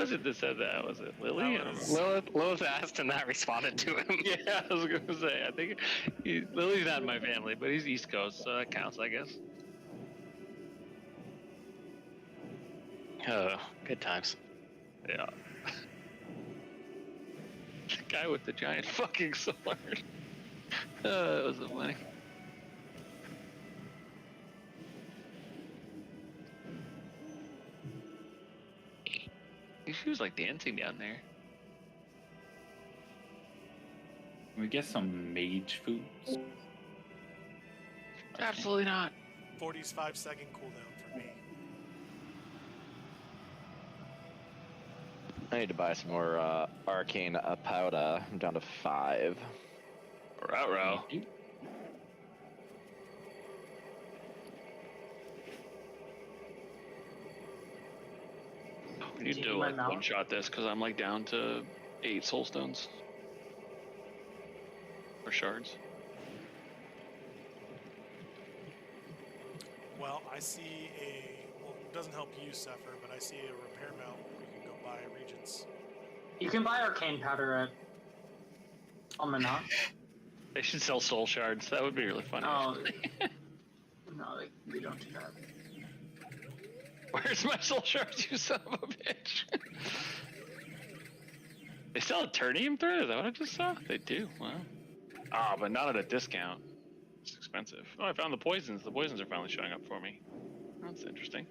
was it that said that? Was it Lily? Lilith asked and that responded to him. Yeah, I was going to say. I think Lily's not in my family, but he's East Coast, so that counts, I guess. Oh, good times. Yeah. The guy with the giant fucking sword. That was so funny. She was like dancing down there. Can we get some mage foods? Absolutely not. 45-second cooldown for me. I need to buy some more arcane powder. I'm down to 5. Row. We need to like one-shot this because I'm like down to 8 soul stones. Or shards. Well, I see well, it doesn't help you, Zephyr, but I see a repair mount where you can go buy Regents. You can buy arcane powder at Almanach. They should sell soul shards. That would be really funny. Oh, no, we don't do that. Where's my soul shards, you son of a bitch? They sell a Turnium thread? Is that what I just saw? They do. Wow. Ah, but not at a discount. It's expensive. Oh, I found the poisons. The poisons are finally showing up for me. That's interesting.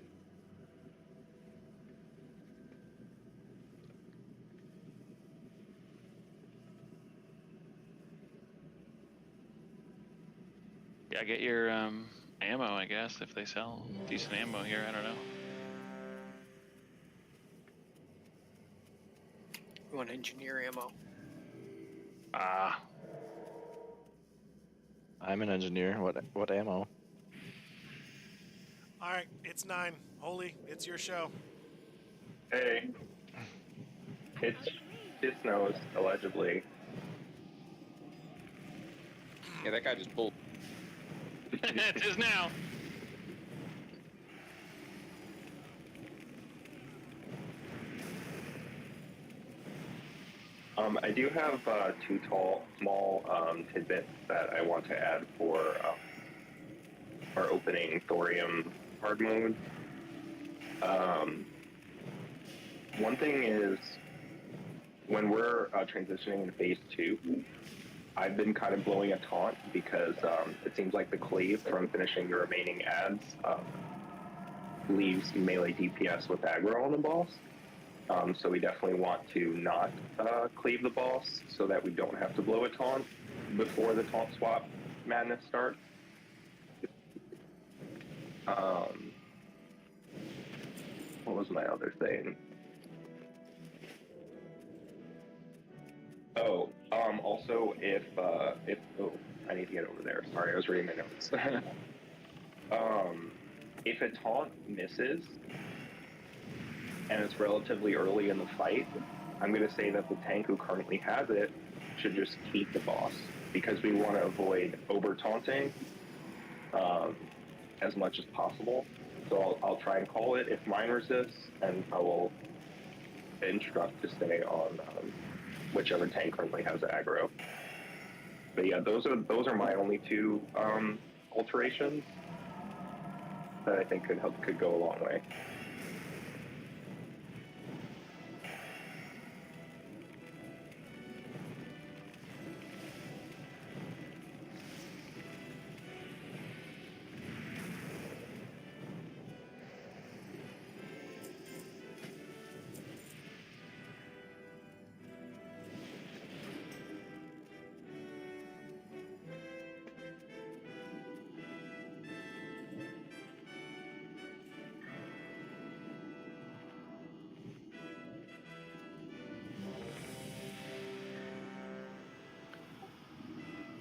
Yeah, get your ammo, I guess, if they sell decent ammo here. I don't know. You want engineer ammo? Ah. I'm an engineer. What ammo? Alright, it's 9. Holy, it's your show. Hey. It snows, allegedly. Yeah, that guy just pulled. It is now. I do have 2 small tidbits that I want to add for our opening Thorium hard mode. One thing is, when we're transitioning into Phase 2, I've been kind of blowing a taunt because it seems like the cleave from finishing the remaining ads leaves melee DPS with aggro on the boss. So we definitely want to not cleave the boss so that we don't have to blow a taunt before the taunt swap madness starts. What was my other thing? Also, if I need to get over there. Sorry, I was reading my notes. If a taunt misses and it's relatively early in the fight, I'm going to say that the tank who currently has it should just keep the boss, because we want to avoid over taunting as much as possible. So I'll try and call it if mine resists, and I will instruct to stay on whichever tank currently has aggro. But yeah, those are my only 2 alterations that I think could go a long way.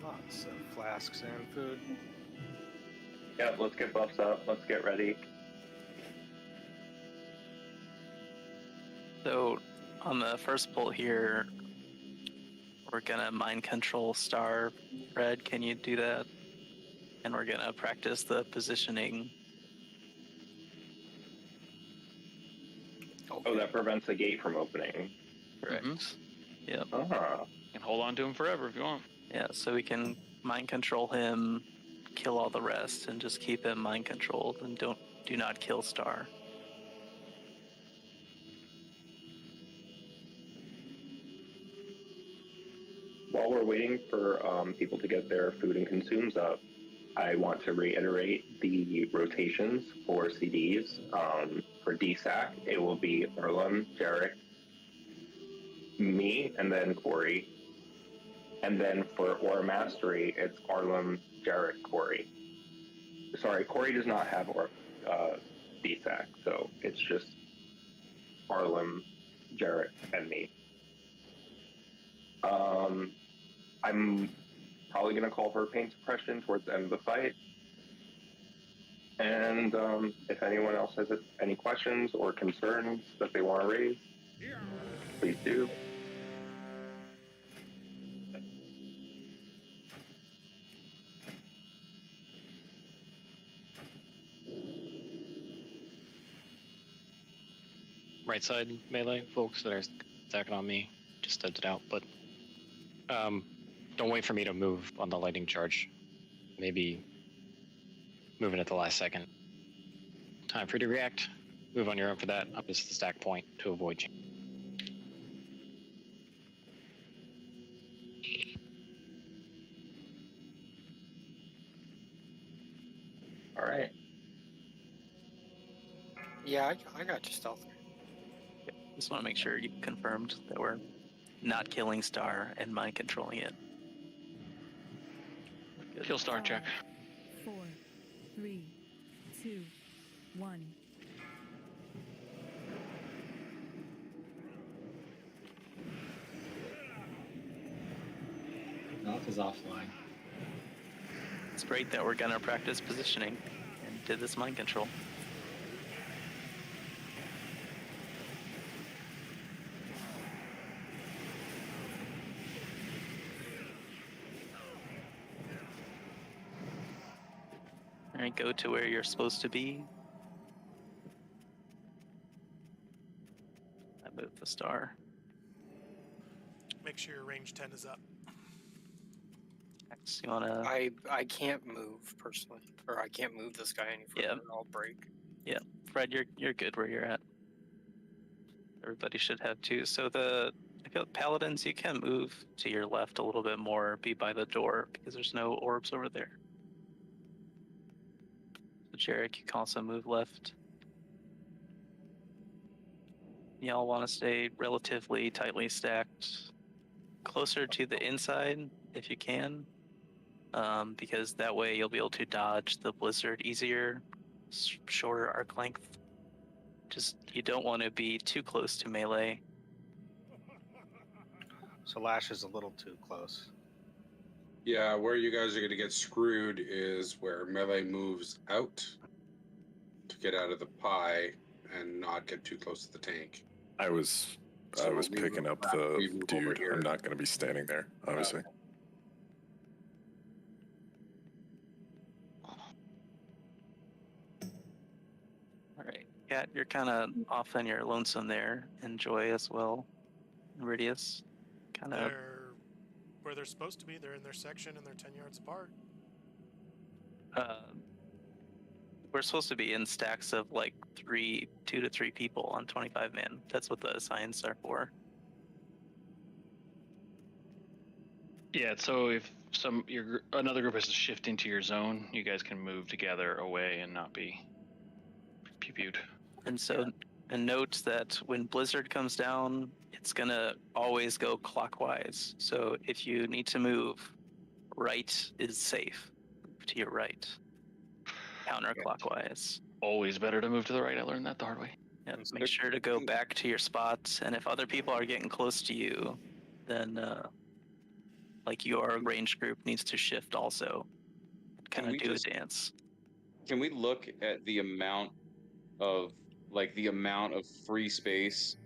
Lots of flasks and food. Yeah, let's get buffs up. Let's get ready. So, on the first pull here, we're gonna mind control star. Fred, can you do that? And we're gonna practice the positioning. Oh, Oh, that prevents the gate from opening. Correct. Yep. Uh-huh. And hold on to him forever if you want. Yeah, so we can mind control him, kill all the rest, and just keep him mind controlled, and do not kill Star. While we're waiting for people to get their food and consumes up, I want to reiterate the rotations for CDs. For DSAC, it will be Erlem, Jarek, me, and then Corey. And then for Aura Mastery, it's Arlem, Jarek, Corey. Sorry, Corey does not have DSAC, so it's just Arlem, Jarek, and me. I'm probably going to call for pain suppression towards the end of the fight. And if anyone else has any questions or concerns that they want to raise, please do. Right side melee folks that are attacking on me just stepped it out, but don't wait for me to move on the lightning charge. Maybe moving at the last second. Time for you to react. Move on your own for that. Up is the stack point to avoid change. All right. Yeah, I got you, Stealth. Just want to make sure you confirmed that we're not killing Star and mind controlling it. Kill Star check. 4, 3, 2, 1. Mouth is offline. It's great that we're gonna practice positioning and did this mind control. Alright, go to where you're supposed to be. I moved the Star. Make sure your range 10 is up. X, you wanna... I can't move personally, or I can't move this guy any further. Yeah. I'll break. Yeah, Fred, you're good where you're at. Everybody should have too. So I feel paladins, you can move to your left a little bit more, be by the door because there's no orbs over there. So Jarek, you can also move left. Y'all want to stay relatively tightly stacked, closer to the inside if you can, because that way you'll be able to dodge the blizzard easier, shorter arc length. Just, you don't want to be too close to melee. So Lash is a little too close. Yeah, where you guys are going to get screwed is where melee moves out to get out of the pie and not get too close to the tank. I was picking up the dude. I'm not going to be standing there, obviously. All right, Kat, you're kind of off on your lonesome there. Enjoy as well. Iridius, kind of. They're where they're supposed to be. They're in their section and they're 10 yards apart. We're supposed to be in stacks of like 2 to 3 people on 25 man. That's what the assigns are for. Yeah, so if another group is to shift into your zone, you guys can move together away and not be pew-pewed. And so, and note that when Blizzard comes down, it's gonna always go clockwise. So if you need to move, right is safe. Move to your right. Counterclockwise. Always better to move to the right. I learned that the hard way. Yeah, make sure to go back to your spots. And if other people are getting close to you, then like your range group needs to shift also. Kind of do a dance. Can we look at the amount of free space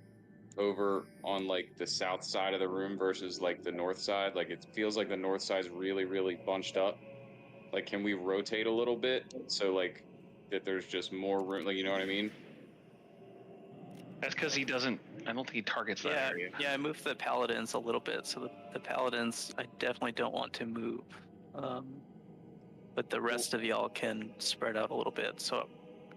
over on like the south side of the room versus like the north side? Like it feels like the north side's really, really bunched up. Like, can we rotate a little bit so like that there's just more room? Like, you know what I mean? That's because he doesn't. I don't think he targets that Yeah, area. yeah. I moved the paladins a little bit, so the paladins I definitely don't want to move. But the rest of y'all can spread out a little bit. So,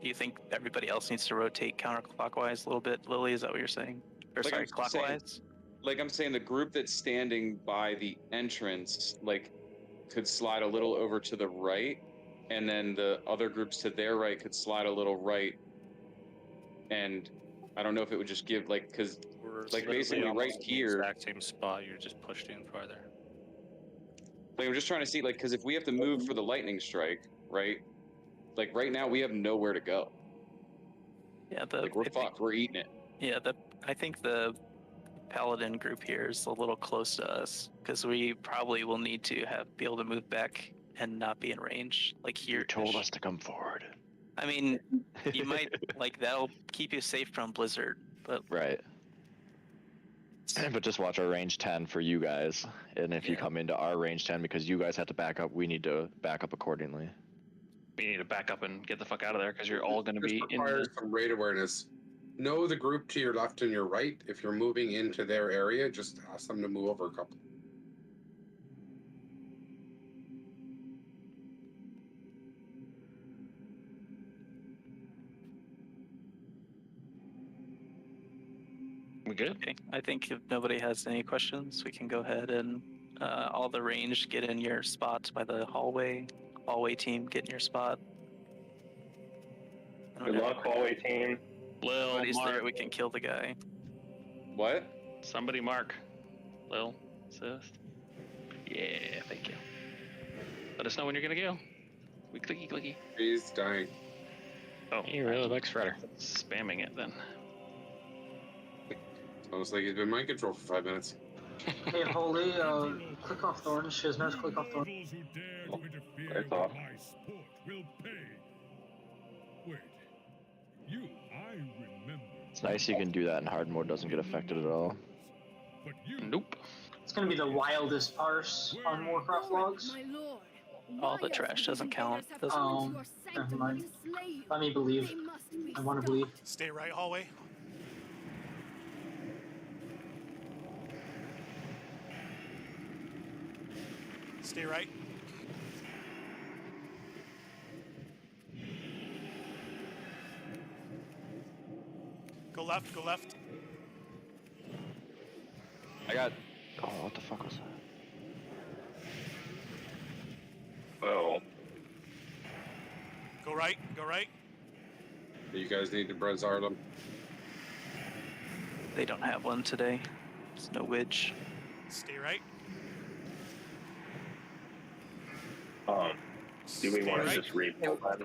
do you think everybody else needs to rotate counterclockwise a little bit, Lily? Is that what you're saying? Or Like sorry, I'm clockwise? Like I'm saying, the group that's standing by the entrance, like, could slide a little over to the right, and then the other groups to their right could slide a little right. And I don't know if it would just give, like, because, We're like, literally basically right almost in the here. exact same spot. You're just pushed in farther. Like, I'm just trying to see, like, because if we have to move for the lightning strike, right? Like, right now we have nowhere to go. Yeah, Like, we're fucked. We're eating it. Yeah, I think the paladin group here is a little close to us because we probably will need to be able to move back and not be in range. Like here, You told us to come forward. I mean, you might like that'll keep you safe from blizzard, but right. But just watch our range 10 for you guys, and if you come into our range 10 because you guys have to back up, we need to back up accordingly. We need to back up and get the fuck out of there because you're all going to be in. Requires some raid awareness. Know the group to your left and your right. If you're moving into their area, just ask them to move over a couple. We good? Okay. I think if nobody has any questions, we can go ahead and all the range get in your spots by the hallway. Hallway team, get in your spot. Good luck, hallway team. Lil, Everybody's Mark. there, we can kill the guy. What? Somebody mark. Lil, assist. Yeah, thank you. Let us know when you're going to go. We clicky clicky. He's dying. Oh, he really likes Shredder. Spamming it then. It's almost like he's been mind control for 5 minutes. Hey, Holy, click off Thorns. Shizners, click off Thorns. It's off. It's nice you can do that in hard mode, doesn't get affected at all. Nope. It's gonna be the wildest parse on Warcraft logs. All the trash doesn't count. Never mind. Let me believe. I want to believe. Stay right, hallway. Stay right. Go left, go left. I got... Oh, what the fuck was that? Oh. Go right, go right. You guys need to Brezard them. They don't have one today. There's no widge. Stay right. Do we want to right. just rebuild that?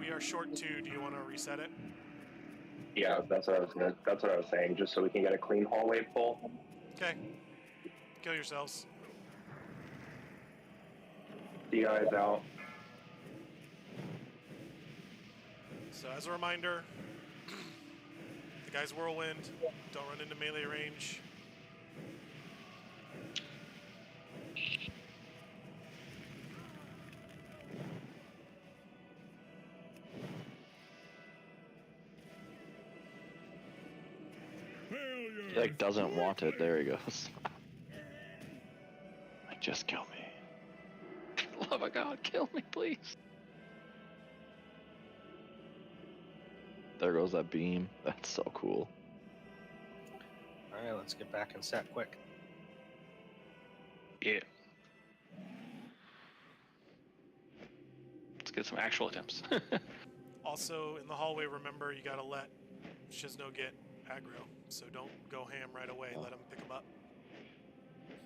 We are short 2. Do you want to reset it? Yeah, that's what I was saying. Just so we can get a clean hallway pull. Okay. Kill yourselves. The eyes out. So as a reminder, the guy's whirlwind. Don't run into melee range. He like doesn't want it. There he goes. Like, just kill me. Love of God, kill me, please. There goes that beam. That's so cool. Alright, let's get back and set quick. Yeah. Let's get some actual attempts. Also, in the hallway, remember you gotta let Shizno get aggro. So don't go ham right away. Let him pick him up.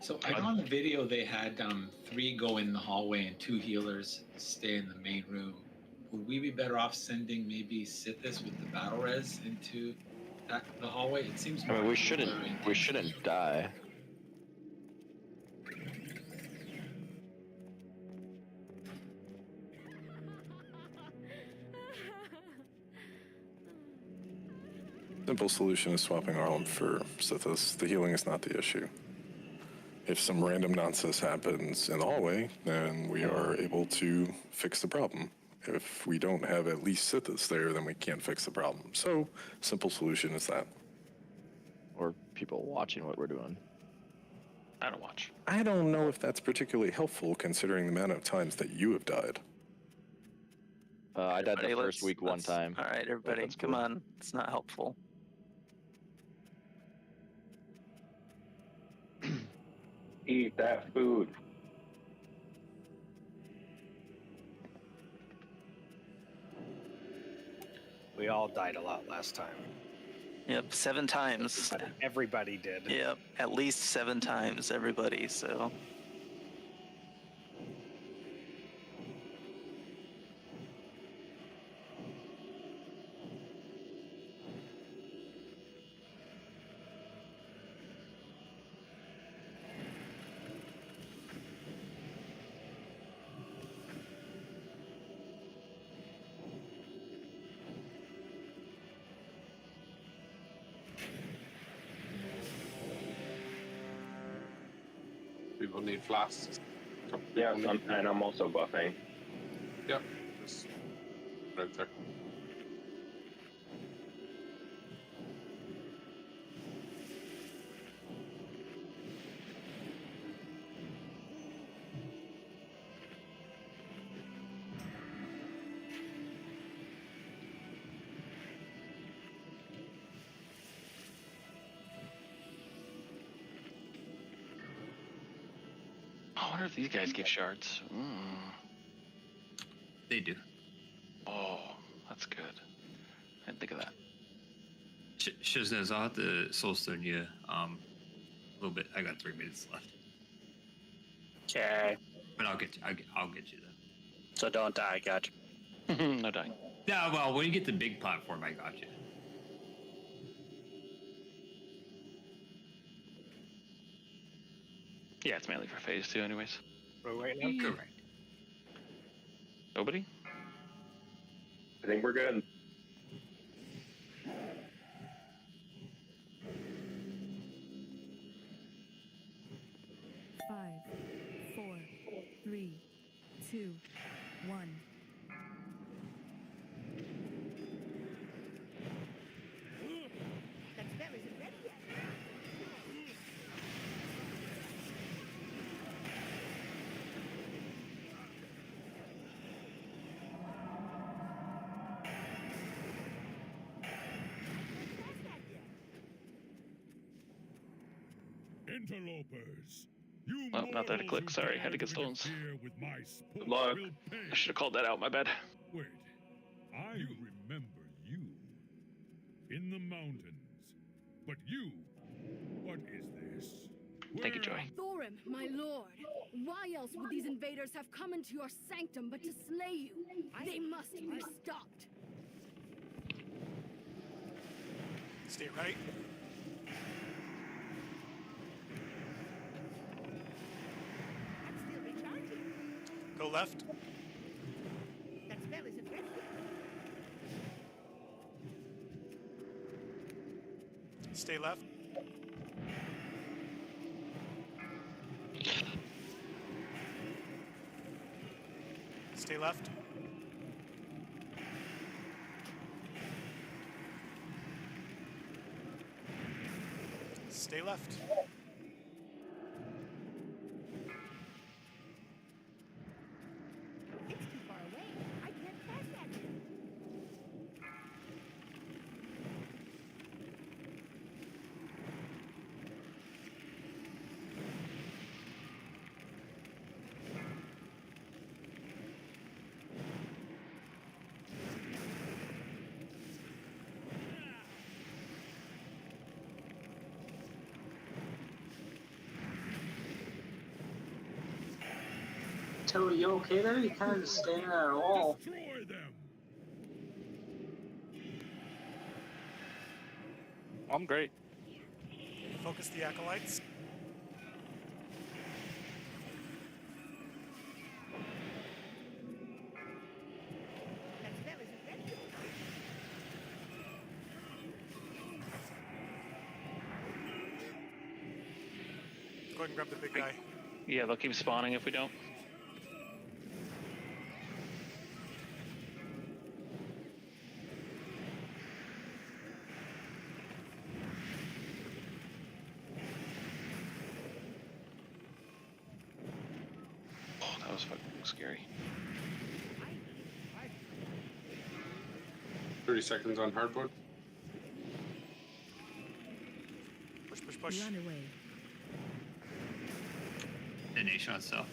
So I know on the video they had 3 go in the hallway and 2 healers stay in the main room. Would we be better off sending maybe Sithis with the battle res into the hallway? It seems. I mean, we shouldn't die. Simple solution is swapping Arlen for Sithis. The healing is not the issue. If some random nonsense happens in the hallway, then we are able to fix the problem. If we don't have at least Sithis there, then we can't fix the problem. So, simple solution is that. Or people watching what we're doing. I don't watch. I don't know if that's particularly helpful considering the amount of times that you have died. I died the Everybody, first week one time. All right, everybody, That's come cool. on. It's not helpful. Eat that food. We all died a lot last time. Yep, 7 times. Everybody did. Yep, at least 7 times, everybody, so. People need flasks. Yeah, and I'm also buffing. Yep. Just right there. I wonder if these guys give shards. They do. Oh, that's good. I didn't think of that. Shiznez, I'll have to soulstone you a little bit. I got 3 minutes left. Okay. But I'll get you. I'll get you though. So don't die, gotcha. No dying. Yeah, well, when you get the big platform, I got you. Yeah, it's mainly for phase 2 anyways. Right now? Correct. Nobody? I think we're good. Five, 4, 3, 2, 1. Interlopers, you Oh, not there to click. Sorry, had to get stones. Good luck. I should have called that out. My bad. Wait, I remember you in the mountains. But you, what is this? Thank you, Joy. Thorim, my lord, why else would these invaders have come into your sanctum but to slay you? They must be stopped. Stay right. Go left. That spell isn't ready. Stay left. Stay left. Stay left. It's too far away. I can't pass that here. Toad, you okay there? You kind of just standing at a wall. Destroy them. I'm great. Focus the acolytes. That spell isn't ready. Go ahead and grab the big guy. Yeah, they'll keep spawning if we don't. was fucking scary. 30 seconds on hardwood. Push, push, push. Run away. The nation on south.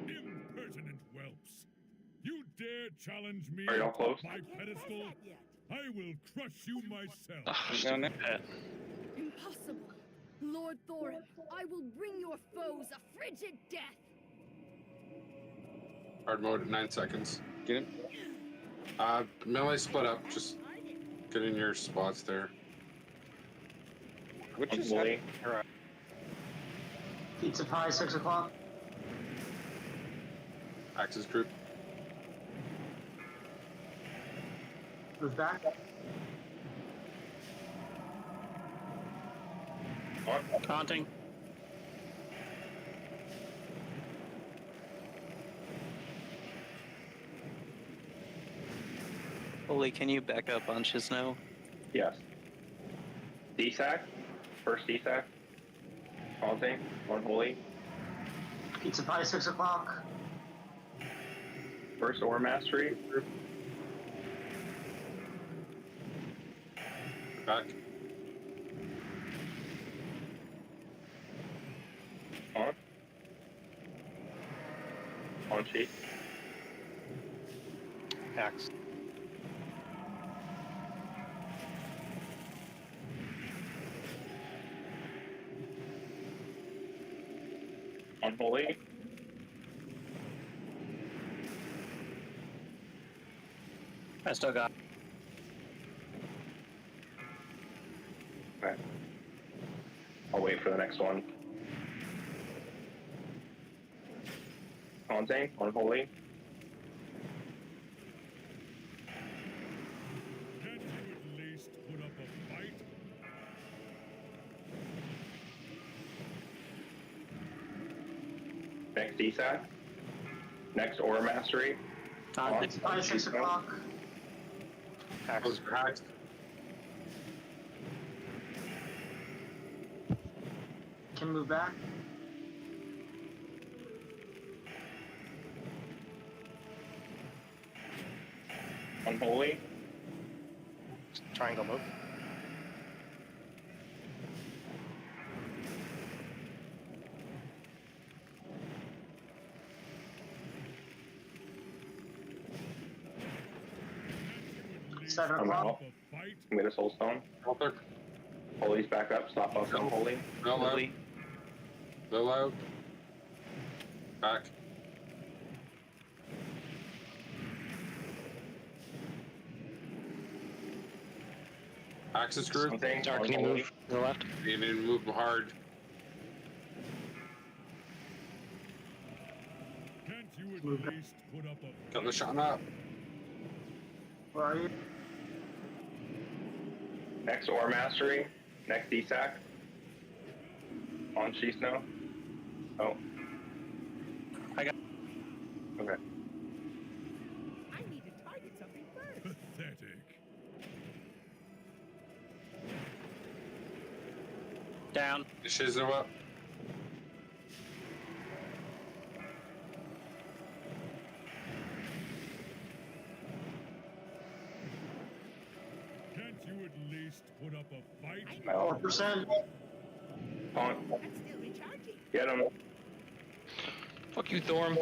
Impertinent whelps. You dare challenge me Are y'all close? my pedestal? I will crush you myself. Impossible. Lord Thorim, I will bring your foes a frigid death. Hard mode at 9 seconds. Get him. Melee split up. Just get in your spots there. Which is Hopefully. Pizza pie, 6 o'clock. Axis group. Move back. Taunting. Holy, can you back up on Chisno? Yes. DSAC. First DSAC. Taunting. Unholy. Pizza pie, 6 o'clock. First Ore Mastery. Back. On sheet. Axe. Unholy. I still got. Okay. I'll wait for the next one. Taunting. Unholy. Can't you at least put up a fight? Next DSAC. Next Ore Mastery. Pizza pie, 6 o'clock. Those are hacked. Can move back. Unholy. Triangle move. Seven I'm o'clock. out. I'm gonna Soul Stone. Holy's back up. Stop us. Unholy. No out. No out. Back. Axis group. Dark, can you move to the left? You need to move hard. Can't you at least put up a Got the shot up. Where are you? Next Ore Mastery. Next DSAC. On Shisno. Oh. I got. Okay. I need to target something first. pathetic? Down. Shizno up. Can't you at least put up a fight? 4%. Taunt. Still recharging. Get him. Fuck you, Thorim.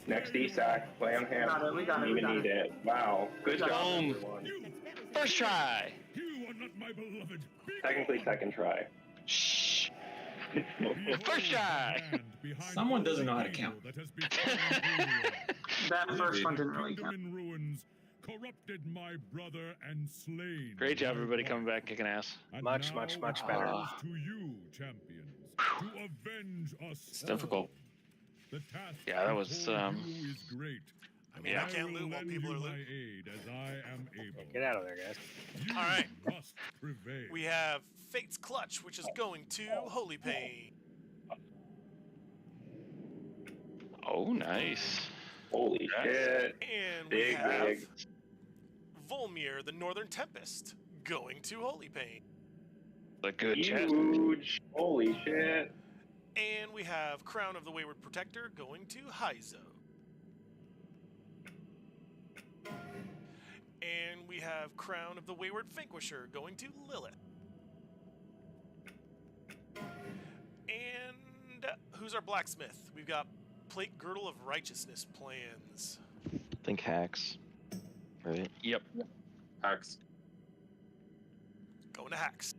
Next DSAC. Play on him. Got it, we got it, Don't we even got need it. Wow. Good job, Boom. everyone. First try. You are not my beloved. Technically second try. Shh. First try. Someone doesn't know how to count. That first one didn't really Kingdom count. in ruins, corrupted my brother and slain. Great job, my everybody wife. coming back kicking ass. And Much, now much, much it better. falls to you, champions, to avenge us. It's difficult. The task Yeah, that was, before you is great. I mean, I can't will loot while lend people you are my looting. aid as I am able. Get out of there, guys. You All right. must prevail. We have Fate's Clutch, which is going to Holy Pain. Oh, nice. Holy shit. And we Big, have big. Volmir, the Northern Tempest, going to Holy Pain. The good Huge. Holy shit. And we have Crown of the Wayward Protector going to Hyzo. And we have Crown of the Wayward Vanquisher going to Lilith. And who's our blacksmith? We've got Plate Girdle of Righteousness plans. I think hacks. Right? Yep. Hacks. Going to Hacks.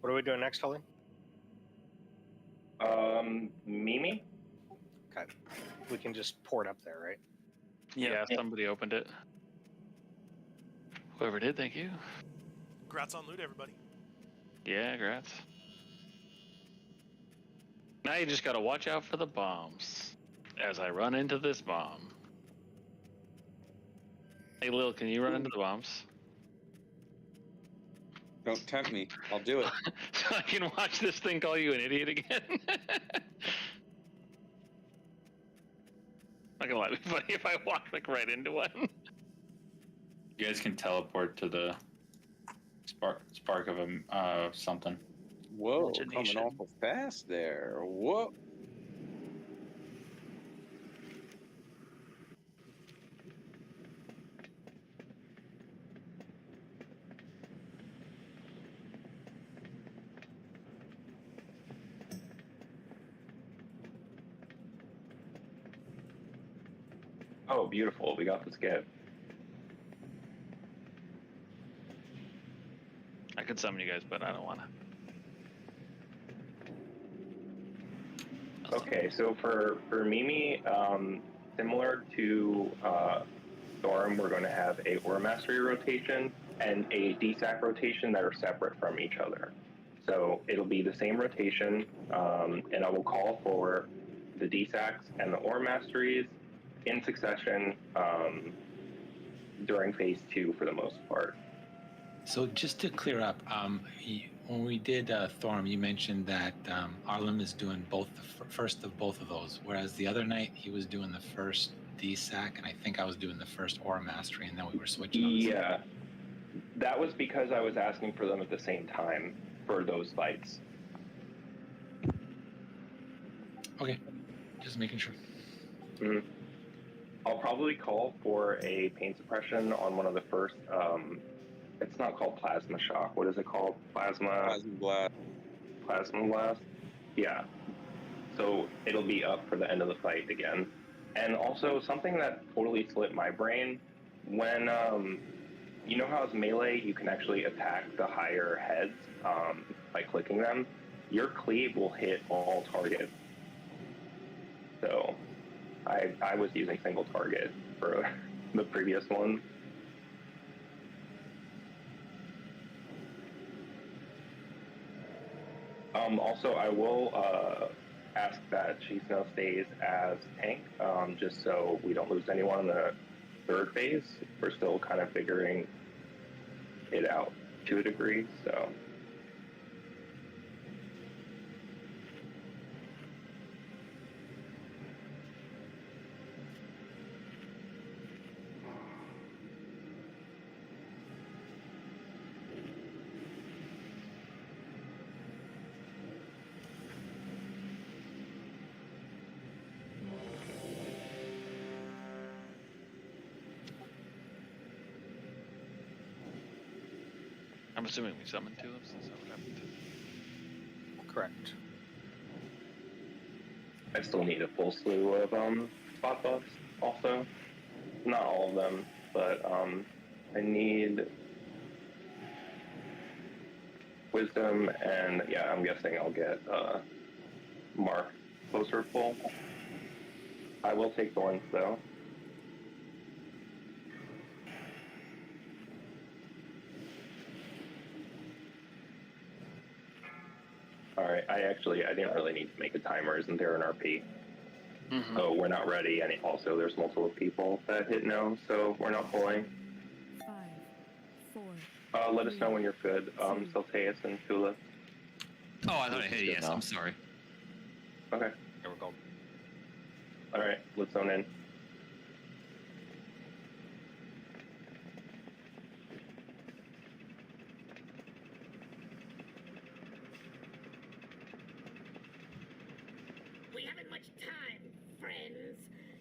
What are we doing next, Tully? Mimi? Okay. We can just port up there, right? Yeah, somebody opened it. Whoever did, thank you. Congrats on loot, everybody. Yeah, congrats. Now you just gotta watch out for the bombs. As I run into this bomb. Hey Lil, can you run into the bombs? Don't tempt me. I'll do it. So I can watch this thing call you an idiot again. Not gonna lie, it'd be funny if I walk like right into one. You guys can teleport to the spark of something. Whoa, coming awful fast there. Whoa. Oh, beautiful. We got the skip. I could summon you guys, but I don't wanna. Okay, so for Mimi, similar to Thorim, we're going to have a Aura Mastery rotation and a DSAC rotation that are separate from each other. So it'll be the same rotation, and I will call for the DSACs and the Aura Masteries in succession during phase 2 for the most part. So just to clear up, when we did Thorim, you mentioned that Arlen is doing both the first of both of those, whereas the other night he was doing the first DSAC, and I think I was doing the first Aura Mastery, and then we were switching. Yeah, that was because I was asking for them at the same time for those fights. Okay, just making sure. Mm-hmm. I'll probably call for a pain suppression on one of the first. It's not called plasma shock. What is it called? Plasma blast. Plasma blast. Yeah. So it'll be up for the end of the fight again. And also something that totally slipped my brain when you know how as melee you can actually attack the higher heads by clicking them. Your cleave will hit all targets. So I was using single target for the previous one. Also, I will ask that she still stays as tank, just so we don't lose anyone in the third phase. We're still kind of figuring it out to a degree, so. I'm assuming we summoned two of them since that happened. Correct. I still need a full slew of spot buffs also. Not all of them, but I need wisdom, and yeah, I'm guessing I'll get Mark closer full. I will take thorns though. Alright, I didn't really need to make a timer. Isn't there an RP? Mm-hmm. Oh, we're not ready, and also there's multiple people that hit no, so we're not pulling. 5, 4. Let us know when you're good, Celteus and Tula. Oh, I thought I hit yes. I'm sorry. Okay. Here we go. All right, let's zone in. We haven't much time, friends.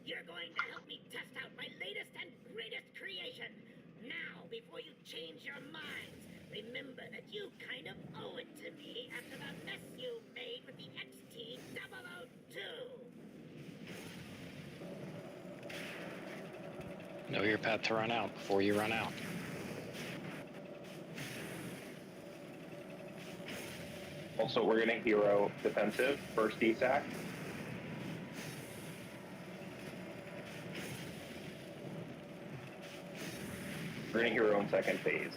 You're going to help me test out my latest and greatest creation. Now, before you change your minds, remember that you kind of owe it to me after the mess you made with the XT-002. Know your path to run out before you run out. Also, we're gonna hero defensive first DSAC. We're gonna hero in second phase.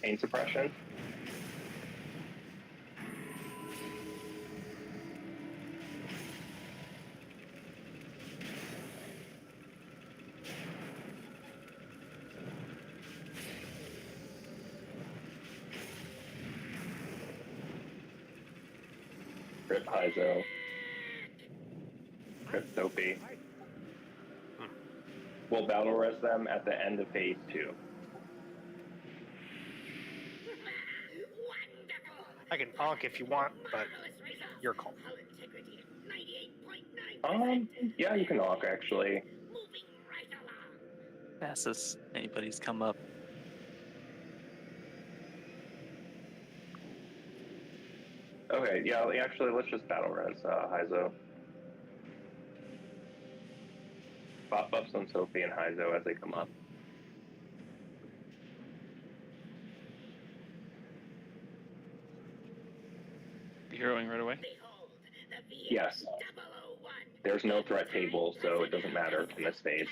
Pain suppression. Crit Paizo. Crit Sophie. We'll battle res them at the end of phase 2. I can onk if you want, but your call. Yeah, you can onk actually. Fastest anybody's come up. Okay, yeah, actually, let's just battle res Hyzo. Pop up some Sophie and Hyzo as they come up. Heroing right away? Yes. There's no threat table, so it doesn't matter in this phase.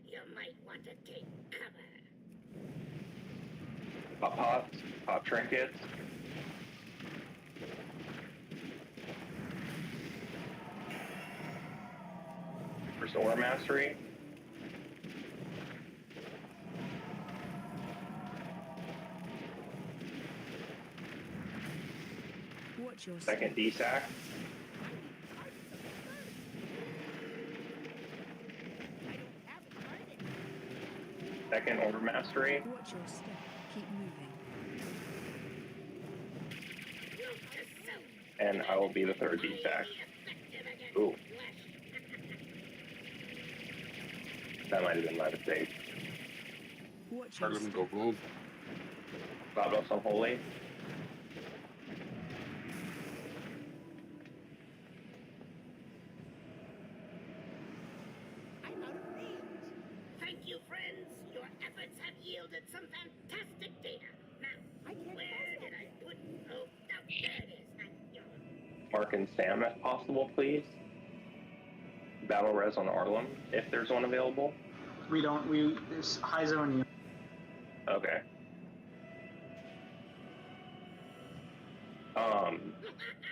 You might want to take cover. Pop pots, pop trinkets. Restore mastery. Watch your Second DSAC. Second order mastery. Watch your step. Keep moving. And I will be the third DSAC. Ooh. That might have been my mistake. Watch Part your of them step. go boom. Babos Unholy. Thank you, friends. Your efforts have yielded some fantastic data. Now, where did I put? Oh, no, there it is. Mark and Sam, if possible, please. Battle res on Arlem, if there's one available. We don't. It's Hyzo and you. Okay.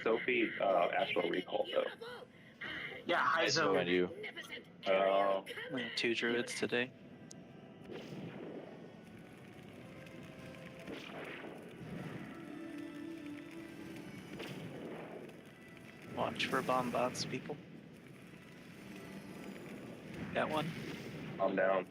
Sophie, Astral Recall, though. Yeah, Hyzo. And you. We have 2 druids today. Watch for bomb bots, people. Got one? Calm down.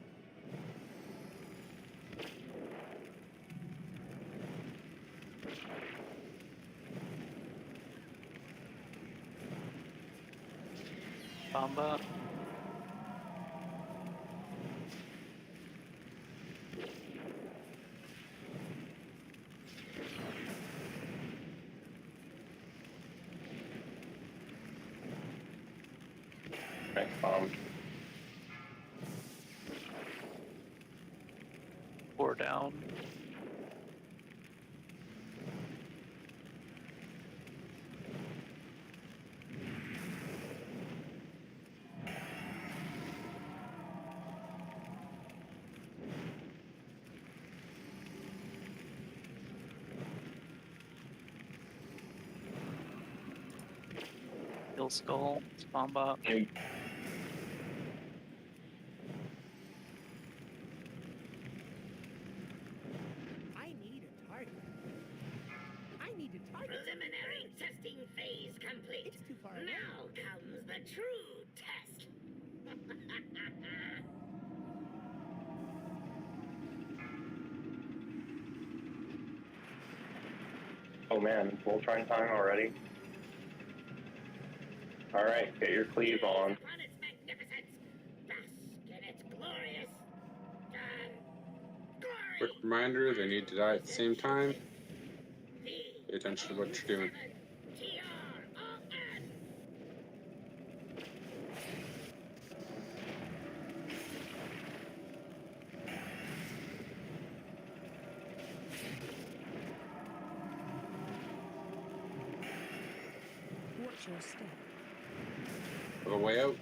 Bomb bot. Next bomb. 4 down. skull. It's bomb bot. I need a target. I need a target. Preliminary testing phase complete. It's too far away. Now comes the true test. Oh man, Voltron time already? Alright, get your cleave on. Upon its magnificence, bask in its glorious, Quick reminder, they need to die at the same time. Pay attention to what you're doing. Watch your step. On the way out.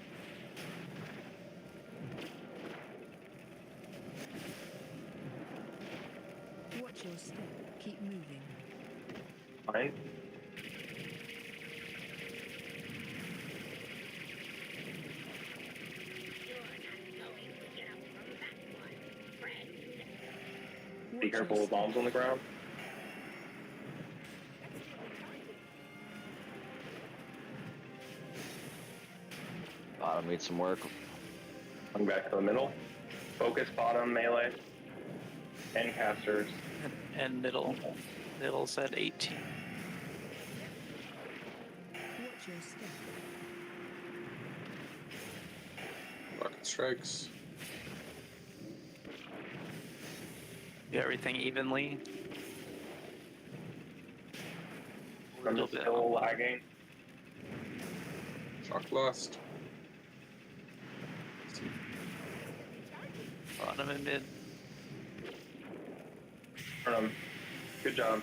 Watch your step. Keep moving. Fine. Be careful with bombs on the ground. Bottom needs some work. Coming back to the middle. Focus bottom melee. And casters. And middle. Middle's at 18. Watch your step. Rocket strikes. Do everything evenly. I'm Little just bit still off. lagging. Shock lost. Bottom and mid. Good job.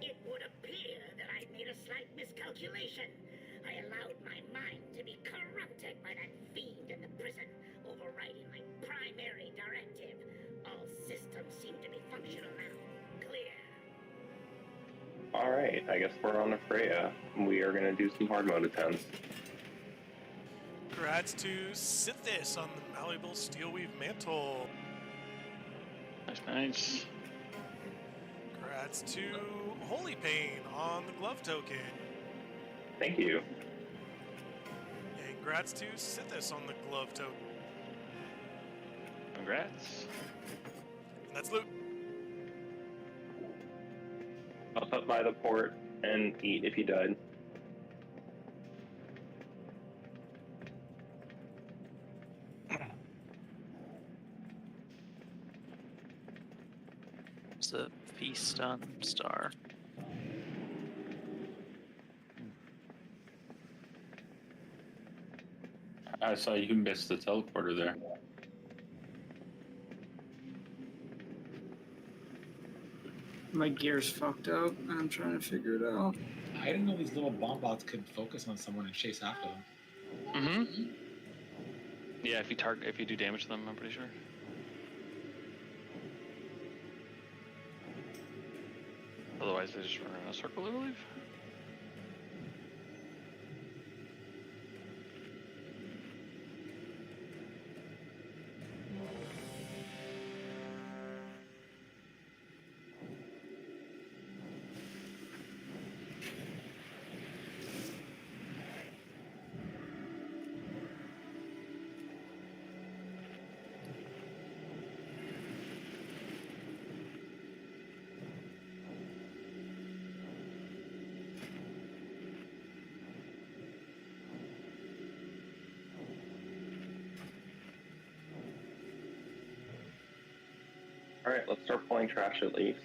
It would appear that I made a slight miscalculation. I allowed my mind to be corrupted by that fiend in the prison, overriding my primary directive. All systems seem to be functional now. Clear. Alright, I guess we're on to Freya. We are gonna do some hard mode attempts. Congrats to Sithis on the malleable steelweave mantle. Nice, nice. Congrats to Holy Pain on the glove token. Thank you. And congrats to Sithis on the glove token. Congrats. And that's loot. I'll stop by the port and eat if you died. It's a feast on star. I saw you missed the teleporter there. My gear's fucked up. I'm trying to figure it out. I didn't know these little bomb bots could focus on someone and chase after them. Mm-hmm. Yeah, if you do damage to them, I'm pretty sure. Otherwise, they just run in a circle, I believe. Alright, let's start pulling trash at least.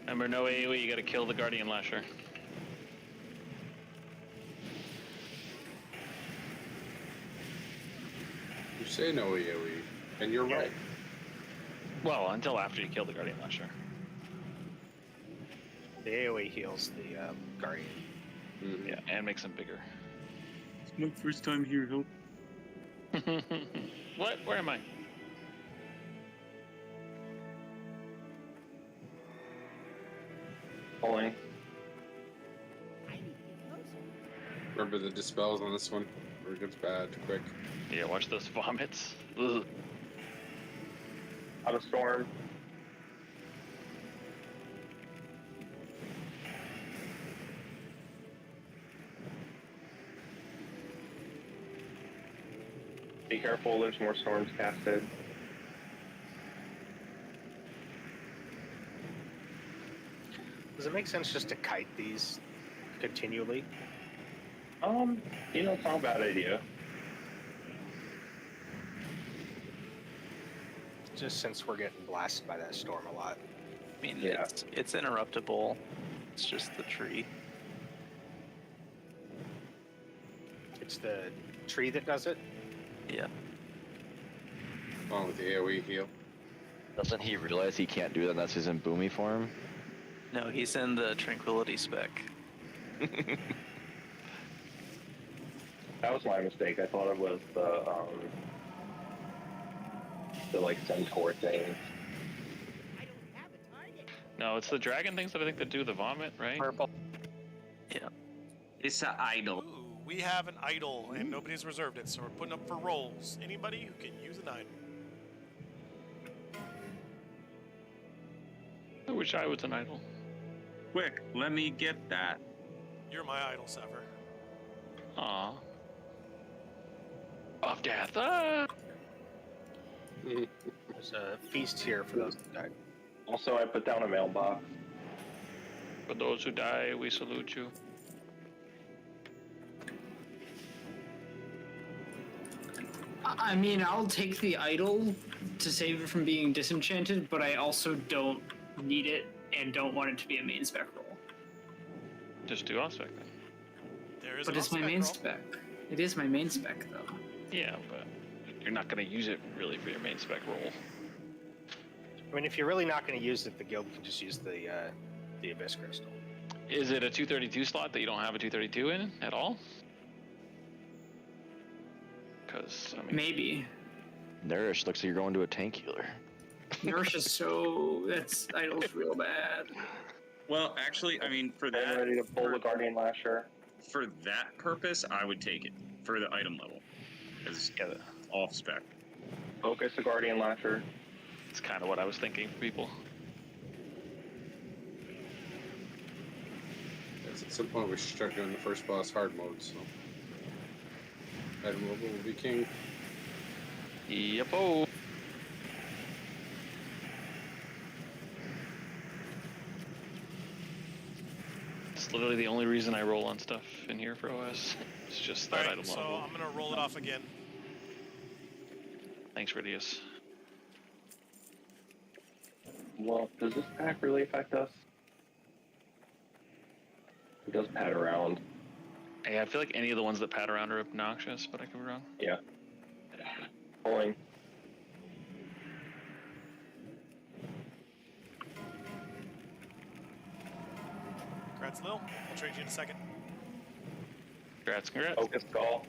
Remember, no AoE, you gotta kill the Guardian Lasher. say no AoE, and you're right. Well, until after you kill the Guardian Lasher. The AoE heals the Guardian. Yeah, and makes him bigger. It's my first time here, help. What? Where am I? Pulling. Remember the dispels on this one, or it gets bad quick. Yeah, watch those vomits. Ugh. Out of storm. Be careful, there's more storms casted. Does it make sense just to kite these continually? It's not a bad idea. Just since we're getting blasted by that storm a lot. I mean, it's interruptible. It's just the tree. It's the tree that does it? Yeah. Oh, with the AoE heal. Doesn't he realize he can't do that unless he's in boomy form? No, he's in the Tranquility spec. That was my mistake. I thought it was the like centaur thing. No, it's the dragon things that I think that do the vomit, right? Purple. Yeah. It's an idol. Ooh, we have an idol, and nobody's reserved it, so we're putting up for rolls. Anybody who can use an idol. I wish I was an idol. Quick, let me get that. You're my idol, Sever. Aw. Of death. Ah! There's a feast here for those who died. Also, I put down a mailbox. For those who die, we salute you. I mean, I'll take the idol to save it from being disenchanted, but I also don't need it and don't want it to be a main spec roll. Just do off spec then. There is But an it's my off-spec main roll. spec. It is my main spec, though. Yeah, but you're not going to use it really for your main spec roll. I mean, if you're really not going to use it, the guild can just use the Abyss Crystal. Is it a 232 slot that you don't have a 232 in at all? Because, I mean... Maybe. Nourish looks like you're going to a tank healer. Nourish is that's idol's real bad. Well, actually, I mean, for that, Ready to pull the Guardian Lasher. for that purpose, I would take it for the item level, because off spec. Focus the Guardian Lasher. It's kind of what I was thinking for people. Yes, at some point we should start doing the first boss hard mode, so. Item level will be king. Yep-o. It's literally the only reason I roll on stuff in here for OS. It's just that item so level. I'm going to roll it off again. Thanks, Ridius. Well, does this pack really affect us? It does pat around. Hey, I feel like any of the ones that pat around are obnoxious, but I could be wrong. Yeah. Pulling. Congrats, Lil. I'll trade you in a second. Congrats, congrats. Focus call.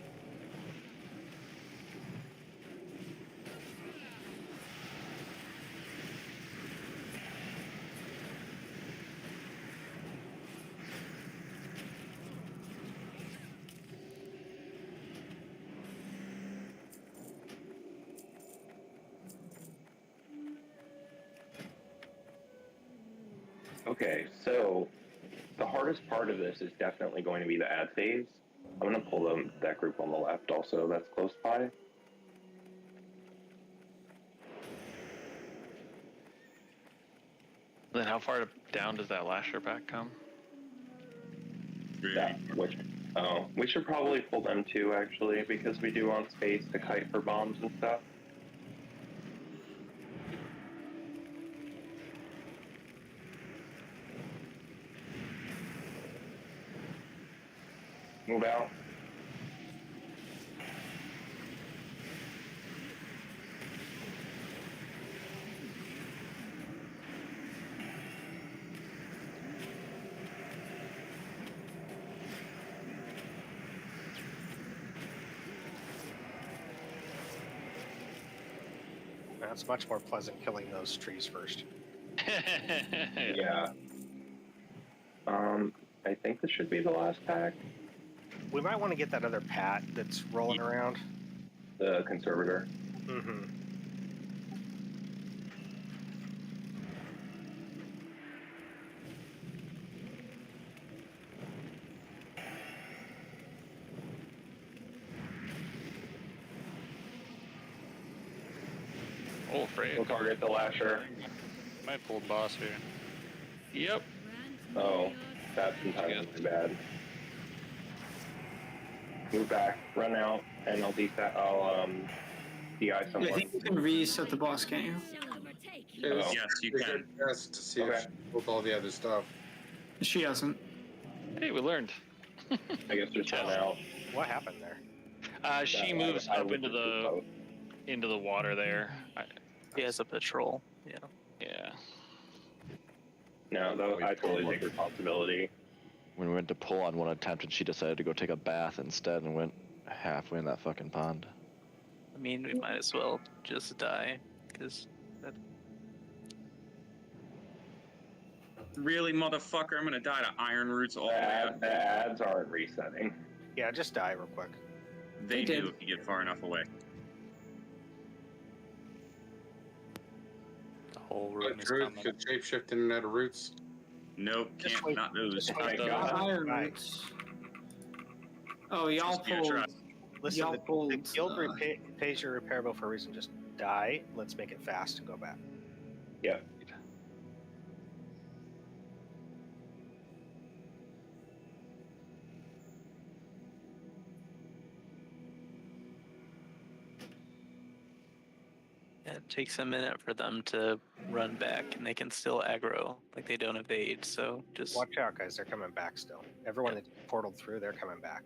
Okay, so the hardest part of this is definitely going to be the ad phase. I'm going to pull that group on the left also that's close by. Then how far down does that Lasher pack come? Yeah, we should probably pull them too, actually, because we do want space to kite for bombs and stuff. Move out. It's much more pleasant killing those trees first. Yeah. I think this should be the last pack. We might want to get that other Pat that's rolling around. The conservator. Mm-hmm. Oh, Freya. We'll target the lasher. Might pull boss here. Yep. Oh, that's entirely bad. Move back, run out, and I'll DI I someone. think you can reset the boss, can't you? Yes, you can. Yes, to see if she pulled all the other stuff. She hasn't. Hey, we learned. I guess just run out. What happened there? She moves up into the water there. He has a patrol. Yeah. Yeah. No, I totally take responsibility. When we went to pull on one attempt and she decided to go take a bath instead and went halfway in that fucking pond. I mean, we might as well just die, because that... Really, motherfucker? I'm gonna die to iron roots all the way up. The ads aren't resetting. Yeah, just die real quick. They do if you get far enough away. The whole room is Druid coming. could shapeshift in and out of roots. Nope, can't. Not those. Iron roots. Oh, y'all Just give it a pulled. try. Listen, Y'all the pulled. guild pays your repair bill for a reason. Just die. Let's make it fast and go back. Yep. It takes a minute for them to run back, and they can still aggro, like they don't evade. So just Watch out, guys. They're coming back still. Everyone that portaled through, they're coming back.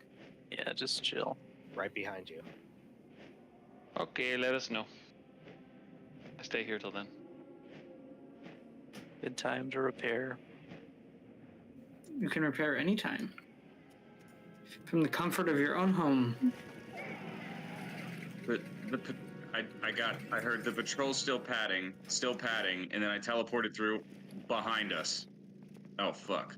yeah, just chill. Right behind you. Okay, let us know. I stay here till then. Good time to repair. You can repair anytime. From the comfort of your own home. But I heard the patrol's still padding, and then I teleported through behind us. Oh fuck.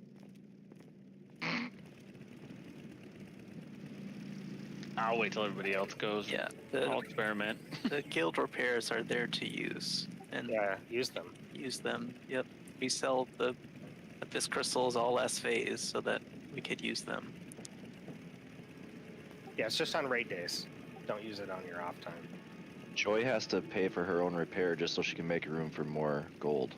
I'll wait till everybody else goes. Yeah, I'll experiment. The guild repairs are there to use, and Yeah, use them. use them. Yep, we sell the abyss crystals all last phase so that we could use them. Yeah, it's just on raid days. Don't use it on your off time. Joy has to pay for her own repair just so she can make room for more gold.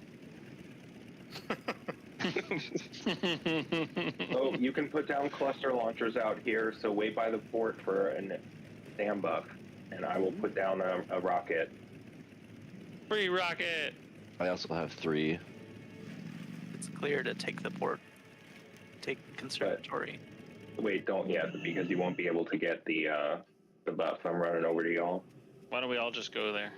Oh, you can put down cluster launchers out here, so wait by the port for a stam buff, and I will put down a rocket. Free rocket! I also have 3. It's clear to take the port. Take conservatory. Wait, don't yet, because you won't be able to get the buff. I'm running over to y'all. Why don't we all just go there?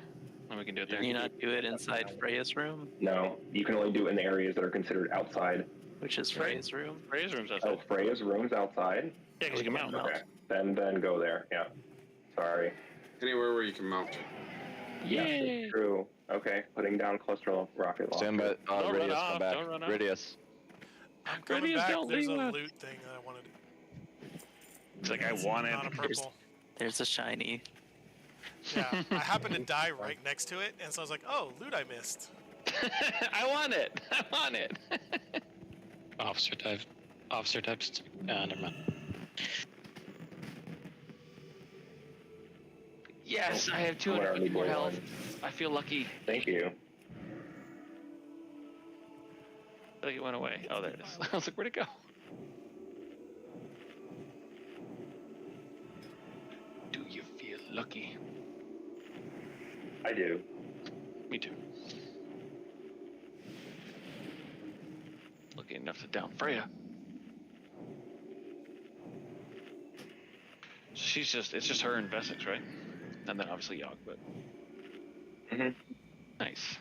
And we can do it there. Can you not do it inside Freya's room? No, you can only do it in the areas that are considered outside. Which is Freya's room? Freya's room's outside. Oh, Freya's room's outside? Yeah, because you can mount. Okay, then go there, yeah. Sorry. Anywhere where you can mount. Yes, it's true. Okay, putting down cluster rocket launcher. Stand by. Don't run Radius, off, come back. don't run off. Radius. I'm coming Radius, back. don't There's a leave us. loot thing that I wanted. It's like I want it. Not a purple. There's a shiny. Yeah, I happened to die right next to it, and so I was like, "Oh, loot I missed." I want it. I want it. Officer type. Officer types. Never mind. Yes, I have Where are 250 more we health. going? I feel lucky. Thank you. I think it went away. Oh, there it is. I was like, where'd it go? Do you feel lucky? I do. Me too. Lucky enough to down Freya. It's just her and Vezax, right? And then obviously Yogg, but. Mhm. Nice.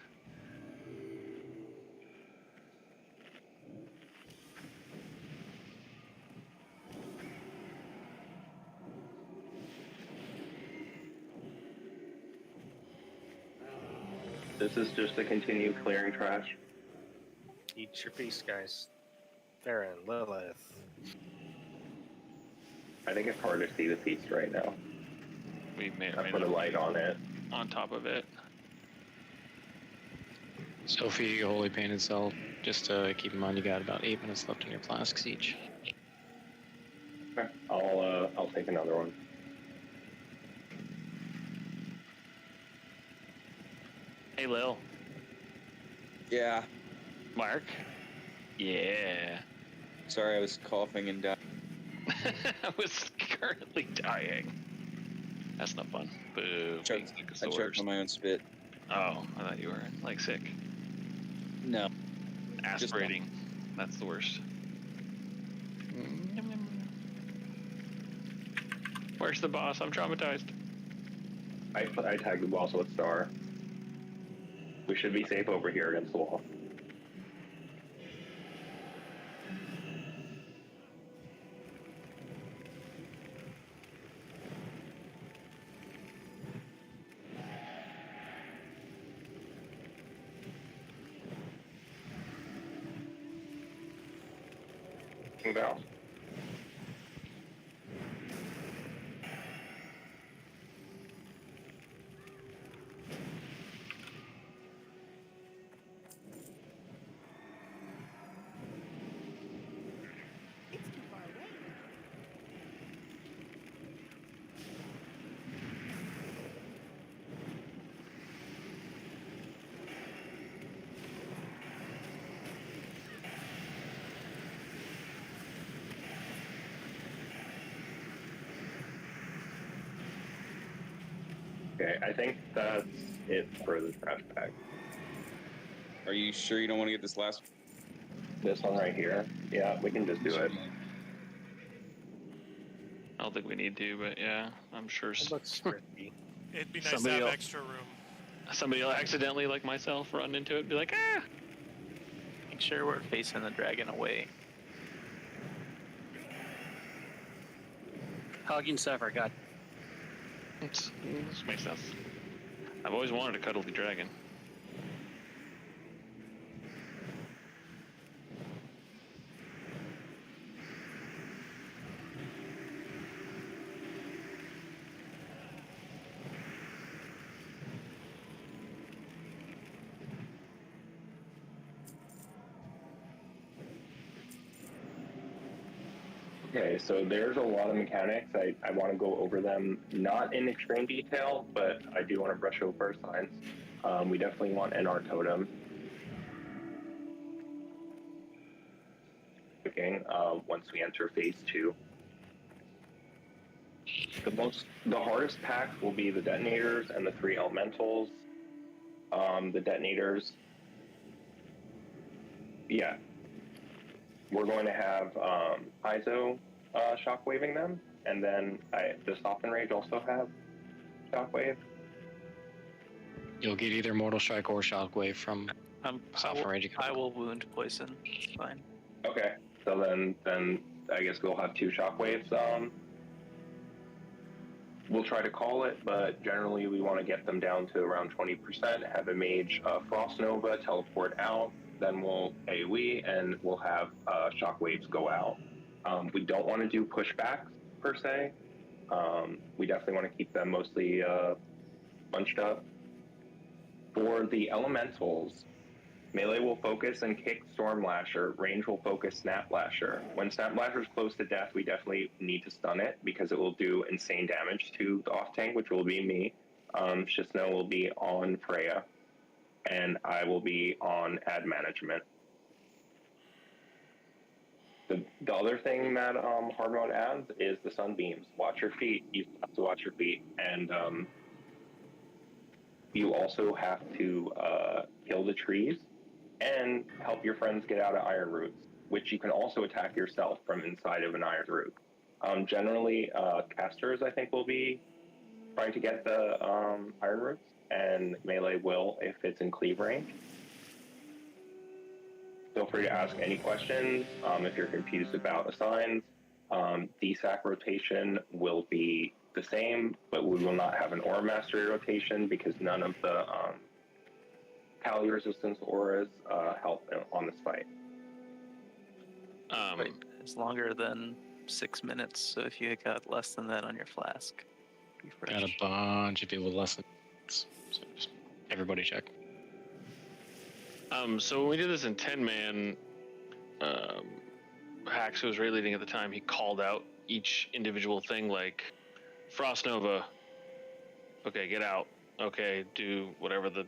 This is just to continue clearing trash. Eat your feast, guys. Theron, Lilith. I think it's hard to see the feast right now. We may or I may put a not light on it. on top of it. Sophie, Holy Painted Cell. Just keep in mind you got about 8 minutes left in your flasks each. Okay. I'll take another one. Hey, Lil. Yeah. Mark. Yeah. Sorry, I was coughing and dying. I was currently dying. That's not fun. Boo. I choked on my own spit. Oh, I thought you were like sick. No. Aspirating. That's the worst. Where's the boss? I'm traumatized. I tagged the boss with star. We should be safe over here against the wall. Valve. Okay, I think that's it for the trash bag. Are you sure you don't want to get this last? This one right here? Yeah, we can just do it. I don't think we need to, but yeah, I'm sure. It looks risky. It'd be nice Somebody to have else- extra room. Somebody will accidentally, like myself, run into it and be like, ah! Make sure we're facing the dragon away. Hug and suffer, God. This makes sense. I've always wanted to cuddle the dragon. Okay, so there's a lot of mechanics. I want to go over them, not in extreme detail, but I do want to brush over signs. We definitely want NR Totem. Once we enter phase 2. The hardest packs will be the detonators and the 3 elementals. The detonators, yeah. We're going to have ISO shockwaving them, and then the Soften Rage also have shockwave. You'll get either Mortal Strike or Shockwave from Soften Rage. I will wound poison. It's fine. Okay, so then I guess we'll have 2 shockwaves. We'll try to call it, but generally we want to get them down to around 20%, have a mage Frost Nova teleport out, then we'll AoE and we'll have shockwaves go out. We don't want to do pushbacks per se. We definitely want to keep them mostly bunched up. For the elementals, melee will focus and kick Storm Lasher. Range will focus Snap Lasher. When Snap Lasher is close to death, we definitely need to stun it because it will do insane damage to the off tank, which will be me. Shisno will be on Freya, and I will be on ad management. The other thing that hard mode adds is the sunbeams. Watch your feet. You have to watch your feet, and you also have to kill the trees and help your friends get out of iron roots, which you can also attack yourself from inside of an iron root. Generally, casters, I think, will be trying to get the iron roots, and melee will if it's in cleave range. Feel free to ask any questions if you're confused about assigns. DSAC rotation will be the same, but we will not have an Aura Mastery rotation because none of the Cali resistance auras help on this fight. Wait, it's longer than 6 minutes, so if you got less than that on your flask, refresh. Got a bunch of people with less than. So just everybody check. So when we did this in 10-man, Hax, who was raid leading at the time, he called out each individual thing, like Frost Nova. Okay, get out. Okay, do whatever the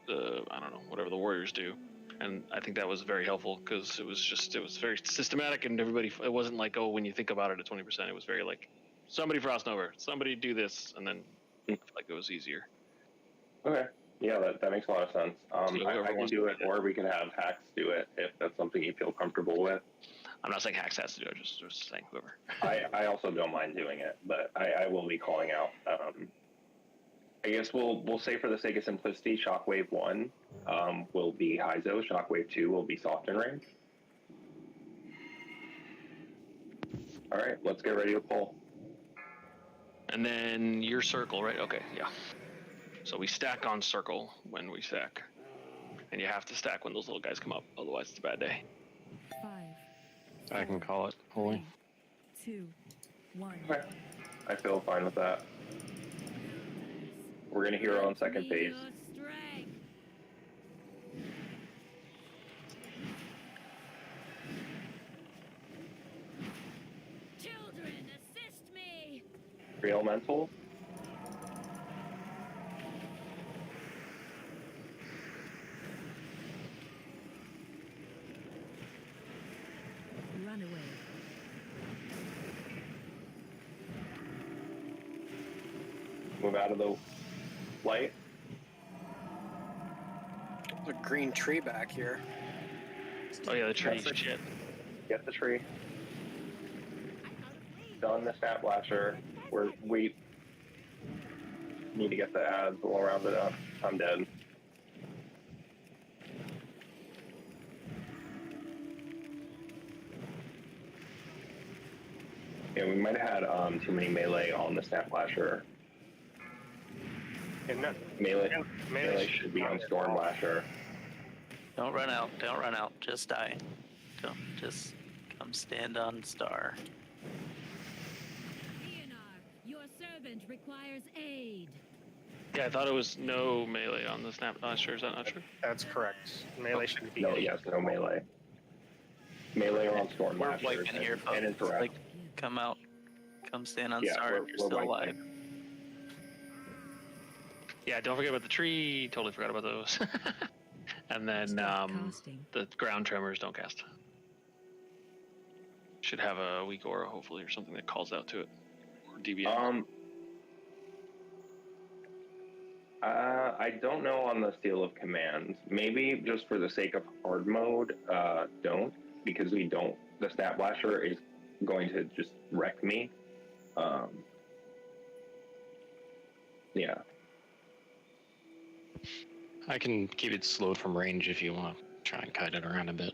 I don't know, whatever the warriors do. And I think that was very helpful because it was very systematic, and everybody, it wasn't like, oh, when you think about it at 20%, it was very like, somebody Frost Nova, somebody do this, and then I feel like it was easier. Okay. Yeah, that makes a lot of sense. I can do it, or we can have Hax do it if that's something you feel comfortable with. I'm not saying Hax has to do it, just saying whoever. I also don't mind doing it, but I will be calling out. I guess we'll say for the sake of simplicity, Shockwave 1 will be Hyzo, Shockwave 2 will be Soft and Range. All right, let's get ready to pull. And then your circle, right? Okay, yeah. So we stack on circle when we stack. And you have to stack when those little guys come up, otherwise it's a bad day. 5. I can call it pulling. 2. 1. Okay. I feel fine with that. We're going to hero on second phase. Children, assist me! Free elemental. Run away. Move out of the light. There's a green tree back here. Oh yeah, the tree's shit. Get the tree. Done the Snap Lasher. We need to get the ads. We'll round it up. I'm dead. Yeah, we might have had too many melee on the Snap Lasher. Melee should be on Storm Lasher. Don't run out. Don't run out. Just die. Don't just come stand on star. Your servant requires aid. Yeah, I thought it was no melee on the Snap Lasher. Is that not true? That's correct. Melee shouldn't be. No, yes, no melee. Melee on Storm We're Lasher wiping here, folks. and Interact. Like, come out. Come stand on Yeah, star if we're you're still wiping. alive. Yeah, don't forget about the tree. Totally forgot about those. And then the ground tremors don't cast. Should have a weak aura, hopefully, or something that calls out to it. Or DBM. I don't know on the Seal of Command. Maybe just for the sake of hard mode, don't, because we don't. The Snap Lasher is going to just wreck me. Yeah. I can keep it slowed from range if you want to try and kite it around a bit.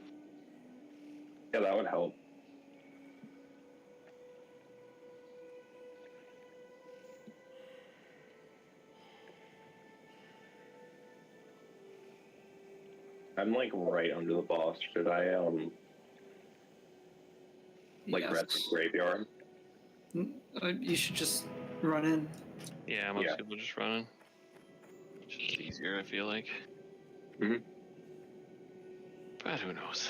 Yeah, that would help. I'm like right under the boss. Should I Yes. rest the graveyard? You should just run in. Yeah, most people just running. Which is easier, I feel like. Mm-hmm. But who knows?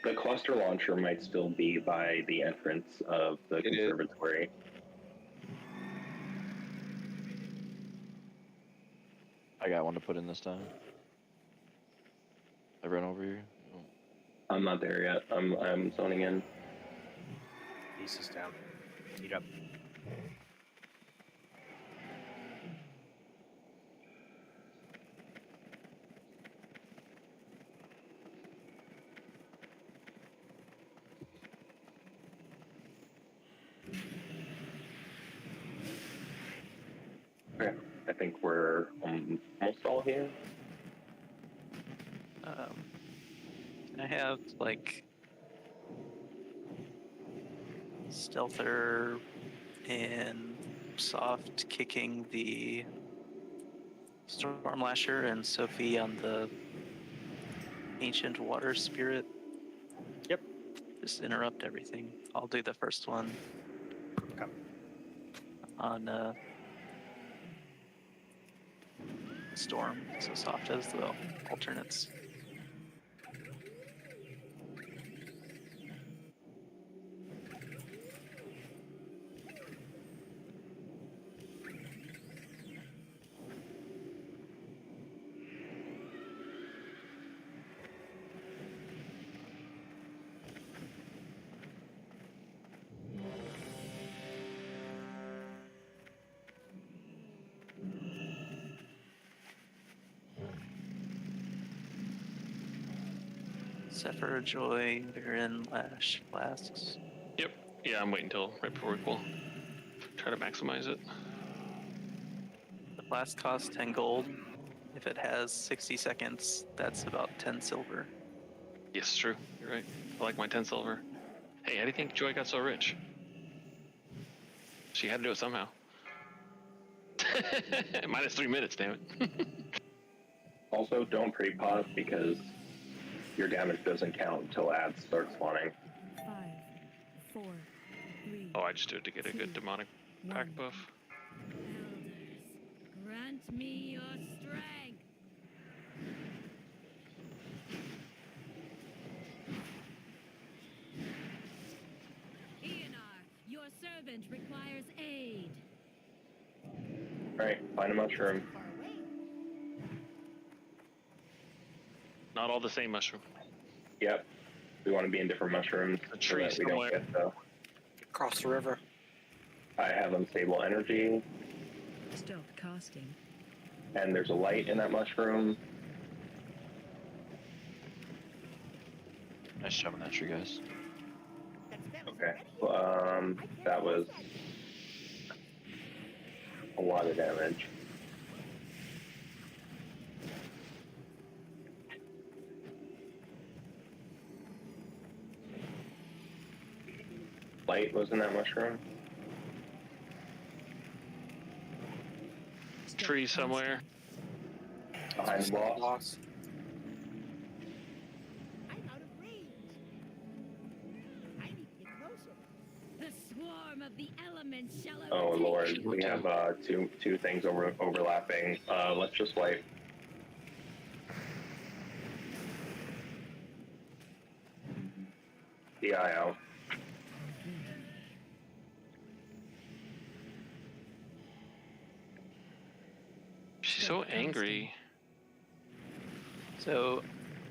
The cluster launcher might still be by the entrance of the conservatory. I got one to put in this time. Everyone over here? Oh. I'm not there yet. I'm zoning in. East is down. Eat up. Okay, I think we're almost all here. I have like Stealther and soft kicking the Storm Lasher and Sophie on the Ancient Water Spirit. Yep. Just interrupt everything. I'll do the first one. Okay. On Storm, so soft as the alternates. Zephyr, Joy, Viren, Lash, Flasks. Yep. Yeah, I'm waiting until right before we pull. Try to maximize it. The flask costs 10 gold. If it has 60 seconds, that's about 10 silver. Yes, true. You're right. I like my 10 silver. Hey, how do you think Joy got so rich? She had to do it somehow. Minus 3 minutes, damn it. Also, don't pre-pause because your damage doesn't count until ads start spawning. 5, 4, 3. Oh, I just do it to get a good demonic pack buff. Grant me your strength. Eonar, your servant requires aid. Alright, find a mushroom. Not all the same mushroom. Yep. We want to be in different mushrooms. A tree so that we don't somewhere. get the... Across the river. I have unstable energy, Stop casting. and there's a light in that mushroom. Nice job on that tree, guys. Okay. That was a lot of damage. Light was in that mushroom. Tree somewhere. Behind the wall. The swarm of the elements shall Oh overtake lord, you. we have two things overlapping. Let's just wipe. The eye out. She's so angry. So,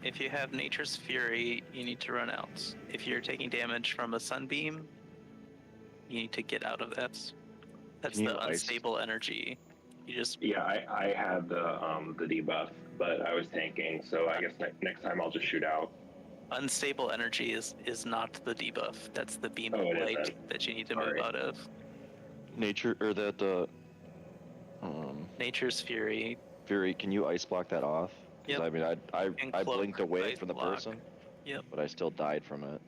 if you have Nature's Fury, you need to run out. If you're taking damage from a sunbeam, you need to get out of that. That's Can you the ice? unstable energy. You just Yeah, I had the debuff, but I was tanking, so I guess next time I'll just shoot out. unstable energy is not the debuff. That's the beam of Oh, it is light then. that you need to move out of. Nature, or that Nature's Fury. Fury, can you ice block that off? 'Cause Yep. I mean, I And blinked cloak, away ice from the block. person, Yep. but I still died from it.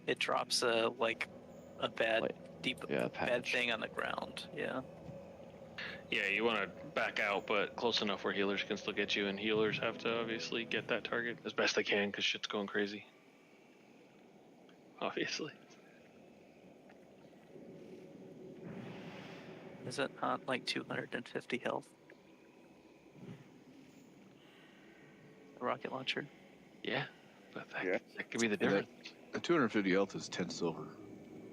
It drops a bad Yeah, bad patch. thing on the ground. Yeah. Yeah, you want to back out, but close enough where healers can still get you, and healers have to obviously get that target as best they can because shit's going crazy. Obviously. Is it not like 250 health? The rocket launcher. Yeah, but that could be the And difference. The 250 health is 10 silver.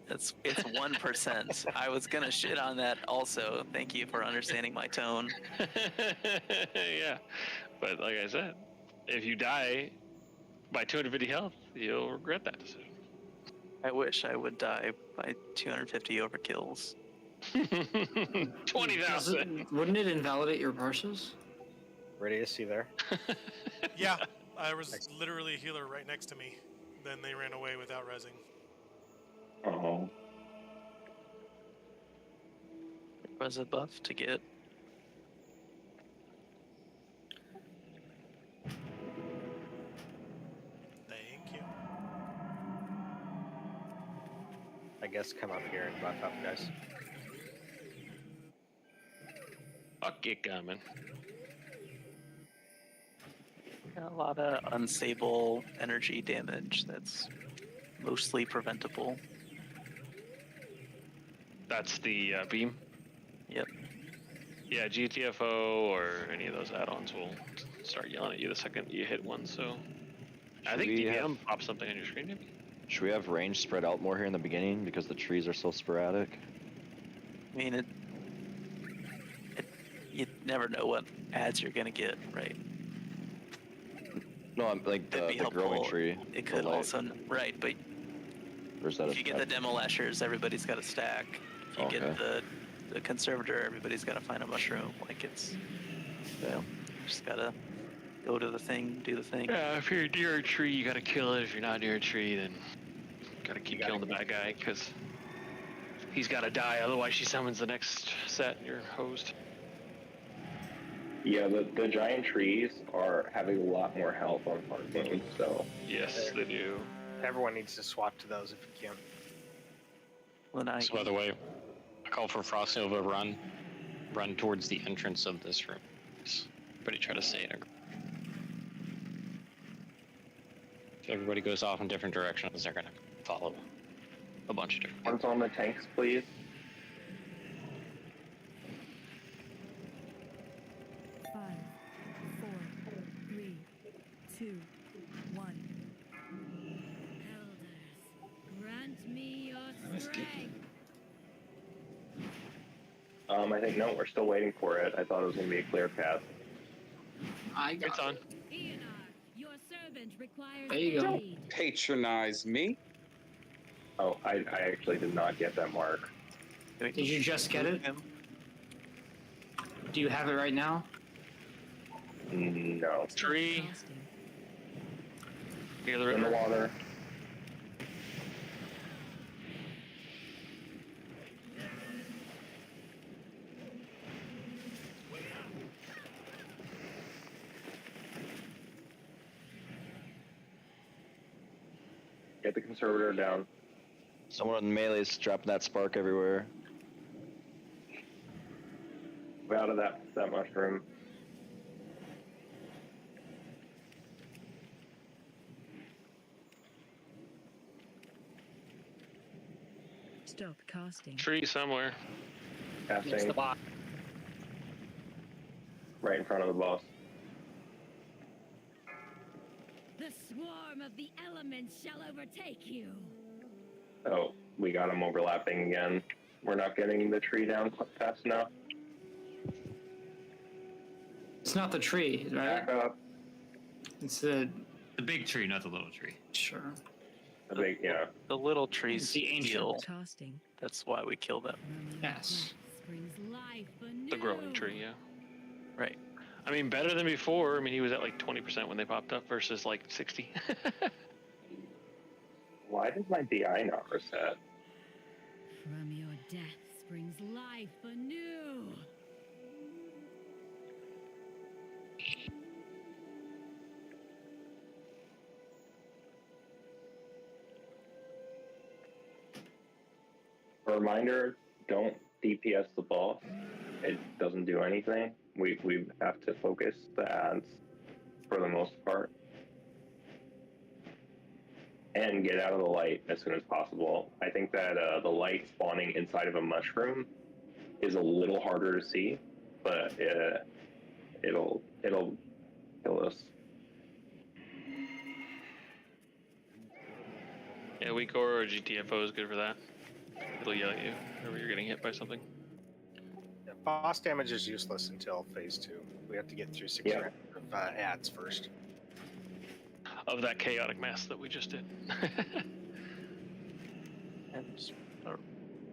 It's 1%. I was gonna shit on that also. Thank you for understanding my tone. Yeah, but like I said, if you die by 250 health, you'll regret that decision. I wish I would die by 250 overkills. 20,000. Wouldn't it invalidate your parses? Radius, you there? Yeah, I was literally a healer right next to me. Then they ran away without rezzing. Oh. Was a buff to get. Thank you. I guess wants to come up here and buff up, guys. Fuck it, coming. A lot of unstable energy damage that's mostly preventable. That's the beam? Yep. Yeah, GTFO or any of those add-ons will start yelling at you the second you hit one, so... I think DPM pops something on your screen, maybe? Should we have range spread out more here in the beginning because the trees are so sporadic? I mean, you never know what ads you're gonna get, right? No, I'm like the growing tree. It could also, right, but if you get the demo lashers, everybody's got a stack. If you get the conservator, everybody's got to find a mushroom. Like it's, just gotta go to the thing, do the thing. Yeah, if you're near a tree, you gotta kill it. If you're not near a tree, then gotta keep killing the bad guy, because he's gotta die, otherwise she summons the next set and you're hosed. Yeah, the giant trees are having a lot more health on hard mode, so... Yes, they do. Everyone needs to swap to those if you can. So by the way, I call for Frost Nova run towards the entrance of this room. Everybody try to stay in a group. If everybody goes off in different directions, they're gonna follow a bunch of different. One's on the tanks, please. I think no, we're still waiting for it. I thought it was going to be a clear path. It's on. Your servant requires there you go. Patronize me. Oh, I actually did not get that mark. Did you just get it? Do you have it right now? No. Tree. Near the river. In the water. Get the conservator down. Someone in melee is dropping that spark everywhere. Way out of that mushroom. Stop casting. Tree somewhere. Casting. The box. Right in front of the boss. The swarm of the elements shall overtake you. Oh, we got them overlapping again. We're not getting the tree down fast enough. It's not the tree, right? Back up. It's the big tree, not the little tree. Sure. The big, yeah. The little trees the ancient heal. Casting. That's why we kill them. Yes. Springs life anew. The growing tree, yeah. Right. I mean, better than before. I mean, he was at like 20% when they popped up versus like 60. Why did my DI not reset? From your death springs life anew. A reminder, don't DPS the boss. It doesn't do anything. We have to focus the ads for the most part. And get out of the light as soon as possible. I think that the light spawning inside of a mushroom is a little harder to see, but it'll kill us. Yeah, weak aura or GTFO is good for that. It'll yell at you whenever you're getting hit by something. Yeah, boss damage is useless until phase 2. We have to get through 6 rounds of ads first. Of that chaotic mass that we just did. And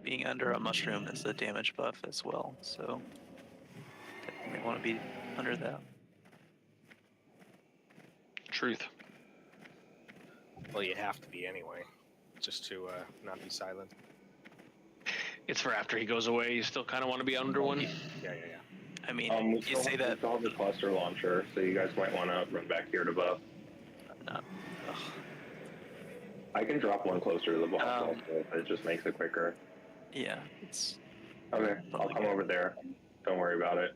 being under a mushroom is a damage buff as well, so definitely want to be under that. Truth. Well, you have to be anyway, just to not be silent. It's for after he goes away. You still kind of want to be under one. Yeah. I mean, we still have the cluster launcher, so you guys might want to run back here to buff. I can drop one closer to the boss also. It just makes it quicker. Yeah, it's Okay, I'll come over there. Don't worry about it.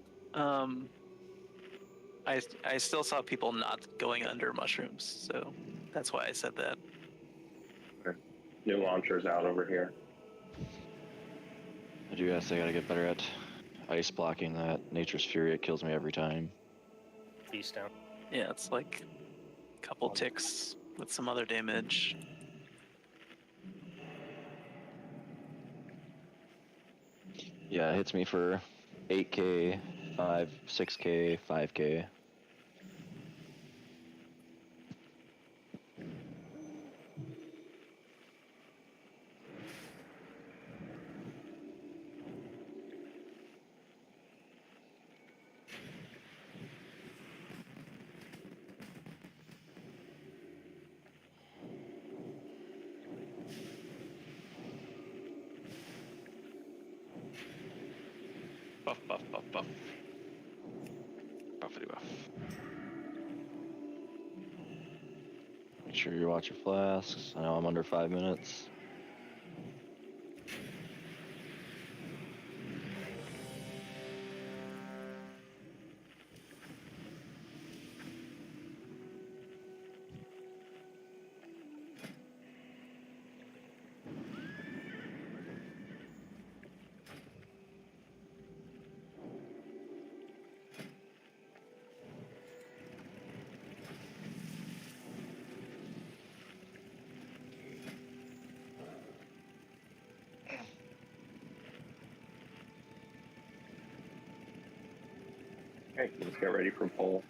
I still saw people not going under mushrooms, so that's why I said that. Okay. New launcher's out over here. I do guess I gotta get better at ice blocking that Nature's Fury. It kills me every time. Beast down. Yeah, it's like a couple ticks with some other damage. Yeah, it hits me for 8k, 6k, 5k. Buff, buff, buff, buff. Buffity buff. Make sure you watch your flasks. I know I'm under 5 minutes. Okay, let's get ready for pull.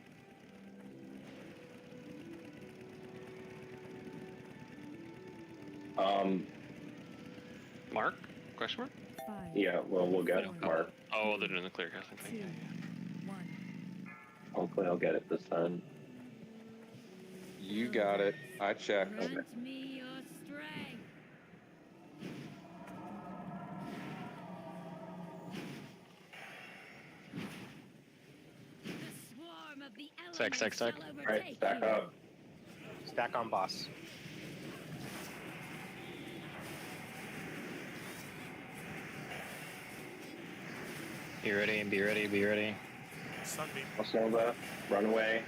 Mark? Question mark? Yeah, well, we'll get Mark. Oh, they're doing the clear casting thing. Yeah, yeah. Hopefully I'll get it this time. You got it. I checked. Grant me your strength. The swarm of the Stack, stack, stack. Alright, stack up. Stack on boss. Be ready, be ready, be ready. Sunbeam. Nova, run away.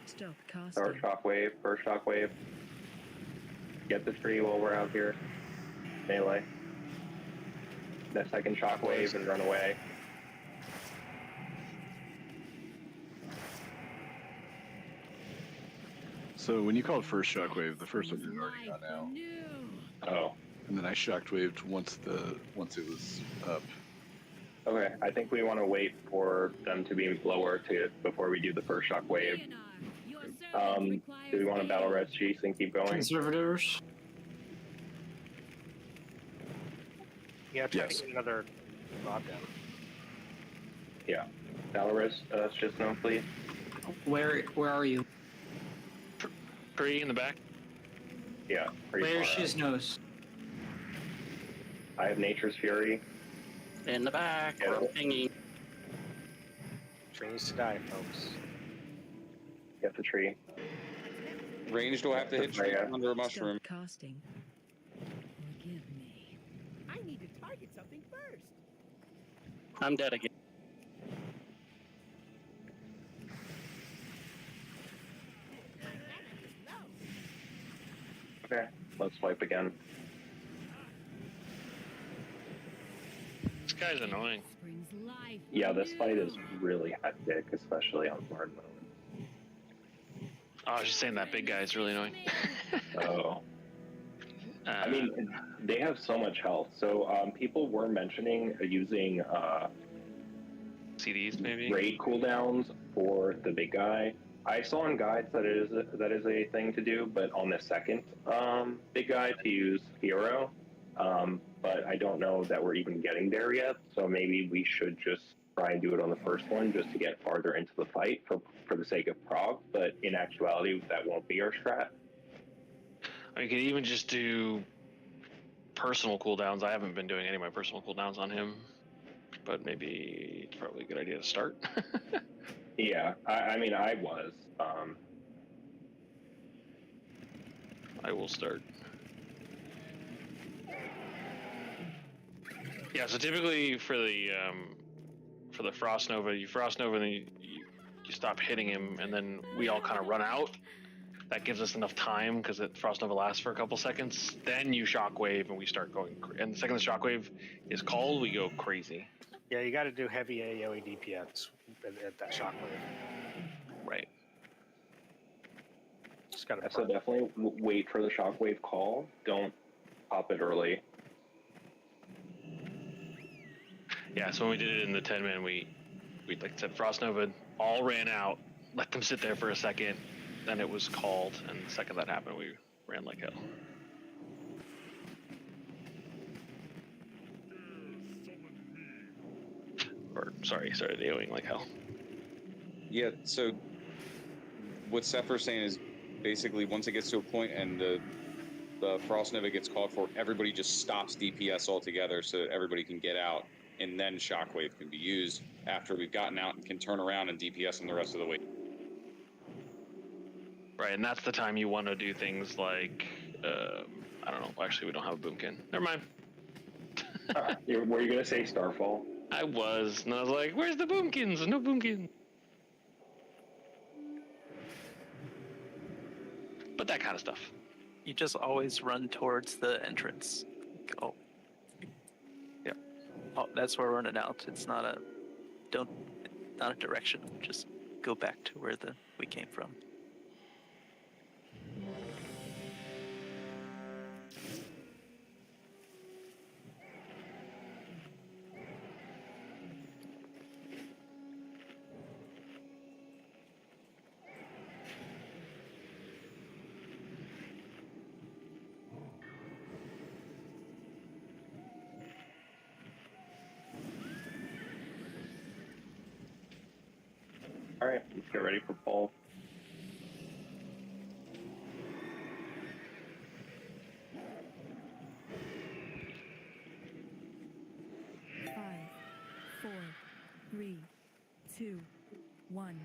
Stop casting. Start shockwave, first shockwave. Get the tree while we're out here. Melee. The second shockwave and run away. So when you called first shockwave, the first one had already gone out. Oh. And then I shockwaved once it was up. Okay, I think we want to wait for them to be lower before we do the first shockwave. Do we want to battle res cheese and keep going? Conservators. Yeah, try Yes. to get another rod down. Yeah. Battle res just no, please. Where are you? Tree in the back. Yeah. pretty Where's far out. his nose? I have Nature's Fury. In the back, Yeah. we're pinging. Tree needs to die, folks. Get the tree. Ranged will have to hit Freya. under a mushroom. Stop casting. Forgive me. I need to target something first. I'm dead again. Okay, let's swipe again. This guy's annoying. Brings life. Yeah, this fight is really hectic, especially on hard mode. Oh, I was just saying that big guy is really annoying. Oh. I mean, they have so much health. So people were mentioning using CDs maybe? raid cooldowns for the big guy. I saw in guides that is a thing to do, but on the second big guy to use hero. But I don't know that we're even getting there yet. So maybe we should just try and do it on the first one just to get farther into the fight for the sake of prog. But in actuality, that won't be our strat. You could even just do personal cooldowns. I haven't been doing any of my personal cooldowns on him, but maybe it's probably a good idea to start. Yeah, I mean, I was. I will start. Yeah, so typically for the Frost Nova, you Frost Nova and then you stop hitting him, and then we all kind of run out. That gives us enough time because Frost Nova lasts for a couple seconds. Then you Shockwave and we start going. And the second the Shockwave is called, we go crazy. Yeah, you got to do heavy AoE DPS at that shockwave. Right. Just got to. So definitely wait for the shockwave call. Don't pop it early. Yeah, so when we did it in the 10-man, we like I said, Frost Nova all ran out, let them sit there for a second, then it was called, and the second that happened, we ran like hell. Or, sorry, started AoEing like hell. Yeah, so what Sephir's saying is basically once it gets to a point and the Frost Nova gets called for, everybody just stops DPS altogether so that everybody can get out, and then Shockwave can be used after we've gotten out and can turn around and DPS in the rest of the way. Right, and that's the time you want to do things like, I don't know, actually we don't have a boomkin. Never mind. Were you going to say Starfall? I was, and I was like, where's the boomkins? No boomkin. But that kind of stuff. You just always run towards the entrance. Oh. Yeah. Oh, that's where we're running out. It's not a direction. Just go back to where we came from. All right, let's get ready for Paul. Five, 4, 3, 2, 1.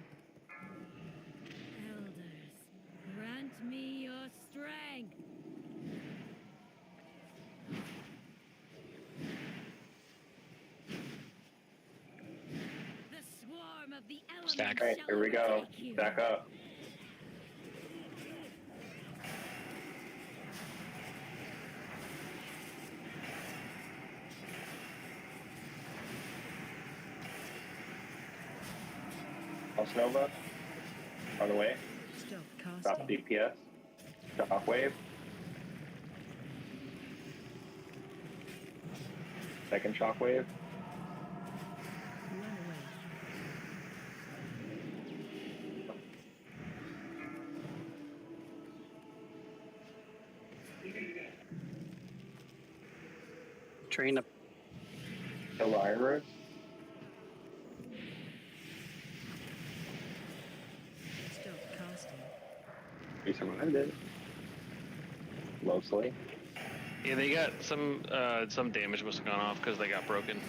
Elders, grant me your strength. The swarm of the elements Stack. All right, here we go. Stack up. Frost Nova, on the way. Stop casting. Stop DPS. Shockwave. Second Shockwave. Run away. Train up. Kill the Iron Roots. Stop casting. We survived it. Mostly. Yeah, they got some damage must have gone off because they got broken.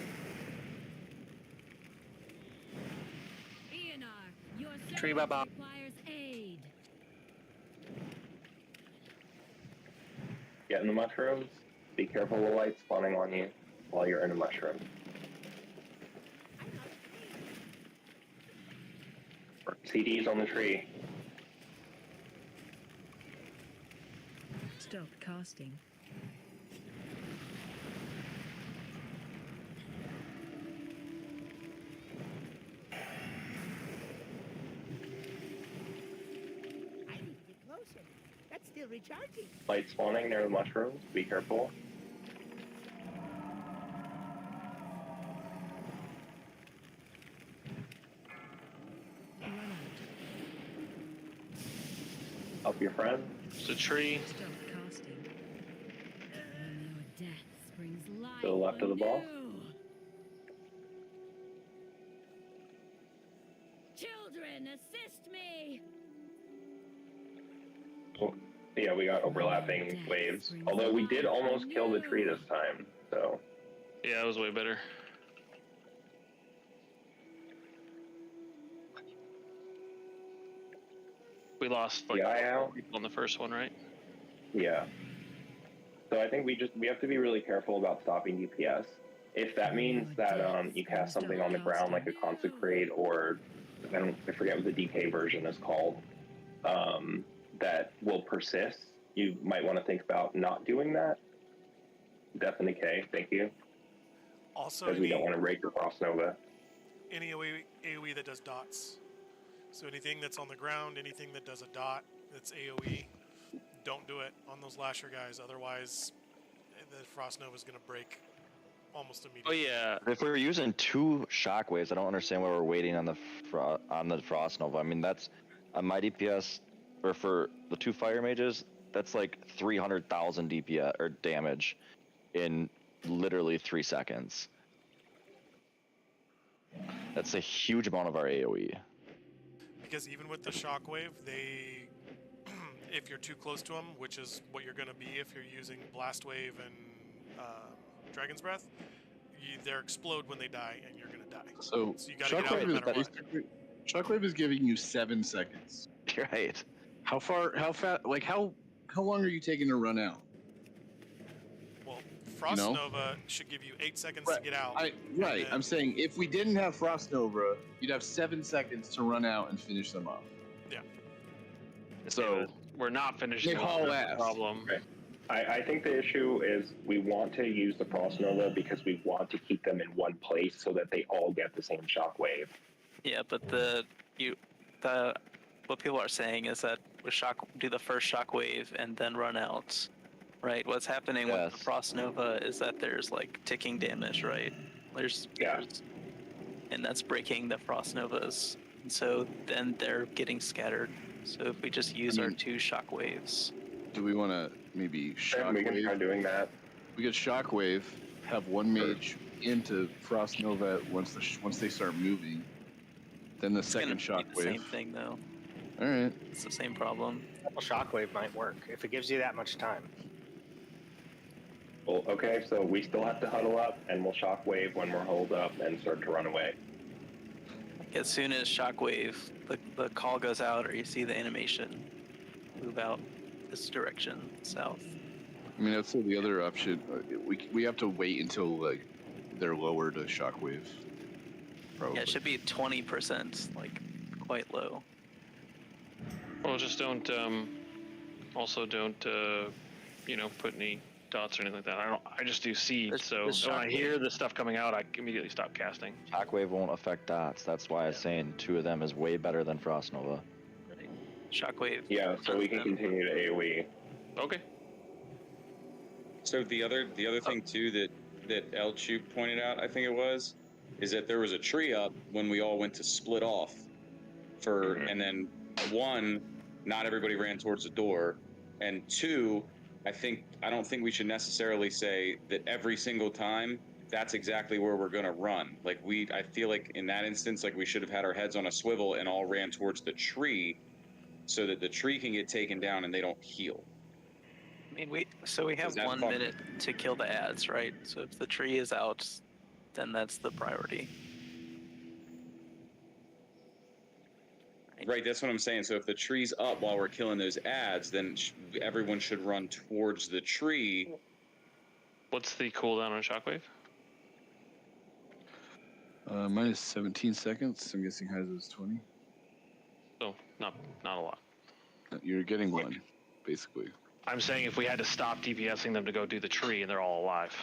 Ionar, your Tree service baba. requires aid. Get in the mushrooms. Be careful of light spawning on you while you're in a mushroom. CD's on the tree. Stop casting. I need to get closer. That's still recharging. Light spawning near the mushrooms. Be careful. Run out. Help your friend. It's a tree. Stop casting. When your death springs life To the left of the ball. anew. Children, assist me! Oh, yeah, we got overlapping waves. Although we did almost kill the tree this time, so. Yeah, it was way better. We lost like Yeah, people on the first one, right? Yeah. So I think we have to be really careful about stopping DPS. If that means that you cast something on the ground like a Consecrate, or I forget what the DK version is called, that will persist, you might want to think about not doing that. Death and Decay, thank you. Also, because we don't want to break your Frost Nova. Any AoE that does dots. So anything that's on the ground, anything that does a dot that's AoE, don't do it on those Lasher guys. Otherwise, the Frost Nova is going to break almost immediately. Oh yeah. If we're using 2 shockwaves, I don't understand why we're waiting on the Frost Nova. I mean, that's on my DPS, or for the 2 fire mages, that's like 300,000 DPS or damage in literally 3 seconds. That's a huge amount of our AoE. Because even with the shockwave, they, if you're too close to them, which is what you're going to be if you're using Blast Wave and Dragon's Breath, they explode when they die, and you're going to die. So you got to get out no matter what. Shockwave is giving you 7 seconds. Right. How fast? Like how long are you taking to run out? Well, Frost Nova should give you 8 seconds to get out. Right. I'm saying if we didn't have Frost Nova, you'd have 7 seconds to run out and finish them off. Yeah. So we're not finishing. They haul that's the ass. problem. Okay. I think the issue is we want to use the Frost Nova because we want to keep them in one place so that they all get the same shockwave. Yeah, but what people are saying is that with do the first shockwave and then run out, right? What's happening with the Frost Nova is that there's like ticking damage, right? There's and that's breaking the Frost Novas, and so then they're getting scattered. So if we just use our 2 shockwaves. Do we want to maybe shockwave? We can try doing that. We could shockwave, have 1 mage into Frost Nova once they start moving. Then the second shockwave. The same thing though. All right. It's the same problem. Double shockwave might work if it gives you that much time. Well, okay, so we still have to huddle up, and we'll shockwave when we're holed up and start to run away. As soon as shockwave, the call goes out, or you see the animation, move out this direction, south. I mean, that's the other option. We have to wait until like they're lower to shockwave. Probably. Yeah, it should be 20%, like quite low. Well, just don't. Also, don't. Put any dots or anything like that. I just do seed. So when I hear the stuff coming out, I immediately stop casting. Shockwave won't affect dots. That's why I was saying 2 of them is way better than Frost Nova. Right. Shockwave. Yeah, so we can continue to AoE. Okay. So the other thing too that Elchu pointed out, I think it was, is that there was a tree up when we all went to split off and then 1, not everybody ran towards the door, and 2, I don't think we should necessarily say that every single time that's exactly where we're going to run. Like I feel like in that instance, like we should have had our heads on a swivel and all ran towards the tree so that the tree can get taken down and they don't heal. I mean, we have 1 minute to kill the ads, right? So if the tree is out, then that's the priority. Right, that's what I'm saying. So if the tree's up while we're killing those ads, then everyone should run towards the tree. What's the cooldown on shockwave? Minus 17 seconds. I'm guessing Heiser is 20. So not a lot. You're getting 1, basically. I'm saying if we had to stop DPSing them to go do the tree and they're all alive,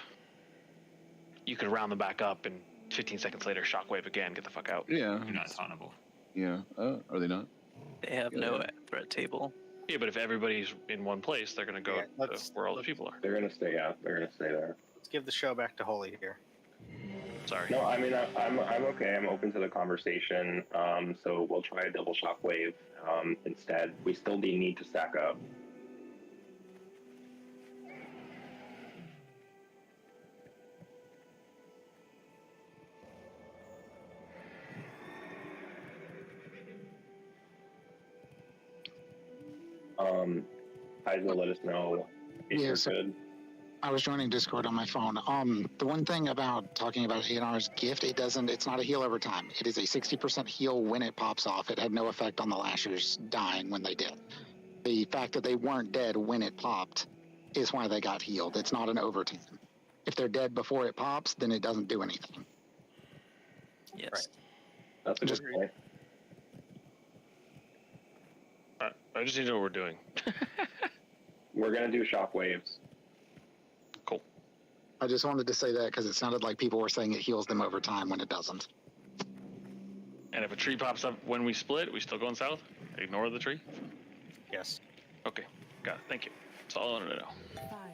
you could round them back up and 15 seconds later shockwave again, get the fuck out. Yeah. You're not tauntable. Yeah. Are they not? They have no threat table. Yeah, but if everybody's in one place, they're going to go to where all the people are. They're going to stay out. They're going to stay there. Let's give the show back to Holy here. Sorry. No, I mean, I'm okay. I'm open to the conversation. So we'll try a double shockwave instead. We still need to stack up. Heisel, let us know if you're good. I was joining Discord on my phone. The one thing about talking about A&R's gift, it's not a heal over time. It is a 60% heal when it pops off. It had no effect on the Lashers dying when they did. The fact that they weren't dead when it popped is why they got healed. It's not an overtime. If they're dead before it pops, then it doesn't do anything. Yes. Right. That's a good point. I just need to know what we're doing. We're gonna do shockwaves. Cool. I just wanted to say that because it sounded like people were saying it heals them over time when it doesn't. And if a tree pops up when we split, we still going south? Ignore the tree? Yes. Okay, got it. Thank you. That's all I wanted to know.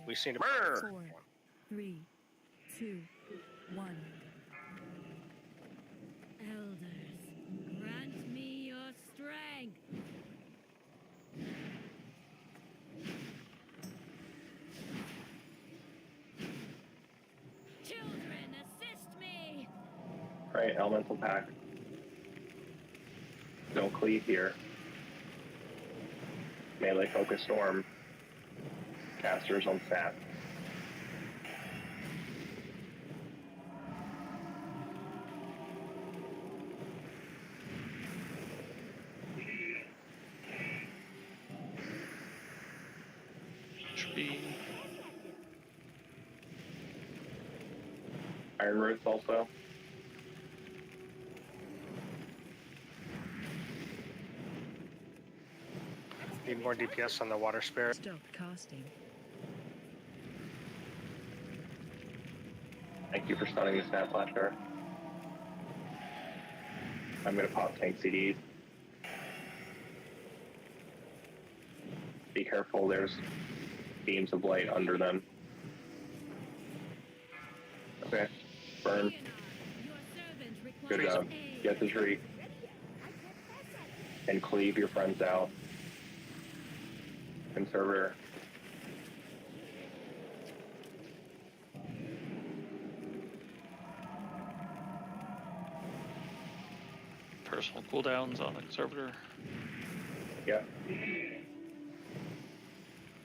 We seem to. 4, 3, 2, 1. Elders, grant me your strength. Children, assist me. Right, elemental pack. Don't cleave here. Melee focus storm. Casters on stat. Tree. Iron roots also. Need more DPS on the water spirit. Stop casting. Thank you for stunning the snap flasher. I'm gonna pop tank CDs. Be careful, there's beams of light under them. Okay, burn. Good job. Get the tree. And cleave your friends out. Conservator. Personal cooldowns on the conservator. Yep.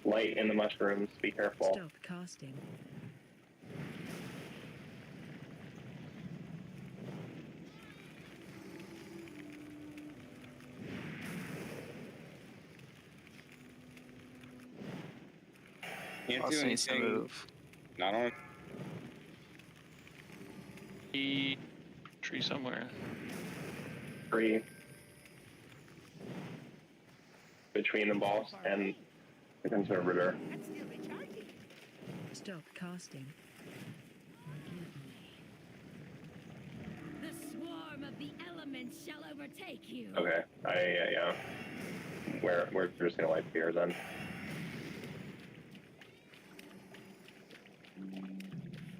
Light in the mushrooms, be careful. Stop casting. Can't Also do needs to anything. move. Not on. Tree somewhere. Tree. Between the boss and the conservator. Stop casting. The swarm of the elements shall overtake you. Okay, yeah. We're just gonna light fear then.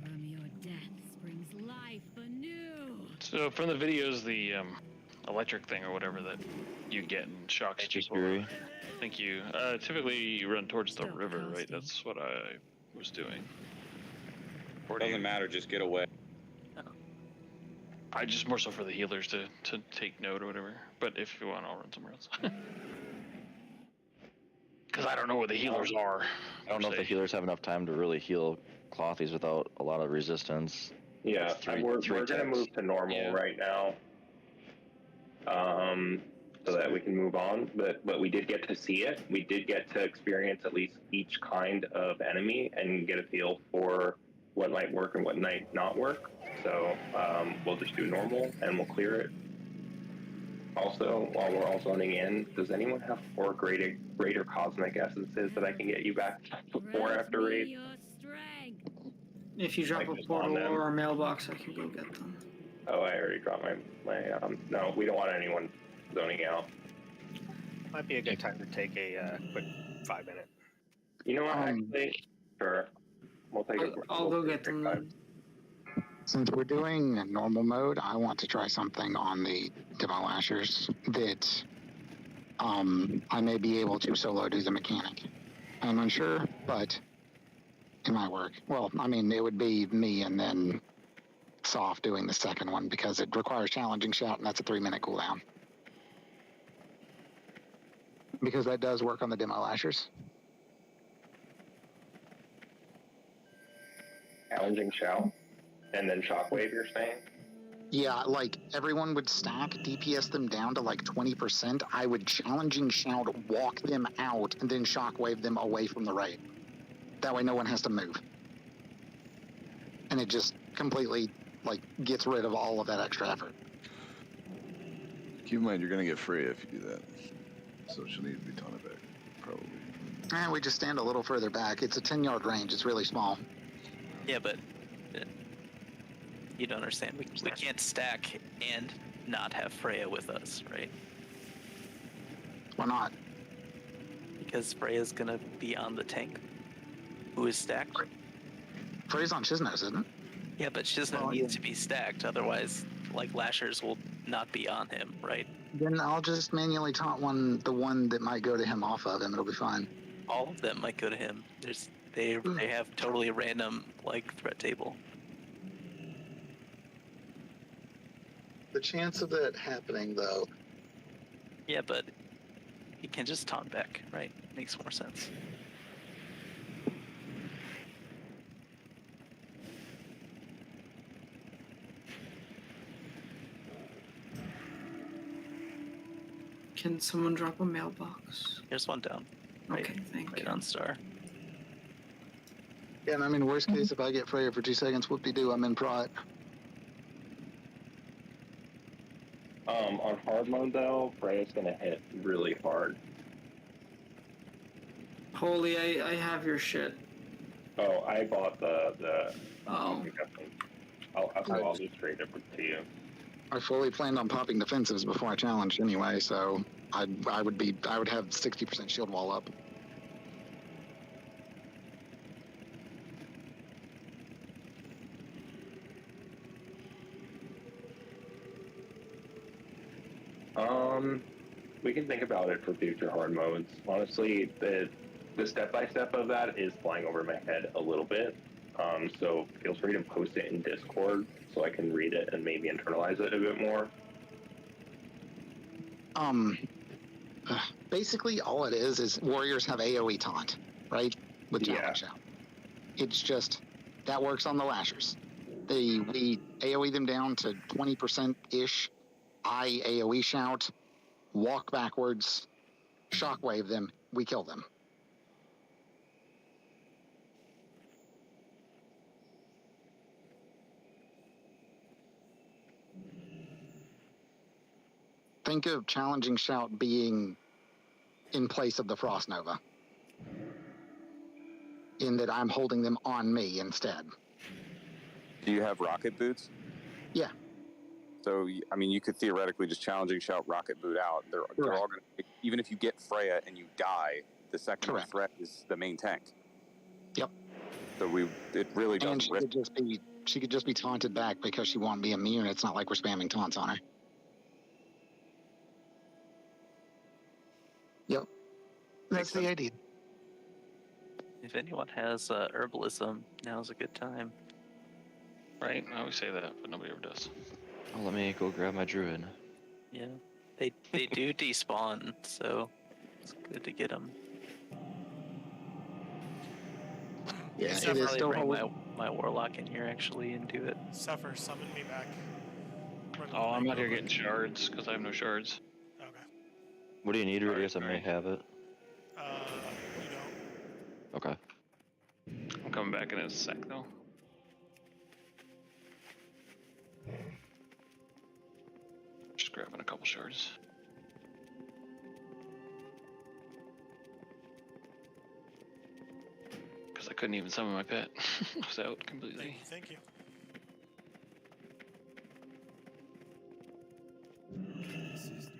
From your death springs life anew. So from the videos, the electric thing or whatever that you get in shocks people. Fury. Thank you. Typically you run towards the river, right? That's what I was doing. Doesn't matter, just get away. I just more so for the healers to take note or whatever. But if you want, I'll run somewhere else. Because I don't know where the healers are. I don't know if the healers have enough time to really heal clothies without a lot of resistance. Yeah, we're gonna move to normal right now. So that we can move on. But we did get to see it. We did get to experience at least each kind of enemy and get a feel for what might work and what might not work. So we'll just do normal and we'll clear it. Also, while we're all zoning in, does anyone have 4 greater cosmic essences that I can get you back before after raid? If you drop a portal or a mailbox, I can go get them. Oh, I already dropped my no, we don't want anyone zoning out. Might be a good time to take a quick 5-minute. You know what, actually? Sure. We'll take I'll go get them then. Since we're doing normal mode, I want to try something on the Demolashers that I may be able to solo do the mechanic. I'm unsure, but it might work. Well, I mean, it would be me and then Soft doing the second one because it requires challenging shout, and that's a 3-minute cooldown. Because that does work on the Demolashers. Challenging shout, and then shockwave. You're saying? Yeah, like everyone would stack, DPS them down to like 20%. I would challenging shout, walk them out, and then shockwave them away from the raid. That way, no one has to move, and it just completely like gets rid of all of that extra effort. Keep in mind, you're gonna get Freya if you do that, so she'll need to be taunted back, probably. And we just stand a little further back. It's a 10-yard range. It's really small. Yeah, but you don't understand. We can't stack and not have Freya with us, right? Why not? Because Freya's gonna be on the tank, who is stacked. Freya's on Chisnos, isn't it? Yeah, but Chisno needs to be stacked. Otherwise, like Lashers will not be on him, right? Then I'll just manually taunt the one that might go to him off of him. It'll be fine. All of them might go to him. They have totally random like threat table. The chance of that happening, though. Yeah, but he can just taunt back, right? Makes more sense. Can someone drop a mailbox? There's one down. Right, Okay, thank right you. on Star. Yeah, and I mean, worst case, if I get Freya for 2 seconds, whoop-de-doo, I'm in prot. On hard mode though, Freya's gonna hit really hard. Holy, I have your shit. Oh, I bought the. Oh. I'll just trade it to you. I fully planned on popping defensives before I challenged anyway, so I would have 60% shield wall up. We can think about it for future hard modes. Honestly, the step-by-step of that is flying over my head a little bit. So feel free to post it in Discord so I can read it and maybe internalize it a bit more. Basically all it is warriors have AoE taunt, right? With challenge shout. It's just, that works on the Lashers. We AoE them down to 20%-ish. I AoE shout, walk backwards, shockwave them, we kill them. Think of challenging shout being in place of the Frost Nova, in that I'm holding them on me instead. Do you have rocket boots? Yeah. So, I mean, you could theoretically just challenging shout rocket boot out. They're all going to, even if you get Freya and you die, the second threat is the main tank. Yep. So it really does. And she could just be taunted back because she won't be immune. It's not like we're spamming taunts on her. Yep. That's the idea. If anyone has herbalism, now's a good time. Right? I always say that, but nobody ever does. Oh, let me go grab my druid. Yeah, they do despawn, so it's good to get them. Yeah, I it is probably still bring my warlock in here actually and do it. Suffer, summon me back. Oh, I'm out here getting shards because I have no shards. Okay. What do you need, Rudius? I may have it. You don't. Okay. I'm coming back in a sec though. Just grabbing a couple shards. Because I couldn't even summon my pet. I was out completely. Thank you.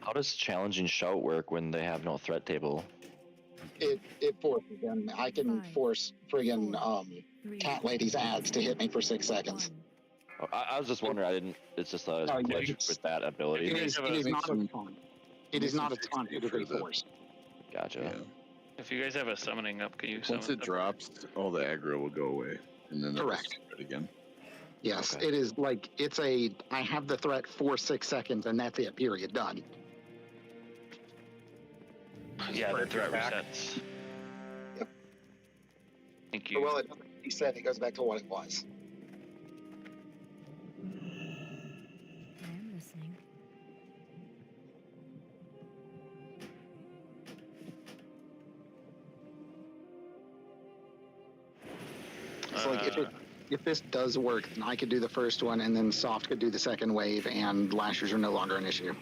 How does challenging shout work when they have no threat table? It forces them. I can force friggin' cat lady's ads to hit me for 6 seconds. Oh, I was just wondering. I didn't. It's just a glitch with that ability. It is not a taunt. It is not a taunt. It is a force. Gotcha. Yeah. If you guys have a summoning up, can you summon Once it drops, all the aggro will go away, and then Correct. It again. Yes, it is like I have the threat for 6 seconds, and that's it. Period. Done. Yeah, the threat resets. Yep. Thank you. Well, he said it goes back to what it was. if this does work, then I could do the first one, and then Soft could do the second wave, and lashers are no longer an issue.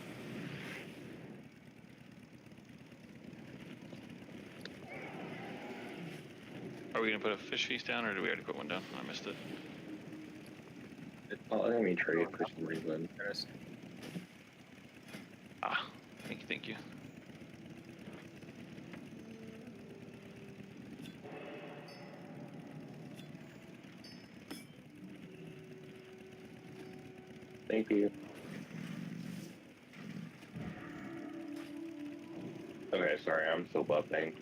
Are we gonna put a fish feast down, or did we already put one down? I missed it. It's not letting me trade for some reason. Ah, thank you. Thank you. Okay, sorry, I'm still buffing.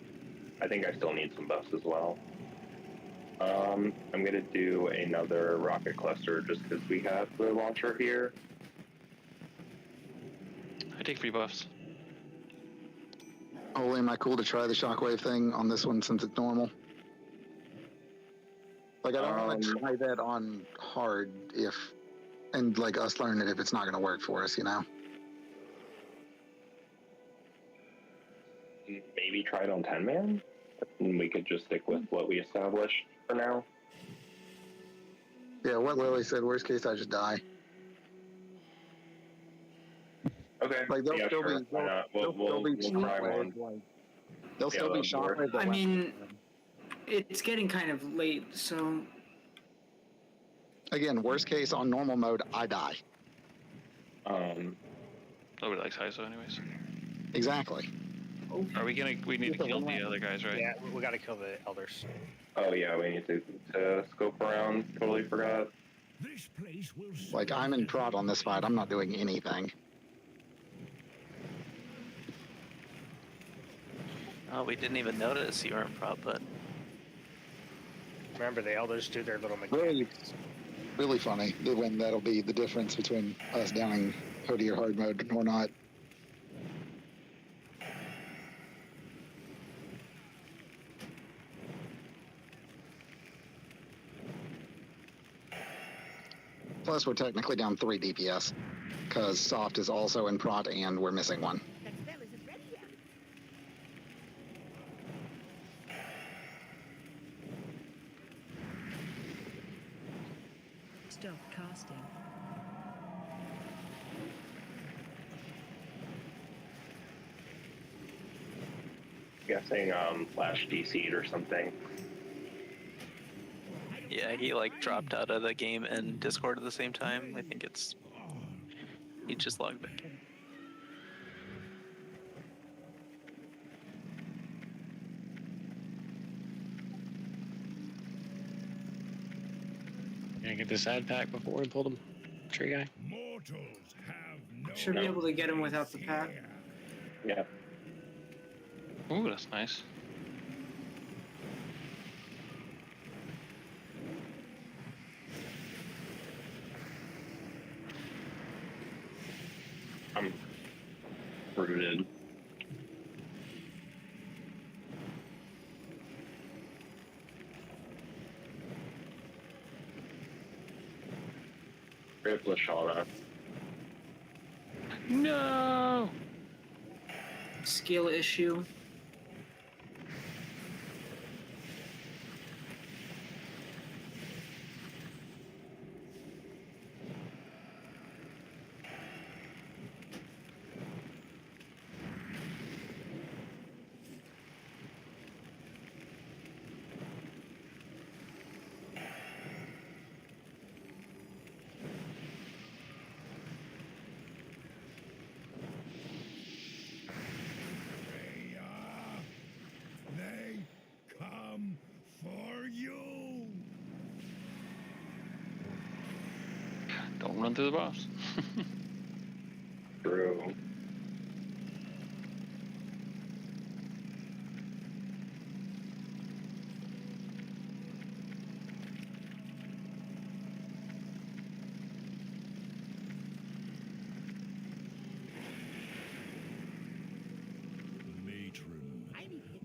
I think I still need some buffs as well. I'm gonna do another rocket cluster just because we have the launcher here. I take free buffs. Holy, am I cool to try the shockwave thing on this one since it's normal? Like, I don't want to try that on hard and like us learn it if it's not going to work for us, you know? Maybe try it on 10-man? And we could just stick with what we established for now. Yeah, what Lily said, worst case, I just die. Okay. Like, they'll yeah, still sure. be, Why not? We'll try one. They'll still be shockwave. I mean, it's getting kind of late, so... Again, worst case, on normal mode, I die. Nobody likes ISO anyways. Exactly. Are we gonna, we need to kill the other guys, right? Yeah, we gotta kill the elders. Oh yeah, we need to scope around. Totally forgot. Like, I'm in prod on this fight. I'm not doing anything. Oh, we didn't even notice you were in prop, but... Remember, the elders do their little mechanics. Really funny when that'll be the difference between us downing Hody or hard mode or not. Plus, we're technically down 3 DPS, because Soft is also in prot and we're missing one. Stop casting. Guessing Flash DC'd or something. Yeah, he like dropped out of the game and Discord at the same time. I think it's... He just logged back in. Gonna get this ad pack before we pull them tree guy. Should be able to get him without the pack. Yeah. Ooh, that's nice. I'm rooted. Rip Lashana. No! Skill issue. Don't run through the boss. True.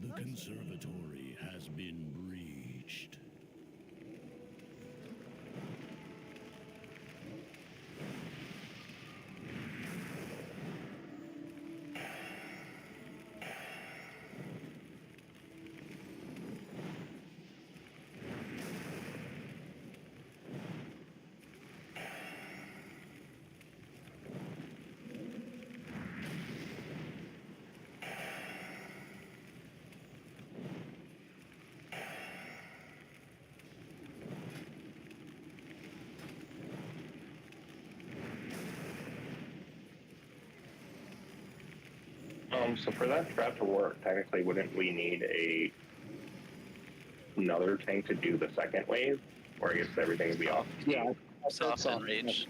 The conservatory has been breached. So for that trap to work, technically, wouldn't we need another tank to do the second wave? Or I guess everything would be off? Yeah, Soft and rage.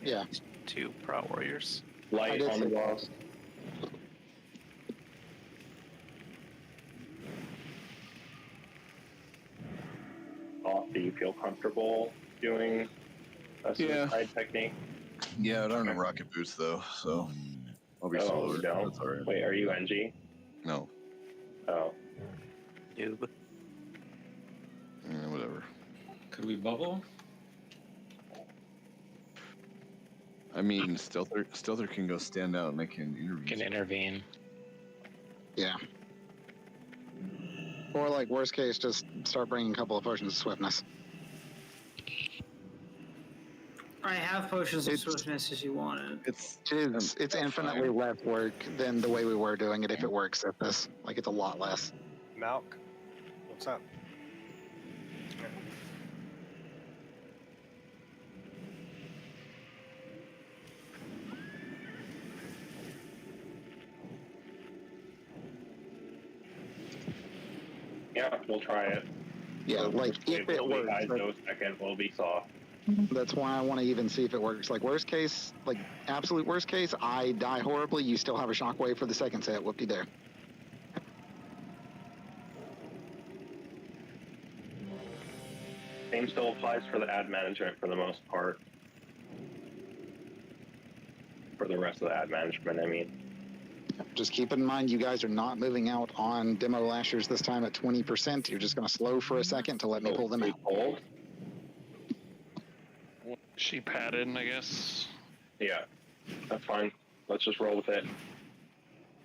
Yeah. 2 Prot Warriors. Light on the walls. Do you feel comfortable doing a suicide technique? Yeah, I don't have rocket boots though, so I'll be slower. You don't? That's all right. Wait, are you NG? No. Oh. Noob. Whatever. Could we bubble? I mean, Stealther can go stand out and they can intervene. Can intervene. Yeah. Or like worst case, just start bringing a couple of potions of swiftness. I have potions of swiftness if you want it. It's infinitely less work than the way we were doing it if it works at this. Like it's a lot less. Malk, what's up? Yeah, we'll try it. Yeah, like if it works. Second will be soft. That's why I want to even see if it works. Like worst case, like absolute worst case, I die horribly. You still have a shockwave for the second set. Whoop-de-doo. Same still applies for the ad management for the most part. For the rest of the ad management, I mean. Just keep in mind, you guys are not moving out on demo lashers this time at 20%. You're just going to slow for a second to let me pull them out. She padded, I guess. Yeah, that's fine. Let's just roll with it.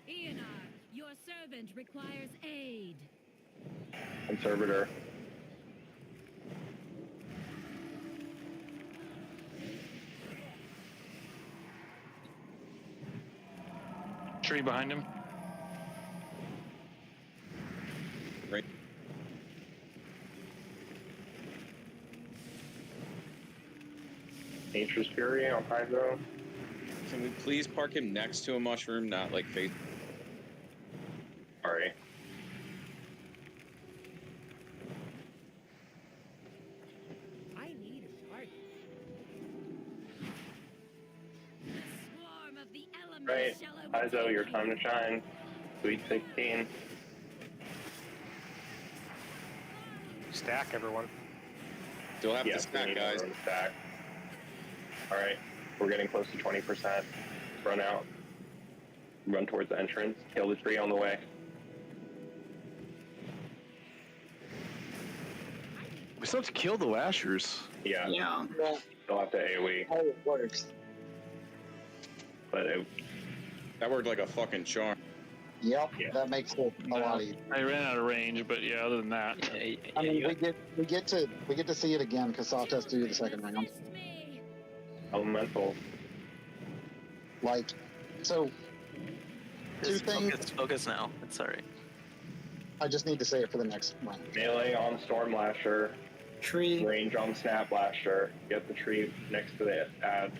Ionar, your servant requires aid. Conservator. Tree behind him. Right. Nature's Fury on Hydro. Can we please park him next to a mushroom, not like face? Sorry. I need a party. The swarm of the elements Right. shall Izo, your time to shine. Sweet 16. Stack, everyone. Still have to we stack, need guys. everyone to stack. Alright, we're getting close to 20%. Run out. Run towards the entrance. Kill the tree on the way. We still have to kill the lashers. Yeah. Yeah. Still have to AoE. How it works. But that worked like a fucking charm. Yep, that makes it a lot easier. I ran out of range, but yeah, other than that. I mean, we get to see it again because Soft has to do the second round. Elemental. Like, so two Just things. focus now. It's alright. I just need to say it for the next round. Melee on Storm Lasher. Tree. Range on Snap Lasher. Get the tree next to the ad.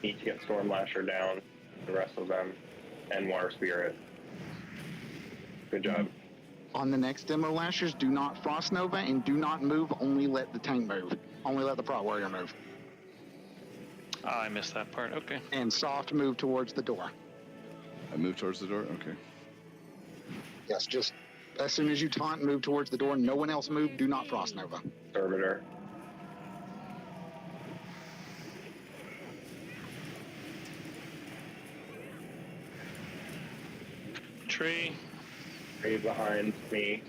Need to get Storm Lasher down. The rest of them. And Water Spirit. Good job. On the next demo lashers, do not Frost Nova and do not move. Only let the tank move. Only let the Prot Warrior move. Oh, I missed that part. Okay. And Soft move towards the door. I move towards the door? Okay. Yes, just as soon as you taunt, move towards the door. No one else move. Do not Frost Nova. Servitor. Tree. Tree behind me.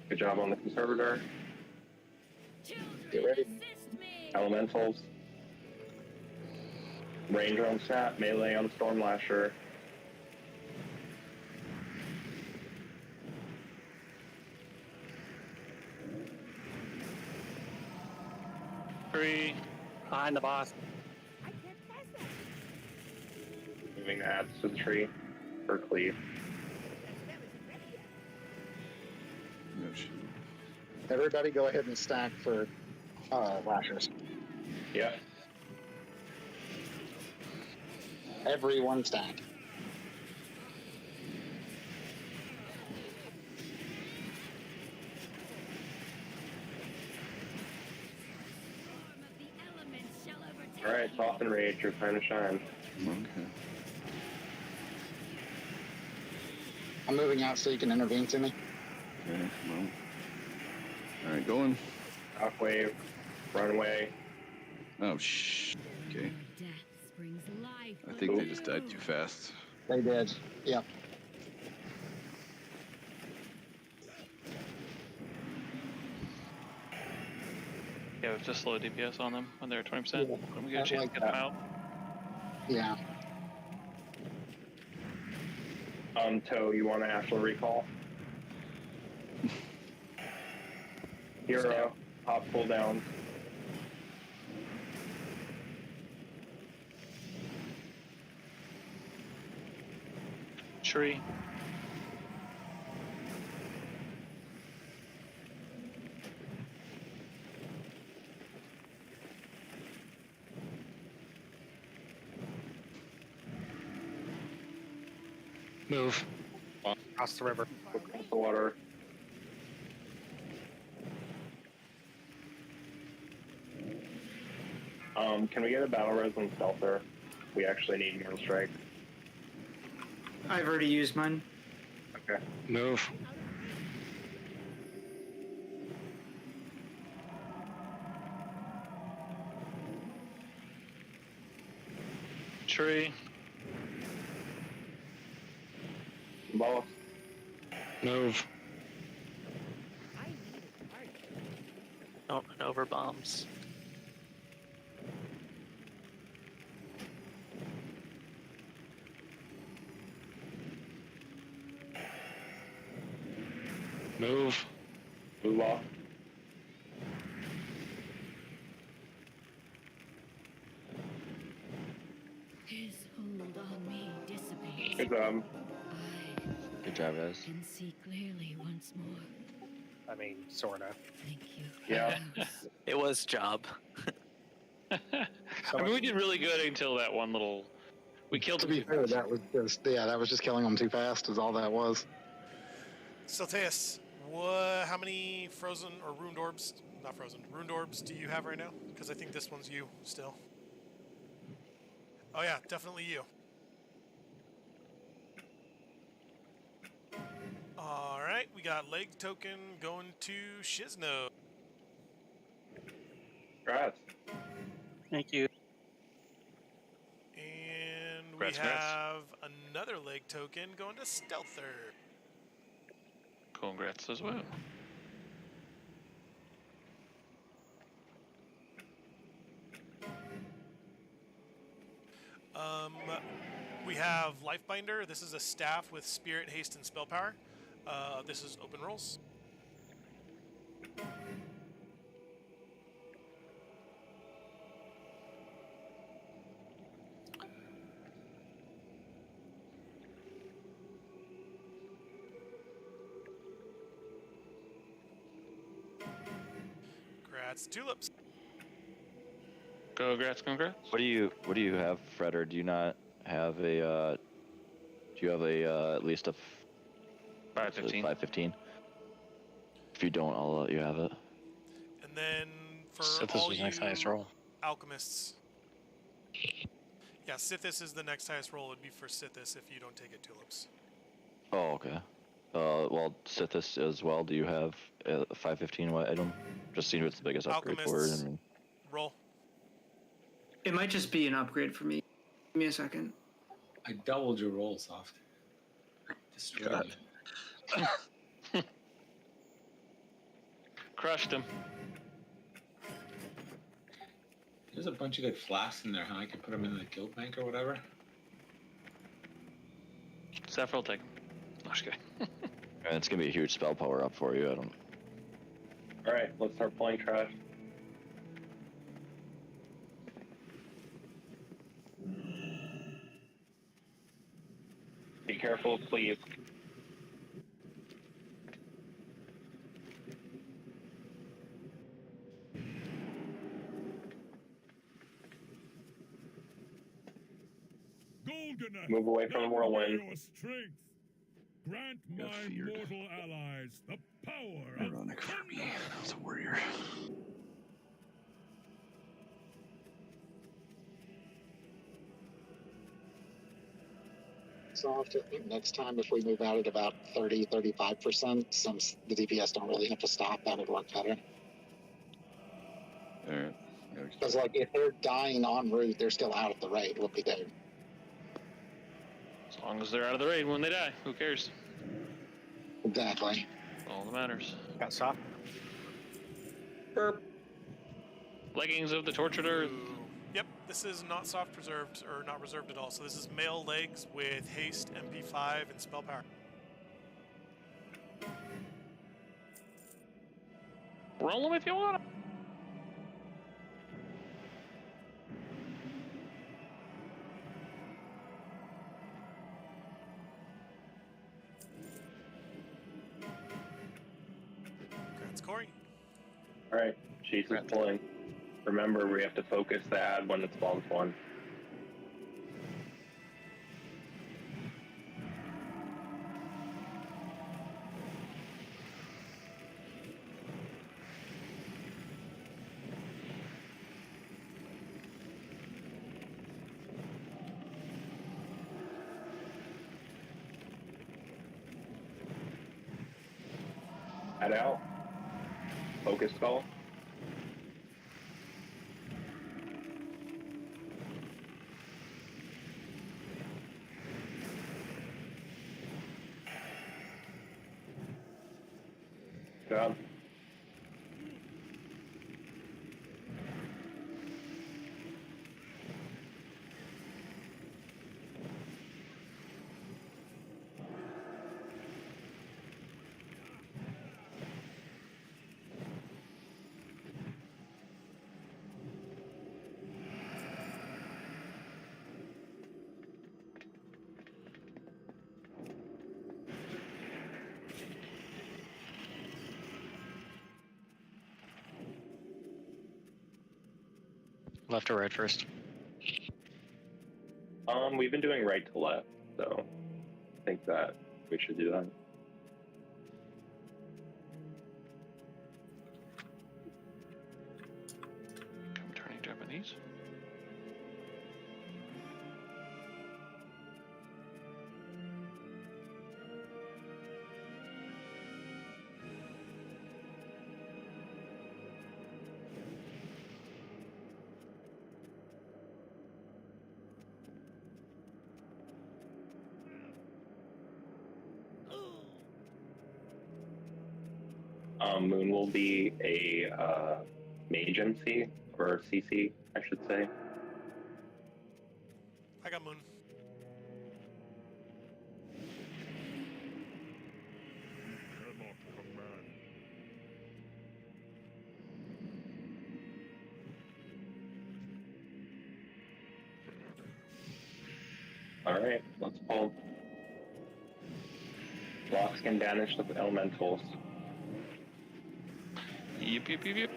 Good job on the Conservator. Get ready. Elementals. Ranger on Snap, melee on Storm Lasher. Tree. Behind the boss. Moving the adds to the tree for cleave. Everybody go ahead and stack for lashers. Yeah. Everyone stack. All right, soft and rage. Your time to shine. Okay. I'm moving out so you can intervene to me. Okay, well. Alright, going. Shockwave, runway. Oh, okay. I think they just died too fast. They did. Yep. Yeah, we've just slow DPS on them when they're at 20%. When we get a chance to get them out. Yeah. Toe, you want to actual recall? Hero, hop, pull down. Tree. Move. Across the river. Across the water. Can we get a battle res on Stealther? We actually need Mirror Strike. I've already used mine. Okay. Move. Tree. Boss. Move. Don't run over bombs. Move. Move off. His hold on me dissipates. Good job. Good job, guys. Can see clearly once more. I mean, sorta. Thank you. Yeah. It was job. I mean, we did really good until that one little. We killed To him. be fair, that was just killing them too fast. Is all that was. Silteus, how many frozen or ruined orbs? Not frozen. Ruined orbs do you have right now? Because I think this one's you still. Oh yeah, definitely you. All right, we got leg token going to Shizno. Congrats. Thank you. And we Congrats. have another leg token going to Stealther. Congrats as well. We have Lifebinder. This is a staff with Spirit, Haste, and Spell Power. This is open rolls. Congrats, Tulips. Congrats. What do you have, Fred, or do you not have a do you have a at least a 515? 515? If you don't, I'll let you have it. And then for Sithis all was you next highest roll. alchemists. Yeah, Sithis is the next highest roll. It would be for Sithis if you don't take it, Tulips. Oh, okay. Well, Sithis as well. Do you have a 515 item? Just see what's the biggest upgrade for it. Alchemists. And Roll. It might just be an upgrade for me. Give me a second. I doubled your roll, Soft. Destroyed you. Crushed him. There's a bunch of good flasks in there, huh? I can put them in the guild bank or whatever. Zephyr will take him. No, just kidding. and it's gonna be a huge spell power up for you. I don't. All right, let's start playing trash. Be careful, please. Move away from the whirlwind. Your strength. Grant my mortal allies the power of Ironic for me. I was a warrior. So I think next time if we move out at about 30-35%, since the DPS don't really have to stop, that would work better. Alright. Because like if they're dying en route, they're still out of the raid. We'll be dead. As long as they're out of the raid when they die, who cares? Exactly. That's all that matters. Got soft. Burp. Leggings of the tortured earth. Yep, this is not soft preserved, or not reserved at all. So this is male legs with haste, MP5, and spell power. Roll them if you want. That's Corey. Alright, Chase is pulling. Remember, we have to focus the ad when it spawns one. Ad out. Focus spell. Job. Left or right first? We've been doing right to left, so I think that we should do that. I'm turning Japanese. Moon will be a mage MC, or CC, I should say. I got Moon. Cannot command. Alright, let's pull. Blocks can banish the elementals. Yep, yep, yep, yep.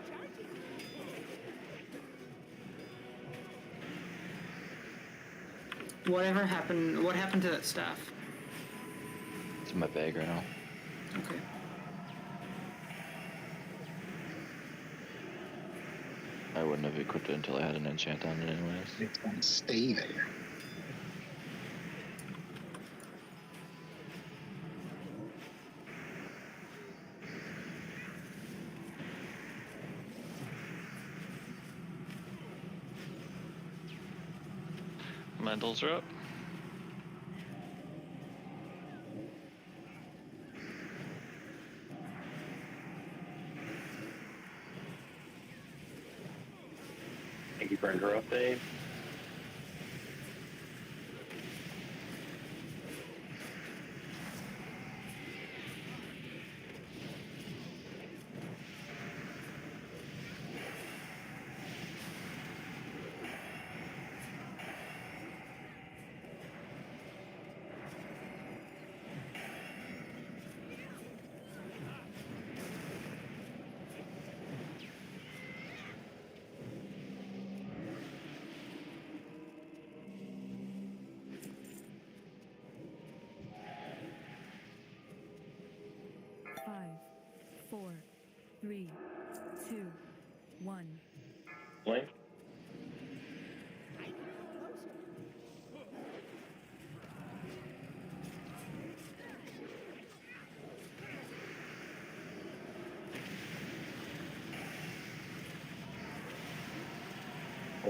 Whatever happened? What happened to that staff? It's in my bag right now. Okay. I wouldn't have equipped it until I had an enchant on it anyways. It's going to stay there. Mentals are up. Thank you for your update.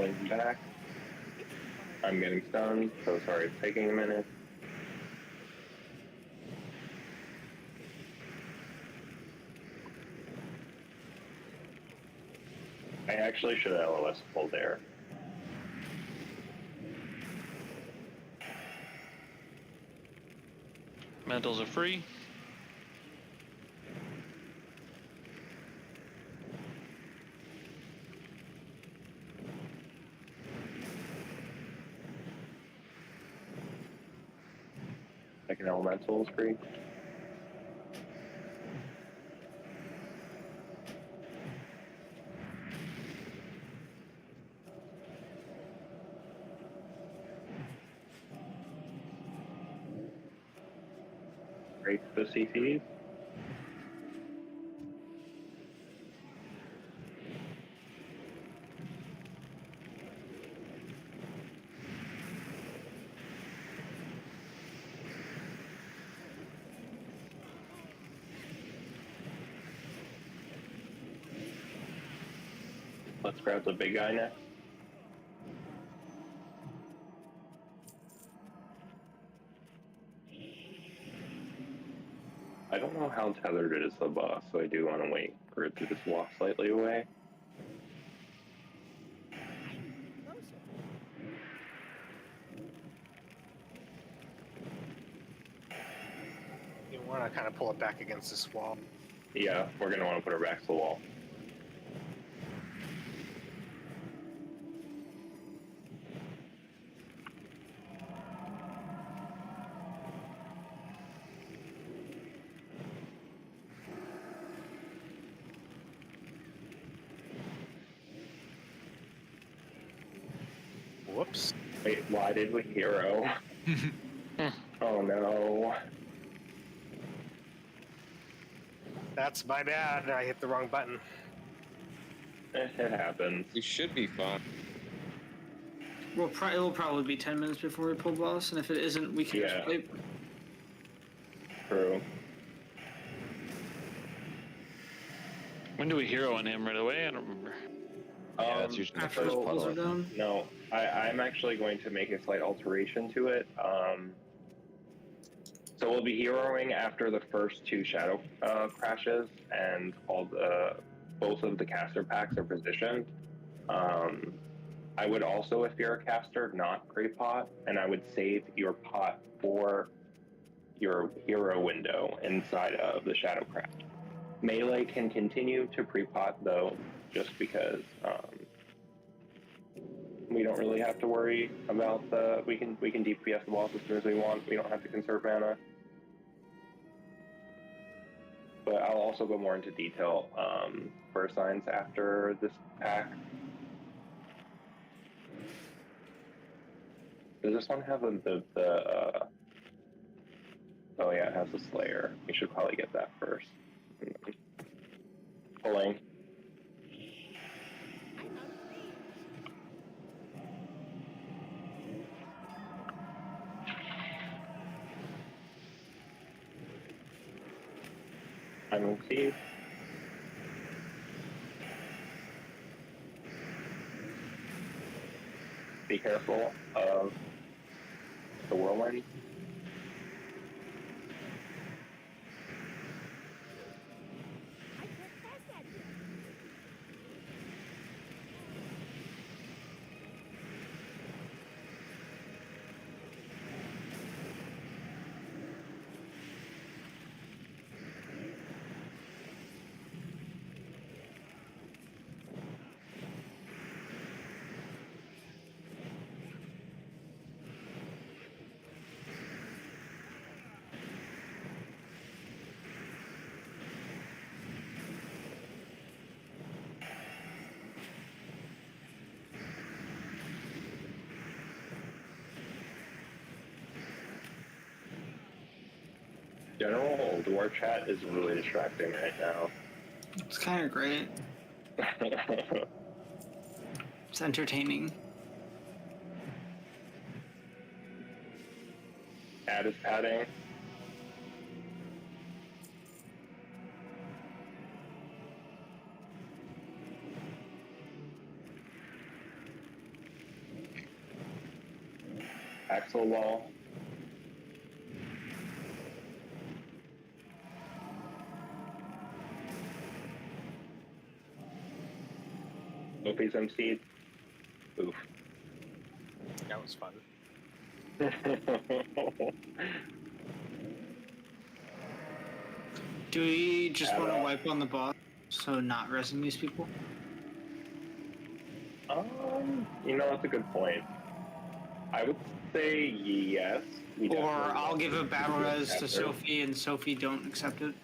healing back. I'm getting stunned, so sorry it's taking a minute. I actually should have LOS pulled there. Mantles are free. Second elemental is free. Break the CCs. Let's grab the big guy next. I don't know how tethered it is to the boss, so I do want to wait for it to just walk slightly away. You want to kind of pull it back against this wall. Yeah, we're going to want to put her back to the wall. Whoops. Wait, why did we hero? Oh no. That's my bad. I hit the wrong button. It happens. You should be fine. Well, it'll probably be 10 minutes before we pull boss, and if it isn't, we can just wait. True. When do we hero on him right away? I don't remember. Yeah, that's usually the After first the pulls are puddle. down? No, I'm actually going to make a slight alteration to it. So we'll be heroing after the first two shadow crashes, and both of the caster packs are positioned. I would also, if you're a caster, not pre-pot, and I would save your pot for your hero window inside of the shadow crash. Melee can continue to pre-pot though, just because we don't really have to worry about we can DPS the boss as soon as we want. We don't have to conserve mana. But I'll also go more into detail for signs after this pack. Does this one have the oh yeah, it has the Slayer. We should probably get that first. Pulling. I'm received. Be careful of the whirlwind. General Ulduar chat is really distracting right now. It's kind of great. It's entertaining. Ad is padding. Castle wall. Sophie's MC'd. Oof. That was fun. Do we just want to wipe on the boss, so not resing these people? You know, that's a good point. I would say yes. Or I'll give a battle res to Sophie, and Sophie don't accept it.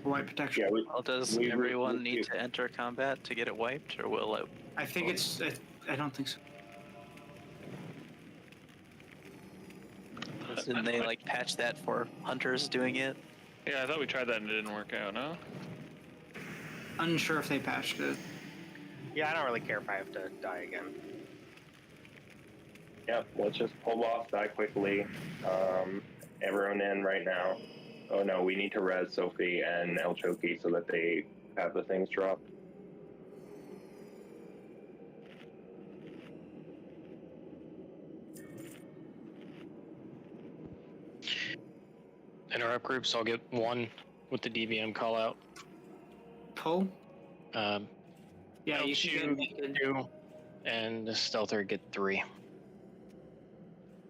White protection. Yeah, Well, does everyone need to enter combat to get it wiped, or will it? I think it's. I don't think so. Didn't they like patch that for hunters doing it? Yeah, I thought we tried that and it didn't work out, no? Unsure if they patched it. Yeah, I don't really care if I have to die again. Yep, let's just pull boss, die quickly. Everyone in right now. Oh no, we need to res Sophie and El Choki so that they have the things dropped. Interrupt groups, I'll get 1 with the DBM call out. Pull? Yeah, you can get 2, and the Stealther get 3.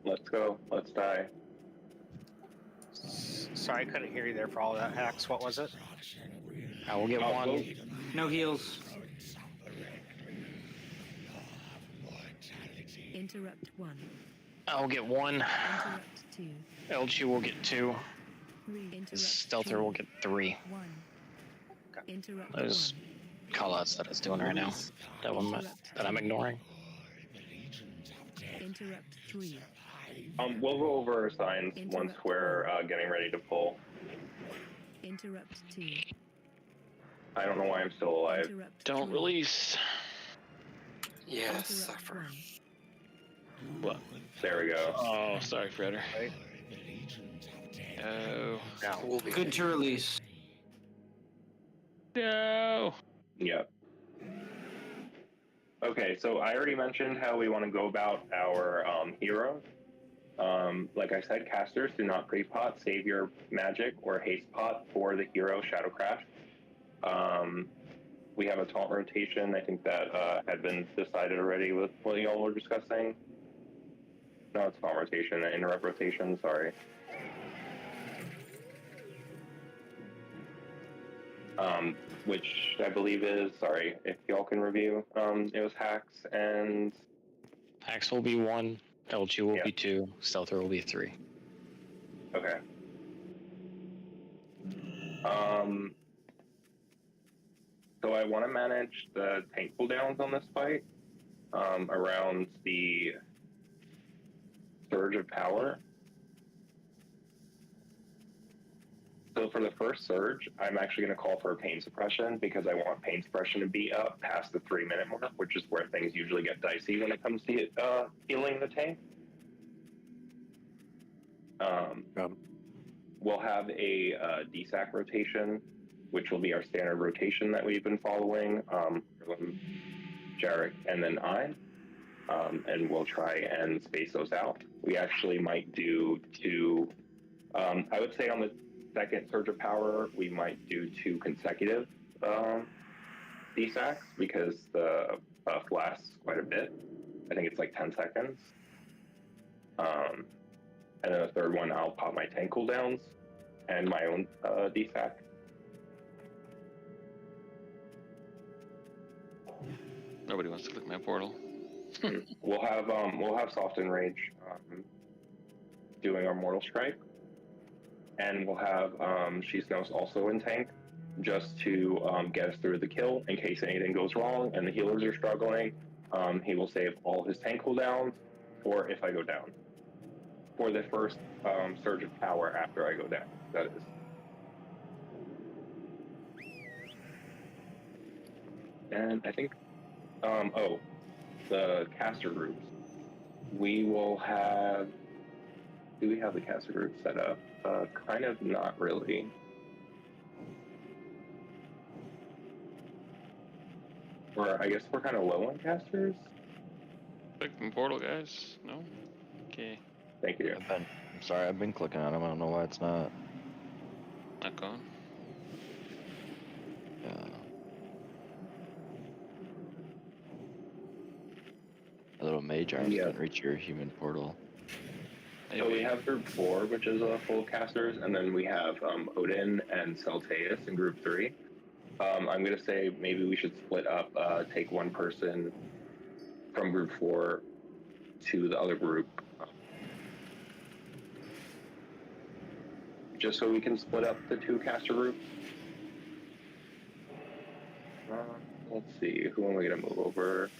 Let's go. Let's die. Sorry, I couldn't hear you there for all that, Hacks. What was it? I will get 1. No heals. Interrupt 1. I'll get 1. Interrupt 2. LG will get 2. 3. Interrupt Stealther will get 3. 1. Interrupt Those callouts that it's doing right now. That one that I'm ignoring. Interrupt 3. We'll go over our signs once we're getting ready to pull. Interrupt 2. I don't know why I'm still alive. Don't release. Yes, suffer. What? There we go. Oh, sorry, Fredder. No. Good to release. No. Yep. Okay, so I already mentioned how we want to go about our heroes. Like I said, casters do not pre-pot, save your magic, or haste pot for the hero Shadow Crash. We have a taunt rotation. I think that had been decided already with what y'all were discussing. No, it's taunt rotation, interrupt rotation, sorry. Which I believe is, sorry, if y'all can review, it was Hacks and... Hacks will be 1, LG will be 2, Stealther will be 3. Okay. So I want to manage the tank cooldowns on this fight around the Surge of Power. So for the first surge, I'm actually going to call for a pain suppression because I want pain suppression to be up past the 3-minute mark, which is where things usually get dicey when it comes to healing the tank. We'll have a DSAC rotation, which will be our standard rotation that we've been following, Jarek, and then I. And we'll try and space those out. We actually might do 2, I would say on the second Surge of Power, we might do 2 consecutive DSACs because the buff lasts quite a bit. I think it's like 10 seconds. And then the third one, I'll pop my tank cooldowns and my own DSAC. Nobody wants to click my portal. We'll have Soft Enrage doing our Mortal Strike. And we'll have She's Nose also in tank, just to get us through the kill in case anything goes wrong and the healers are struggling. He will save all his tank cooldowns, or if I go down. For the first Surge of Power after I go down, that is. And I think, the caster groups. We will have, do we have the caster group set up? Kind of not really. Or I guess we're kind of low on casters. Click from portal, guys. No. Okay. Thank you. I'm sorry, I've been clicking on them. I don't know why it's not. Not gone. Yeah. A little mage arms Yeah. didn't reach your human portal. So we have group 4, which is full of casters, and then we have Odin and Celteus in group 3. I'm going to say maybe we should split up, take one person from group 4 to the other group. Just so we can split up the 2 caster groups. Let's see, who am I going to move over?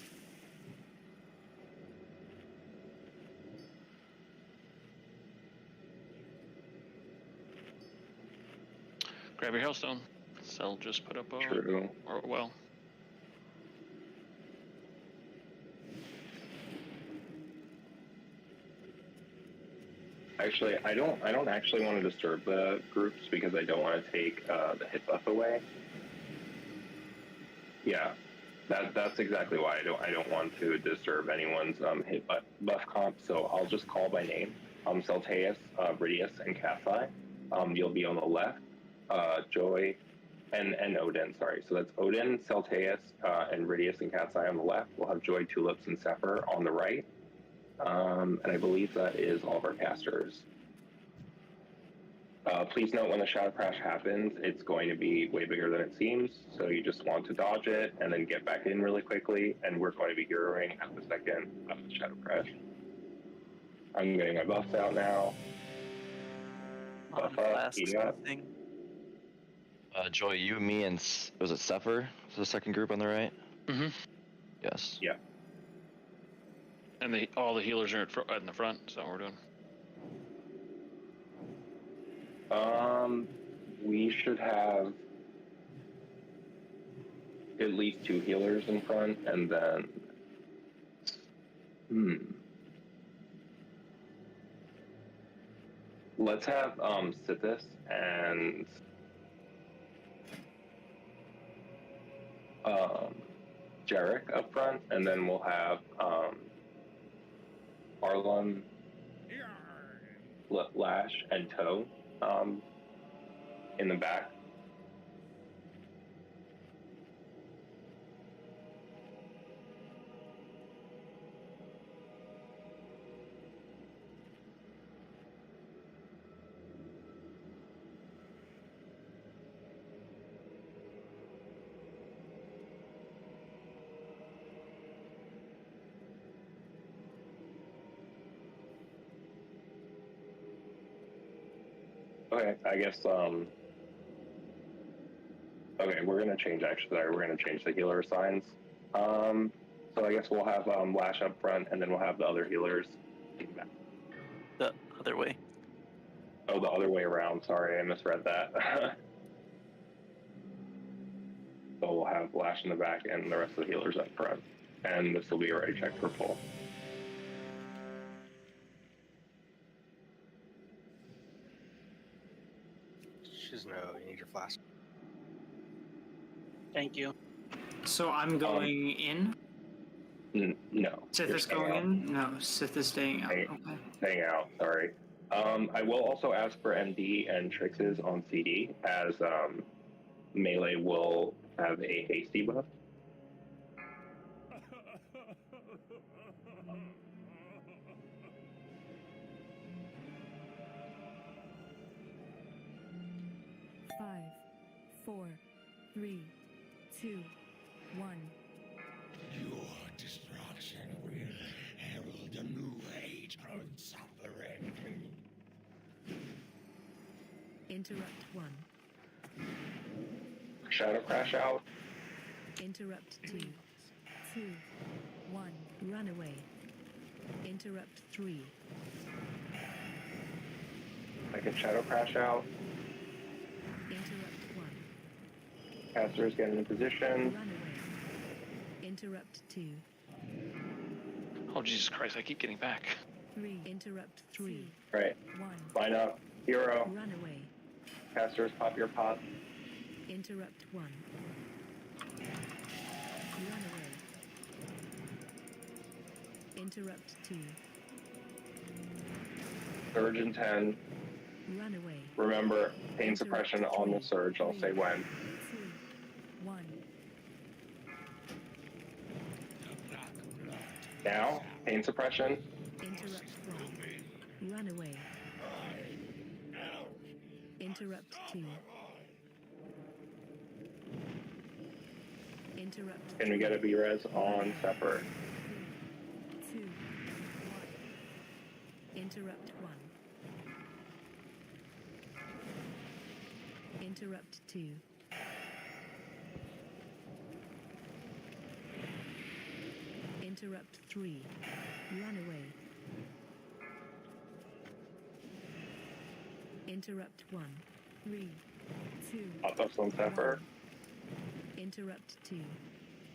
Grab your hailstone. Cell just put up a True. or a well. Actually, I don't actually want to disturb the groups because I don't want to take the hit buff away. Yeah, that's exactly why I don't want to disturb anyone's hit buff comp. So I'll just call by name. Celteus, Ridius, and Cathy. You'll be on the left. Joy, and Odin. Sorry, so that's Odin, Celteus, and Ridius and Cathy on the left. We'll have Joy, Tulips, and Zephyr on the right. And I believe that is all of our casters. Please note when the Shadow Crash happens, it's going to be way bigger than it seems, so you just want to dodge it and then get back in really quickly, and we're going to be heroing at the second Shadow Crash. I'm getting my buffs out now. Buff up, heating up. Joy, you, me, and was it Zephyr? Was the second group on the right? Mm-hmm. Yes. Yeah. And all the healers are in the front, so we're doing. We should have at least 2 healers in front, and then let's have Sithis and Jarek up front, and then we'll have Arlem, Lash, and Toe in the back. Okay, I guess, okay, we're gonna change, we're gonna change the healer signs. So I guess we'll have Lash up front, and then we'll have the other healers in the back. The other way. Oh, the other way around, sorry, I misread that. So we'll have Lash in the back and the rest of the healers up front. And this will be already checked for full. No, you need your flask. Thank you. So I'm going in? No. Sith is going in? No, Sith is staying out. Okay. Staying out, sorry. I will also ask for MD and Trix's on CD, as Melee will have a hasty buff. Five, 4, 3, 2, 1. Your destruction will herald a new age of suffering. Interrupt 1. Shadow Crash out. Interrupt 2. 2, 1. Runaway. Interrupt 3. I can Shadow Crash out. Interrupt 1. Casters get into position. Runaway. Interrupt 2. Oh, Jesus Christ, I keep getting back. 3. Interrupt 3. Right. 1. Line up. Hero. Runaway. Casters, pop your pot. Interrupt 1. Runaway. Interrupt 2. Surge in 10. Runaway. Remember, pain suppression on the surge. I'll say when. 2. 1. Now, pain suppression. Interrupt 1. Runaway. Interrupt 2. Interrupt. Can we get a B-res on Sepper? 2. 1. Interrupt 1. Interrupt 2. Interrupt 3. Runaway. Interrupt 1. 3. 2. Pop-ups on Sepper. Interrupt 2.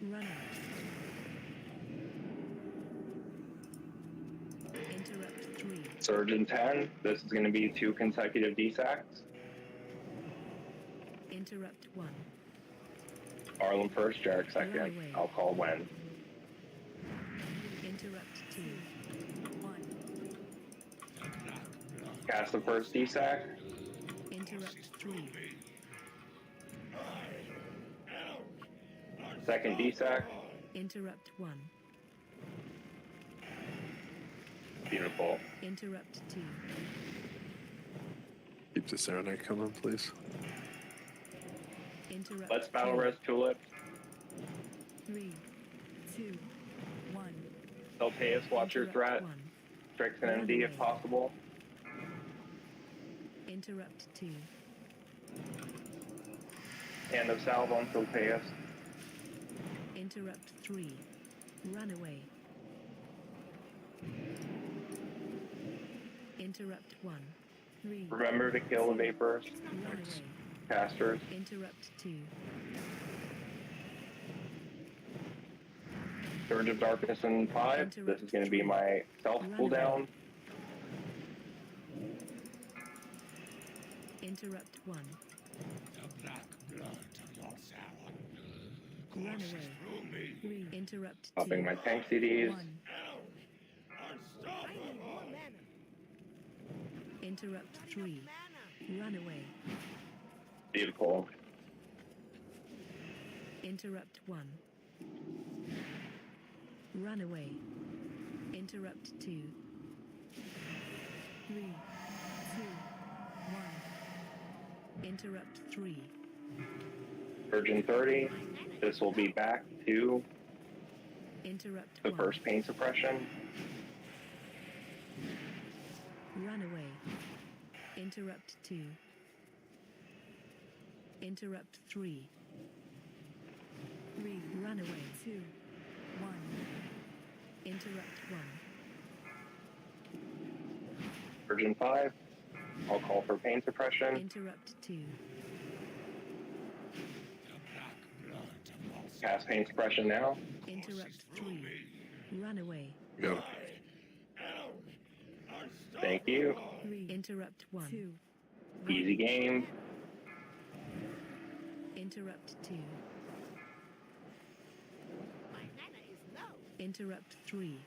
Runaway. Interrupt 3. Surge in 10. This is going to be 2 consecutive D-sacks. Interrupt 1. Arlen first, Jarek second. Runaway. I'll call when. Interrupt 2. 1. Cast the first D-sack. Interrupt 3. Second D-sack. Interrupt 1. Beautiful. Interrupt 2. Keep the Serenite coming, please. Interrupt. Let's battle res Tulip. 3. 2. 1. Celteus, watch your threat. 1. Strix and MD if possible. Interrupt 2. Hand of salve on Celteus. Interrupt 3. Runaway. Interrupt 1. 3. Remember to kill the vapors. Runaway. Casters. Interrupt 2. Surge of Darkness in 5. This is going to be my self cooldown. Interrupt 1. Runaway. 3. Interrupt 2. Popping my tank CDs. 1. Interrupt 3. Runaway. Beautiful. Interrupt 1. Runaway. Interrupt 2. 3. 2. 1. Interrupt 3. Virgin 30. This will be back to Interrupt the 1. first pain suppression. Runaway. Interrupt 2. Interrupt 3. 3. Runaway. 2. 1. Interrupt 1. Virgin 5. I'll call for pain suppression. Interrupt 2. Cast pain suppression now. Interrupt 3. Runaway. Go. Thank you. 3. Interrupt 1. 2. Easy game. Interrupt 2. Interrupt 3.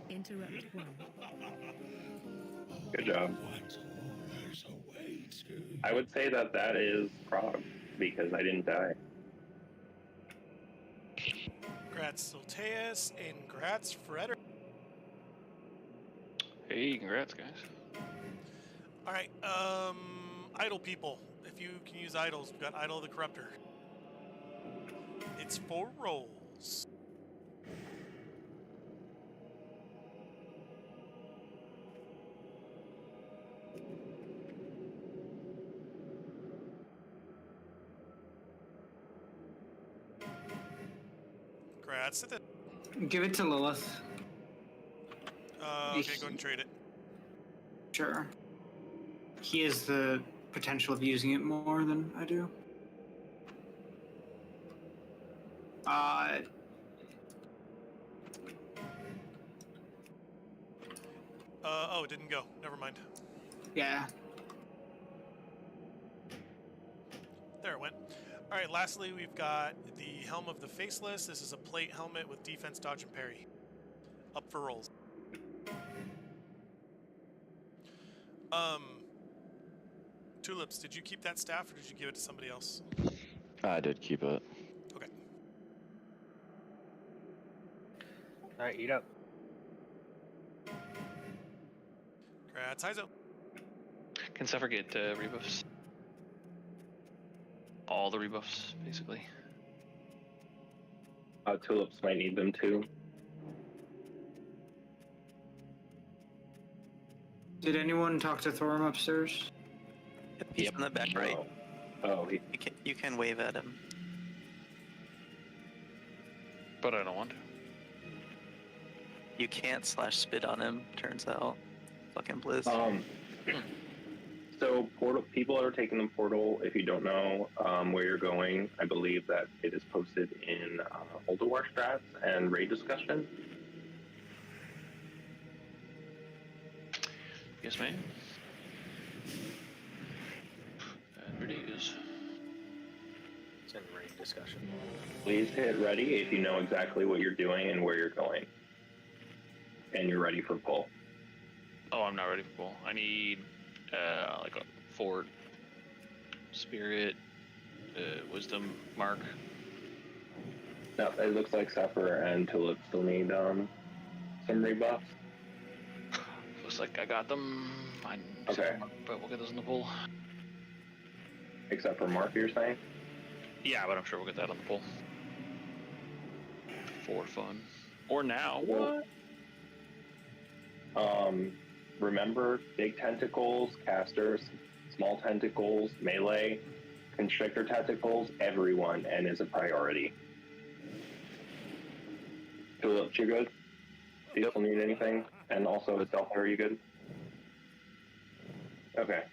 Interrupt 1. Good job. I would say that that is Prague because I didn't die. Congrats, Celteus, and congrats, Frederick. Hey, congrats, guys. All right, idle people. If you can use idols, we've got Idol of the Corruptor. It's 4 rolls. Congrats. Give it to Lilith. Okay, go ahead and trade it. Sure. He has the potential of using it more than I do. Oh, it didn't go. Never mind. Yeah. There it went. All right, lastly, we've got the Helm of the Faceless. This is a plate helmet with defense, dodge, and parry. Up for rolls. Tulips, did you keep that staff or did you give it to somebody else? I did keep it. Okay. All right, eat up. Congrats, Heizo. Can Zephyr get rebuffs? All the rebuffs, basically. Tulips might need them too. Did anyone talk to Thorim upstairs? He's in the back right. Oh, You can wave at him. But I don't want to. You can't /spit on him, turns out. Fucking Blizz. So people that are taking the portal, if you don't know where you're going, I believe that it is posted in Ulduar strats and raid discussion. Yes, ma'am. And it is. It's in raid discussion. Please hit ready if you know exactly what you're doing and where you're going. And you're ready for pull. Oh, I'm not ready for pull. I need like a fort, spirit, wisdom mark. No, it looks like Zephyr and Tulip still need some rebuffs. Looks like I got them. Okay. But we'll get those in the pool. Except for Mark, you're saying? Yeah, but I'm sure we'll get that on the pool. For fun. Or now. What? Remember, big tentacles, casters, small tentacles, melee, constrictor tentacles, everyone, and is a priority. Tulip, you good? Do you still need anything? And also, is Delta, are you good? Okay.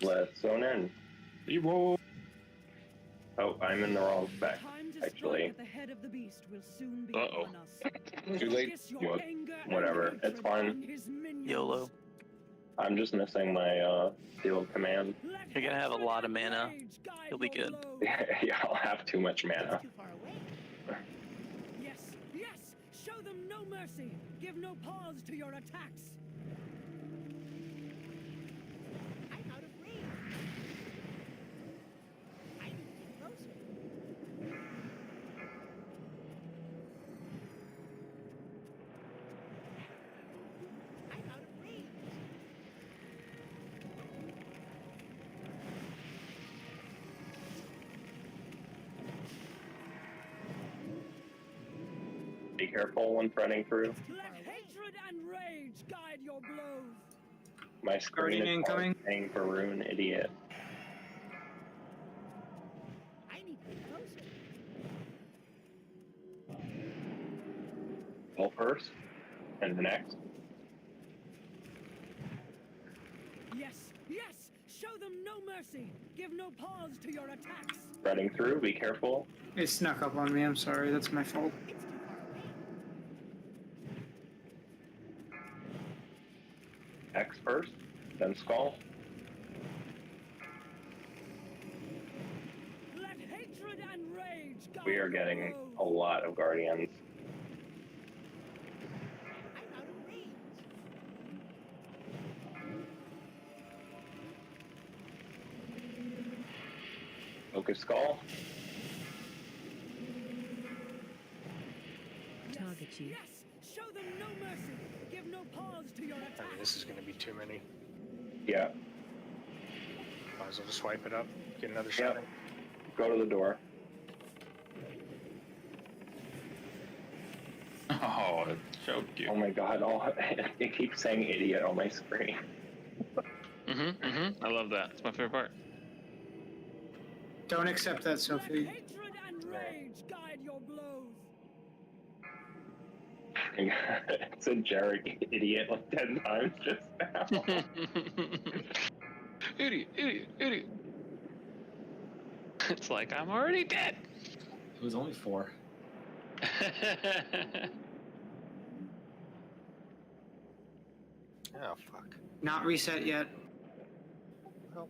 Let's zone in. Evo. Oh, I'm in the wrong spec, actually. The head of the beast will soon be Uh-oh. upon us. Too late? Whatever, it's fine. YOLO. I'm just missing my seal of command. You're gonna have a lot of mana. You'll be good. Yeah, I'll have too much mana. Yes, yes! Show them no mercy! Give no pause to your attacks! I'm out of range. I need to get closer. I'm out of range. Be careful when threading through. Let hatred and rage guide your blows! My screen Guardian is incoming. paying for Rune, idiot. I need to get closer. Pull first, and the next. Yes, yes! Show them no mercy! Give no pause to your attacks! Threading through, be careful. It snuck up on me. I'm sorry. That's my fault. X first, then Skull. Let hatred and rage guide We are getting a lot of Guardians. I'm out of range. Focus Skull. Target you. Yes! Show them no mercy! Give no pause to your attacks! I mean, this is going to be too many. Yeah. Might as well just swipe it up. Get another shot. Yep. Go to the door. Oh, it choked you. Oh my god, it keeps saying idiot on my screen. I love that. It's my favorite part. Don't accept that, Sophie. Hatred and rage guide your blows! It said Jared idiot like 10 times just now. Idiot, idiot, idiot. It's like I'm already dead. It was only 4. Oh, fuck. Not reset yet. Well,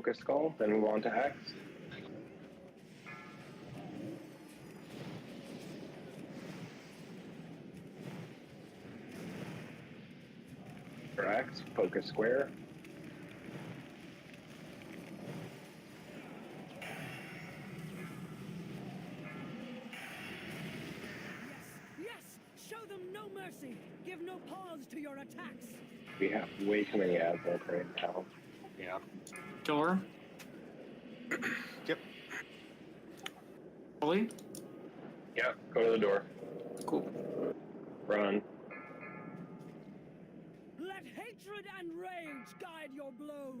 Focus Skull, then move on to X. For X, Focus Square. Yes! Show them no mercy! Give no pause to your attacks! We have way too many assholes right now. Yeah. Door. Yep. Ollie? Yep, go to the door. Cool. Run. Let hatred and rage guide your blows!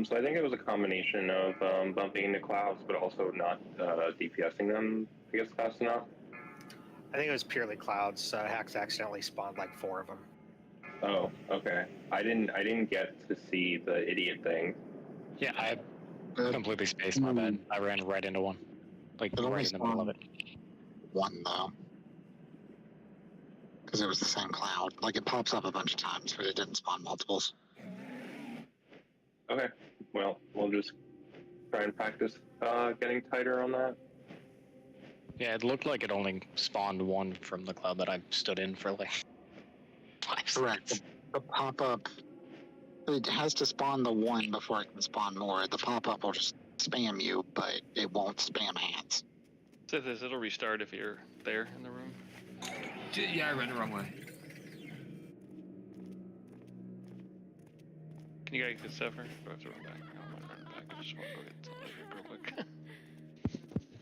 So I think it was a combination of bumping into clouds, but also not DPSing them, I guess, fast enough. I think it was purely clouds. Hacks accidentally spawned like 4 of them. Oh, okay. I didn't get to see the idiot thing. Yeah, I completely spaced my bad. I ran right into one. Like, right in the middle of it. One, though. Because it was the same cloud. Like, it pops up a bunch of times, but it didn't spawn multiples. Okay, well, we'll just try and practice getting tighter on that. Yeah, it looked like it only spawned one from the cloud that I stood in for like 5 seconds. Correct. The pop-up, it has to spawn the one before it can spawn more. The pop-up will just spam you, but it won't spam hands. So this, it'll restart if you're there in the room. Yeah, I ran the wrong way. Can you guys get Zephyr? Do I have to run back? No, I'm not running back. I just want to go get something real quick.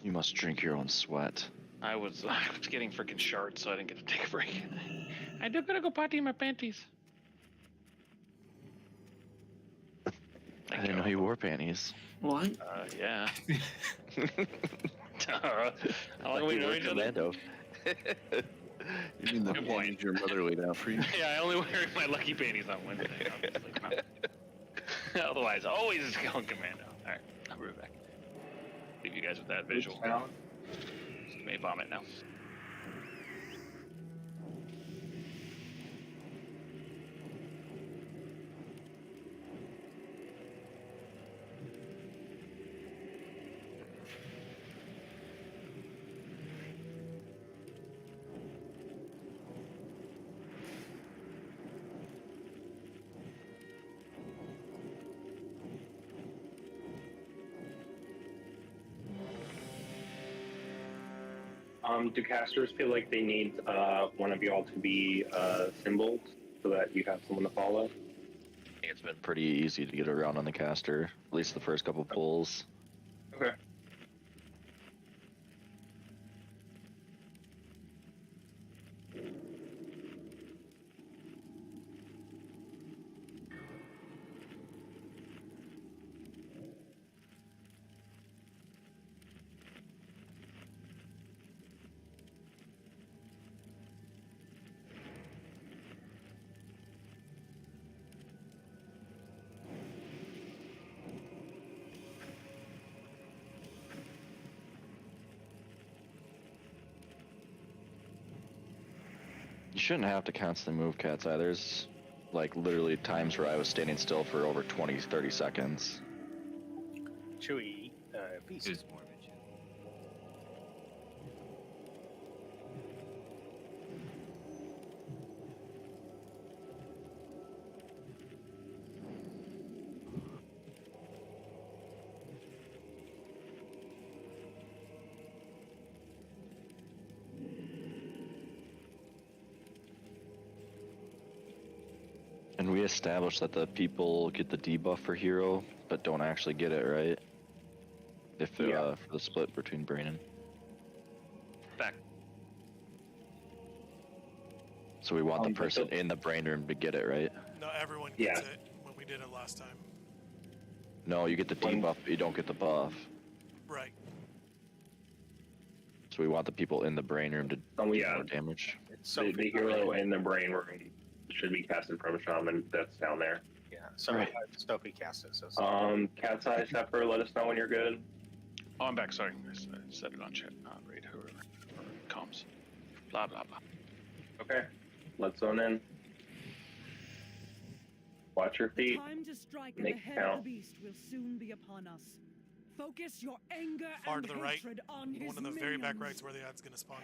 You must drink your own sweat. I was getting freaking shards, so I didn't get to take a break. I do gotta go potty in my panties. I didn't know you wore panties. What? Yeah. I like we know each other. You mean the Good panties point. your mother laid out for you? Yeah, I only wear my lucky panties on Wednesday, obviously. Otherwise, always is going commando. Alright, I'll be right back. Leave you guys with that visual. You may vomit now. Do casters feel like they need one of y'all to be symbols so that you have someone to follow? It's been pretty easy to get around on the caster, at least the first couple pulls. Okay. You shouldn't have to constantly move cats either. There's like literally times where I was standing still for over 20-30 seconds. Chewy, beast. It's more of a chew. And we established that the people get the debuff for hero, but don't actually get it, right? If for the split between Brain and... Back. So we want the person in the brain room to get it, right? No, everyone gets it when we did it last time. No, you get the debuff, but you don't get the buff. Right. So we want the people in the brain room to do more damage. The hero in the brain room should be casted from Shaman that's down there. Yeah, so Soapy cast it. So Cat's Eye Zephyr, let us know when you're good. Oh, I'm back. Sorry, I said it on chat. Raid whoever. Comms. Blah blah blah. Okay. Let's zone in. Watch your feet. Time to strike at Make the it head count. of the beast will soon be upon us. Focus your anger Far and to the right. hatred on his One of the very back minions. right's where the ad's gonna spawn.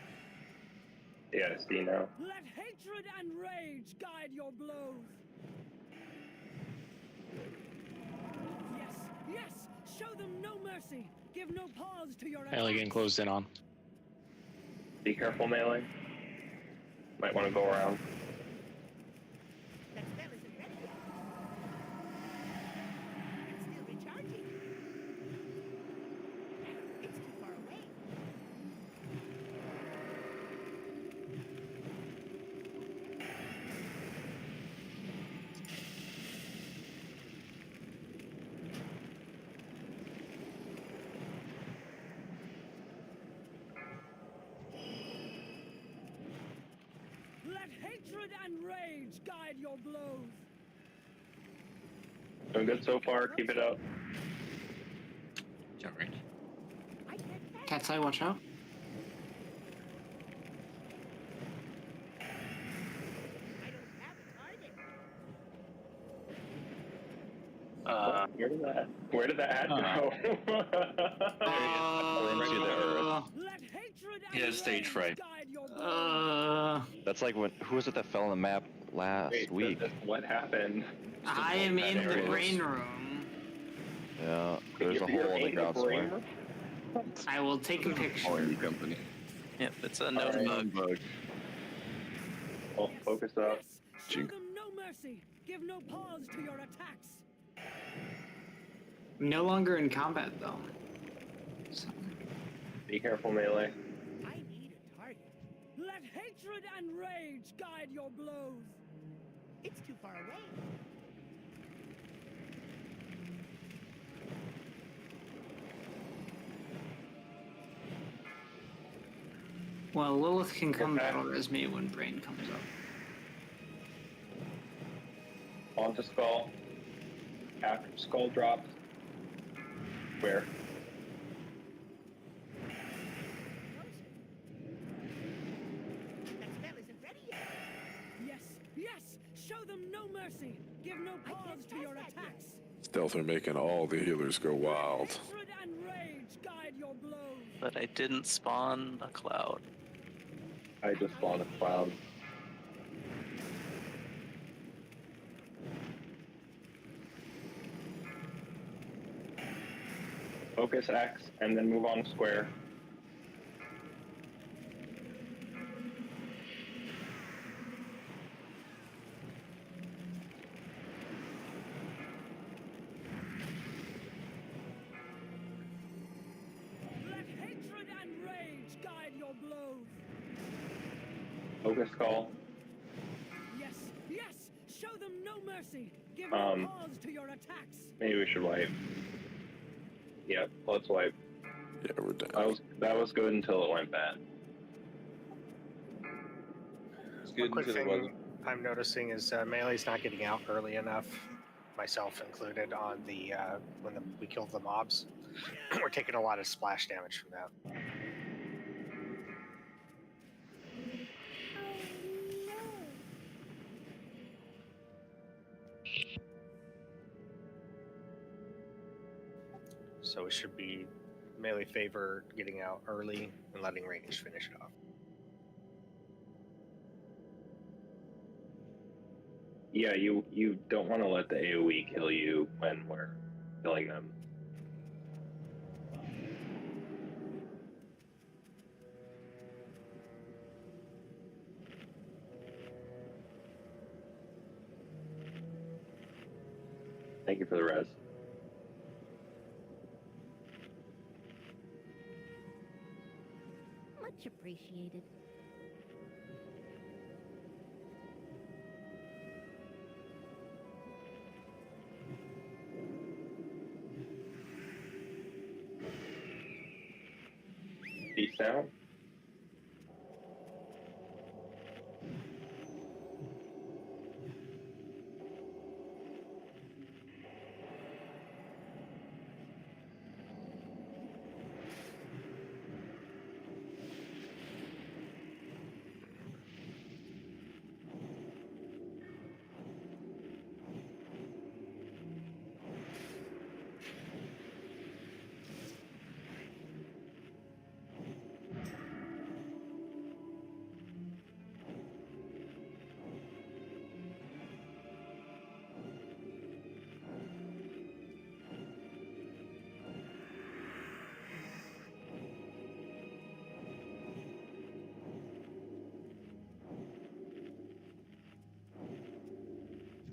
Yeah, I see now. Let hatred and rage guide your blows. Yes, yes, show them no mercy. Give no pause to your Melee attacks. getting closed in on. Be careful, melee. Might want to go around. That spell isn't ready yet. It's still recharging. It's too far away. Let hatred and rage guide your blows. Doing good so far. Keep it up. Jump range. Cat's eye, watch out. Where did that ad go? Into the earth. He has stage fright. That's like when who was it that fell on the map last week? What happened? I am in the areas. brain room. Yeah, there's a hole in the ground somewhere. I will take a picture. Company. Yep, it's a known bug. Oh, focus up. Show them no mercy. Give no pause to your attacks. I'm no longer in combat though. Be careful, melee. I need a target. Let hatred and rage guide your blows. It's too far away. Well, Lilith can come battle res me when brain comes up. Onto skull. After skull drops. Where? That spell isn't ready yet. Yes, yes, show them no mercy. Give no pause to your attacks. Stealth are making all the healers go wild. Hatred and rage guide your blows. But I didn't spawn a cloud. I just spawned a cloud. Focus X and then move on square. Let hatred and rage guide your blows. Focus skull. Yes, yes, show them no mercy. Give Um, no pause to your attacks. Maybe we should wipe. Yep, let's wipe. Yeah, we're down. That was good until it went bad. It's One good quick until it wasn't. thing I'm noticing is Melee's not getting out early enough, myself included, on the when we killed the mobs. We're taking a lot of splash damage from that. So it should be melee favor getting out early and letting range finish it off. Yeah, you don't want to let the AoE kill you when we're killing them. Thank you for the res. Much appreciated. Peace out.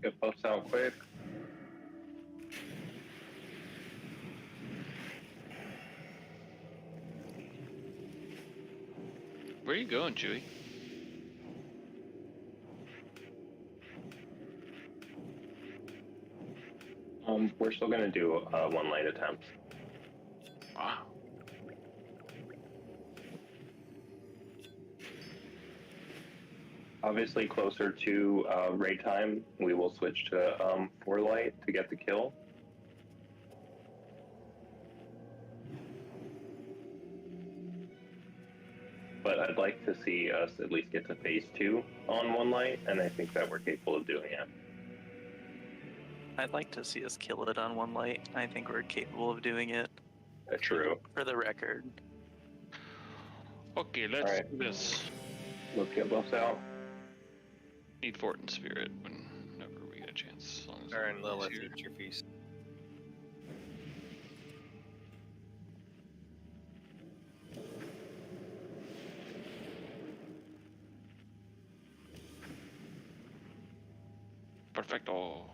Get buffs out quick. Where are you going, Chewie? We're still gonna do one light attempt. Wow. Obviously, closer to raid time, we will switch to 4 light to get the kill. But I'd like to see us at least get to phase 2 on 1 light, and I think that we're capable of doing it. I'd like to see us kill it on 1 light. I think we're capable of doing it. True. For the record. Okay, let's do this. Let's get buffs out. Need Fort and Spirit whenever we get a chance. As long as Aaron Lilith, eat your feast. Perfecto.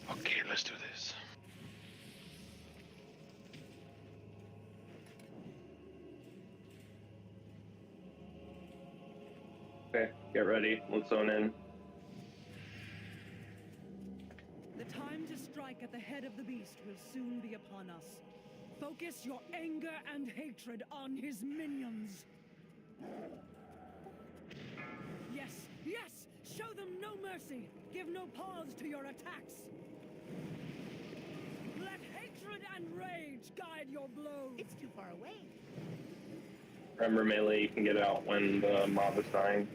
Okay, let's do this. Okay, get ready. Let's zone in. The time to strike at the head of the beast will soon be upon us. Focus your anger and hatred on his minions. Yes, yes! Show them no mercy! Give no pause to your attacks! Let hatred and rage guide your blows! It's too far away. Remember, melee, you can get out when the mob is dying.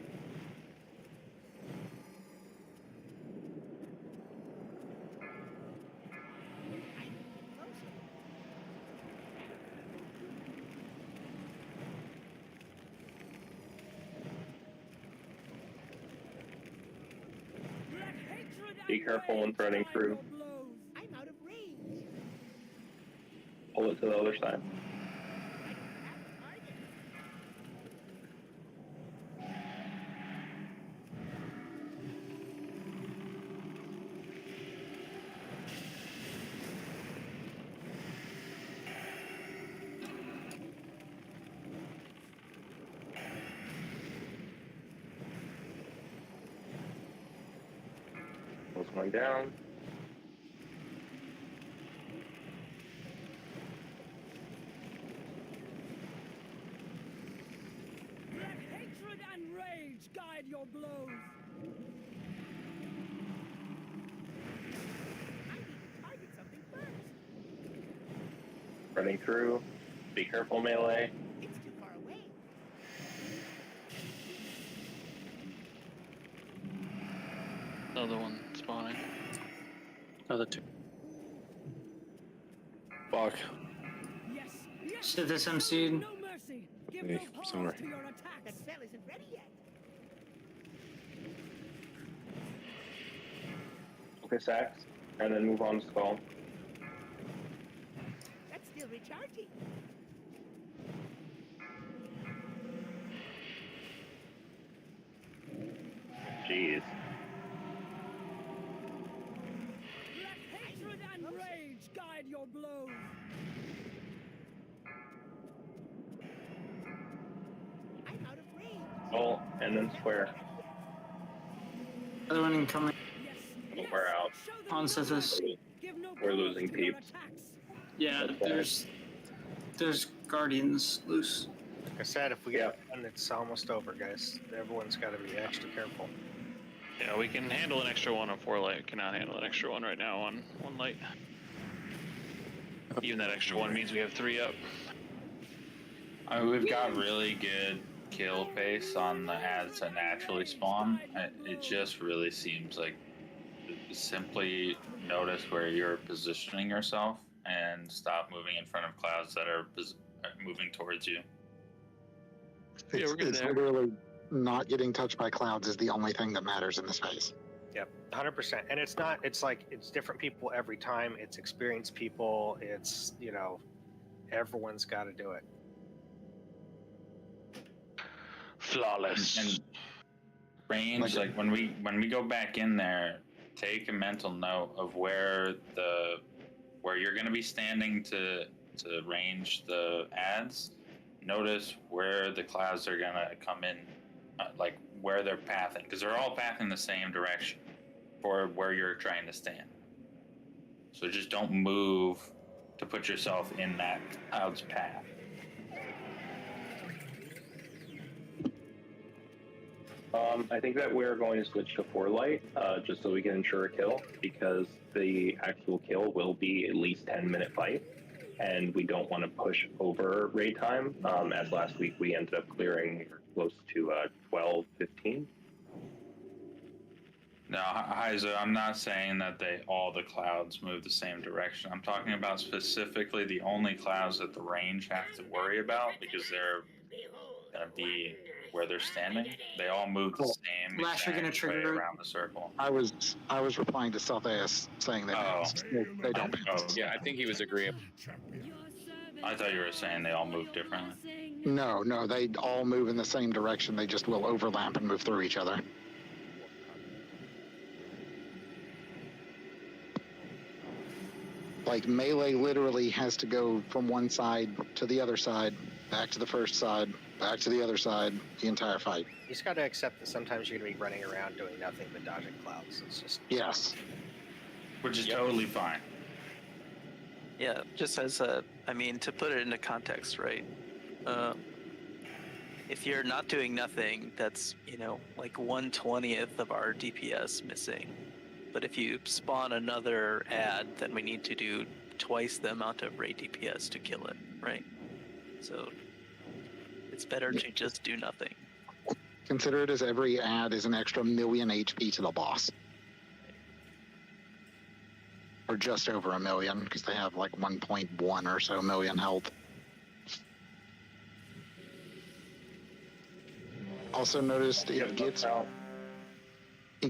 Be careful when threading through. I'm out of range. Pull it to the other side. What's going down? Let hatred and rage guide your blows! I need to target something first. Running through. Be careful, melee. It's too far away. Another one spawning. Another 2. Fuck. Yes, yes! So this MC. No mercy! Give no Hey, pause somewhere. to your The attacks! spell isn't ready yet. Okay, Sax. And then move on to Skull. That's still recharging. Jeez. Let hatred and rage guide your blows! I'm out of range. Skull, and then square. Other one incoming. We're out. On Sithis. We're losing peeps. Yeah, there's guardians loose. Like I said, if we get one, it's almost over, guys. Everyone's got to be extra careful. Yeah, we can handle an extra one on 4 light. Cannot handle an extra one right now on 1 light. Even that extra one means we have 3 up. I mean, we've got really good kill pace on the ads that naturally spawn. It just really seems like simply notice where you're positioning yourself and stop moving in front of clouds that are moving towards you. It's literally not getting touched by clouds is the only thing that matters in this phase. Yep, 100%. And it's not. It's like it's different people every time. It's experienced people. It's everyone's got to do it. Flawless. And range, like when we go back in there, take a mental note of where you're going to be standing to range the ads. Notice where the clouds are going to come in, like where they're pathing, because they're all pathing the same direction for where you're trying to stand. So just don't move to put yourself in that cloud's path. I think that we're going to switch to 4 light, just so we can ensure a kill, because the actual kill will be at least 10-minute fight, and we don't want to push over raid time, as last week we ended up clearing close to 12, 15. No, Heiser, I'm not saying that all the clouds move the same direction. I'm talking about specifically the only clouds that the range has to worry about, because they're going to be where they're standing. They all move the same Lasher gonna exact way trigger it. around the circle. I was replying to Stealth saying that they don't bounce. Yeah, I think he was agreeing. I thought you were saying they all move differently. No, they all move in the same direction. They just will overlap and move through each other. Like melee literally has to go from one side to the other side, back to the first side, back to the other side, the entire fight. You just got to accept that sometimes you're going to be running around doing nothing but dodging clouds. It's just yes, which is totally fine. Yeah, just as to put it into context, right? If you're not doing nothing, that's like 1/20th of our DPS missing. But if you spawn another ad, then we need to do twice the amount of raid DPS to kill it, right? So it's better to just do nothing. Consider it as every ad is an extra million HP to the boss. Or just over a million, because they have like 1.1 or so million health. Also noticed it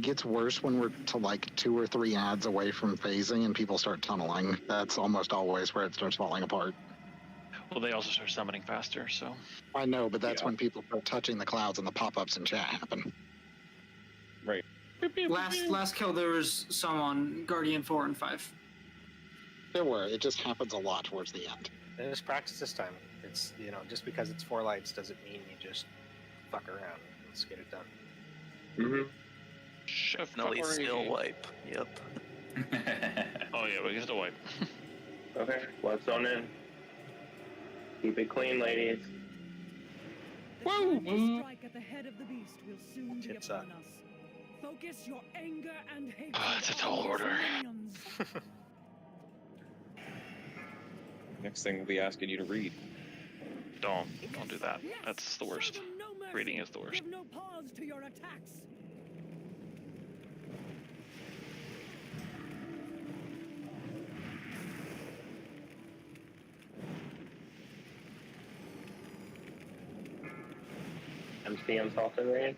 gets worse when we're to like 2 or 3 ads away from phasing and people start tunneling. That's almost always where it starts falling apart. Well, they also start summoning faster, so. I know, but that's when people start touching the clouds and the pop-ups in chat happen. Right. Last kill, there was some on Guardian 4 and 5. There were. It just happens a lot towards the end. And just practice this time. It's just because it's 4 lights doesn't mean you just fuck around. Let's get it done. Mm-hmm. Definitely still wipe. Yep. Oh yeah, we can still wipe. Okay, let's zone in. Keep it clean, ladies. The time to strike at the head of the beast will soon be Tits upon up. us. Focus your anger and hatred. That's a tall on his order. minions. Next thing we'll be asking you to read. Don't do that. That's the worst. Show them no mercy. Reading is the worst. Give no pause to your attacks. MCM soft in range.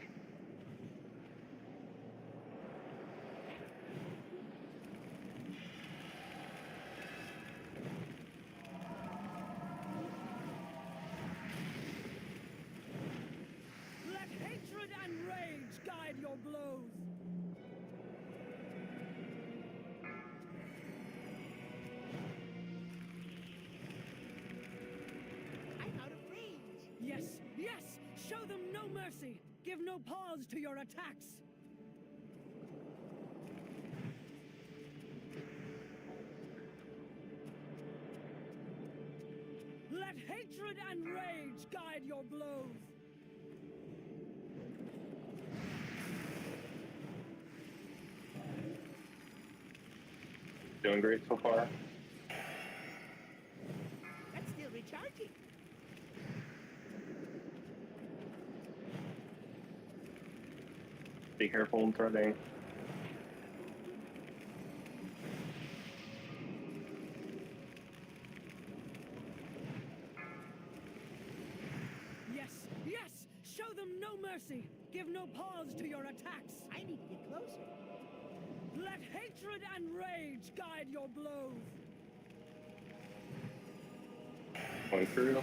Let hatred and rage guide your blows. I'm out of range. Yes, yes! Show them no mercy! Give no pause to your attacks! Let hatred and rage guide your blows! Doing great so far. That's still recharging. Be careful in threading. Yes, yes! Show them no mercy! Give no pause to your attacks! I need to get closer. Let hatred and rage guide your blows. Going through.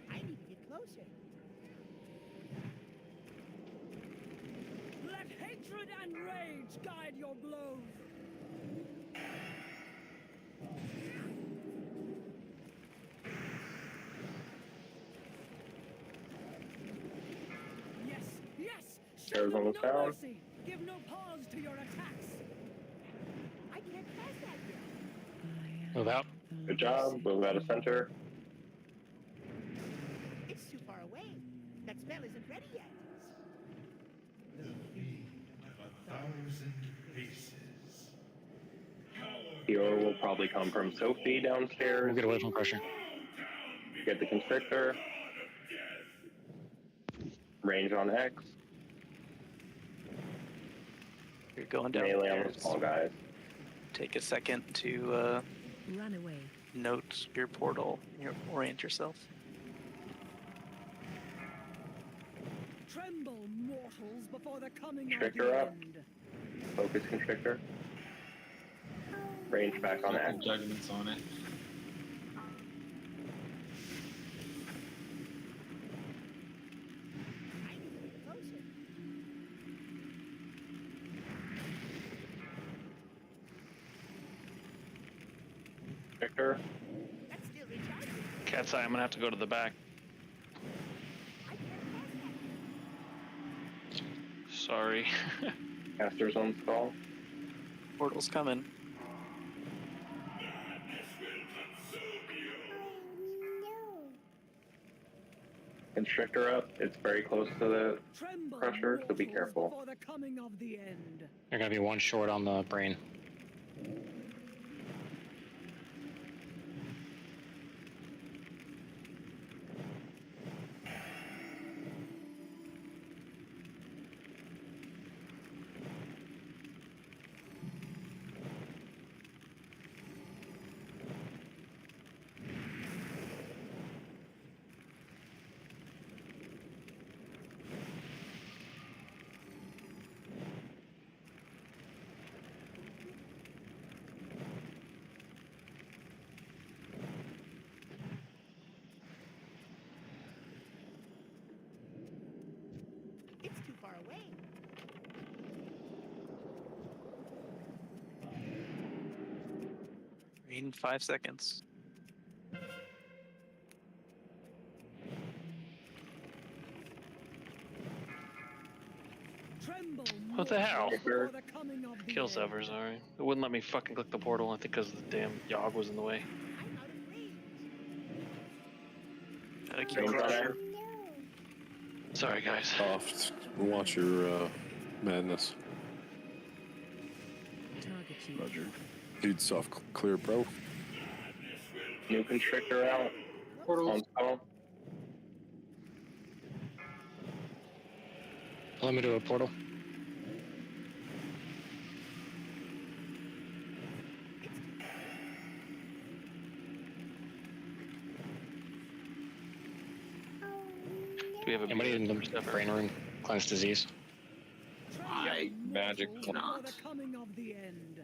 I need to get closer. Let hatred and rage guide your blows. Yes, yes. Show There's them almost no down. mercy. Give no pause to your attacks. I can't pass that yet. Move out. Good job. Move out of center. It's too far away. That spell isn't ready yet. Healer will probably come from Sophie downstairs. We'll get away from pressure. Get the constrictor. Range on X. You're going Melee on the downstairs. small guys. Take a second to Run away. note your portal. Orient yourself. Tremble, mortals, before the coming of Constrictor the up. end. Focus constrictor. Range back on X. Judgments on it. I need to get closer. Constrictor. That's still recharging. Cat's eye, I'm gonna have to go to the back. I can't pass that yet. Sorry. Caster's on skull. Portal's coming. Constrictor up. It's very close to the Tremble, crusher, so be mortals, careful. before the coming of the end. You're gonna be one short on the brain. It's too far away. In 5 seconds. Tremble, What the hell? mortals, before the coming of the Kill end. Sever, sorry. It wouldn't let me fucking click the portal, I think because the damn Yogg was in the way. I'm out of range. Gotta keep Range on pressure. X. Sorry, guys. Soft. Watch your madness. Target you. Roger. Feed soft clear, bro. New constrictor out. Portal. On skull. Let me do a portal. Do we have a Anybody in the brain room? Cleanse disease. I magic Mortals, before cannot. the coming of the end.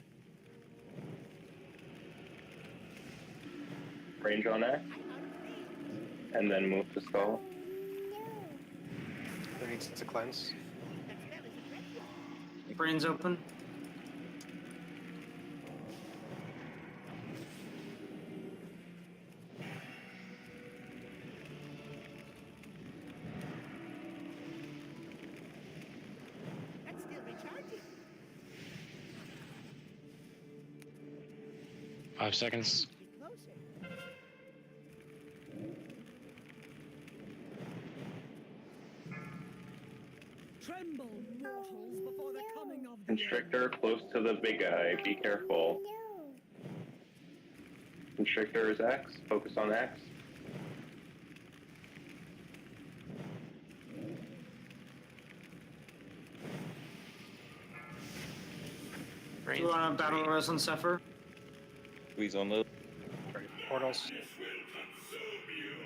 Range on X. And then move to skull. Who needs to cleanse? That spell isn't ready yet. Brain's open. That's still recharging. 5 seconds. Be closer. Tremble, mortals, before the coming of the Constrictor close to the big guy. Be careful. Constrictor is X. Focus on X. Train. Do you want to battle res on Zephyr? Squeeze on those. Portals.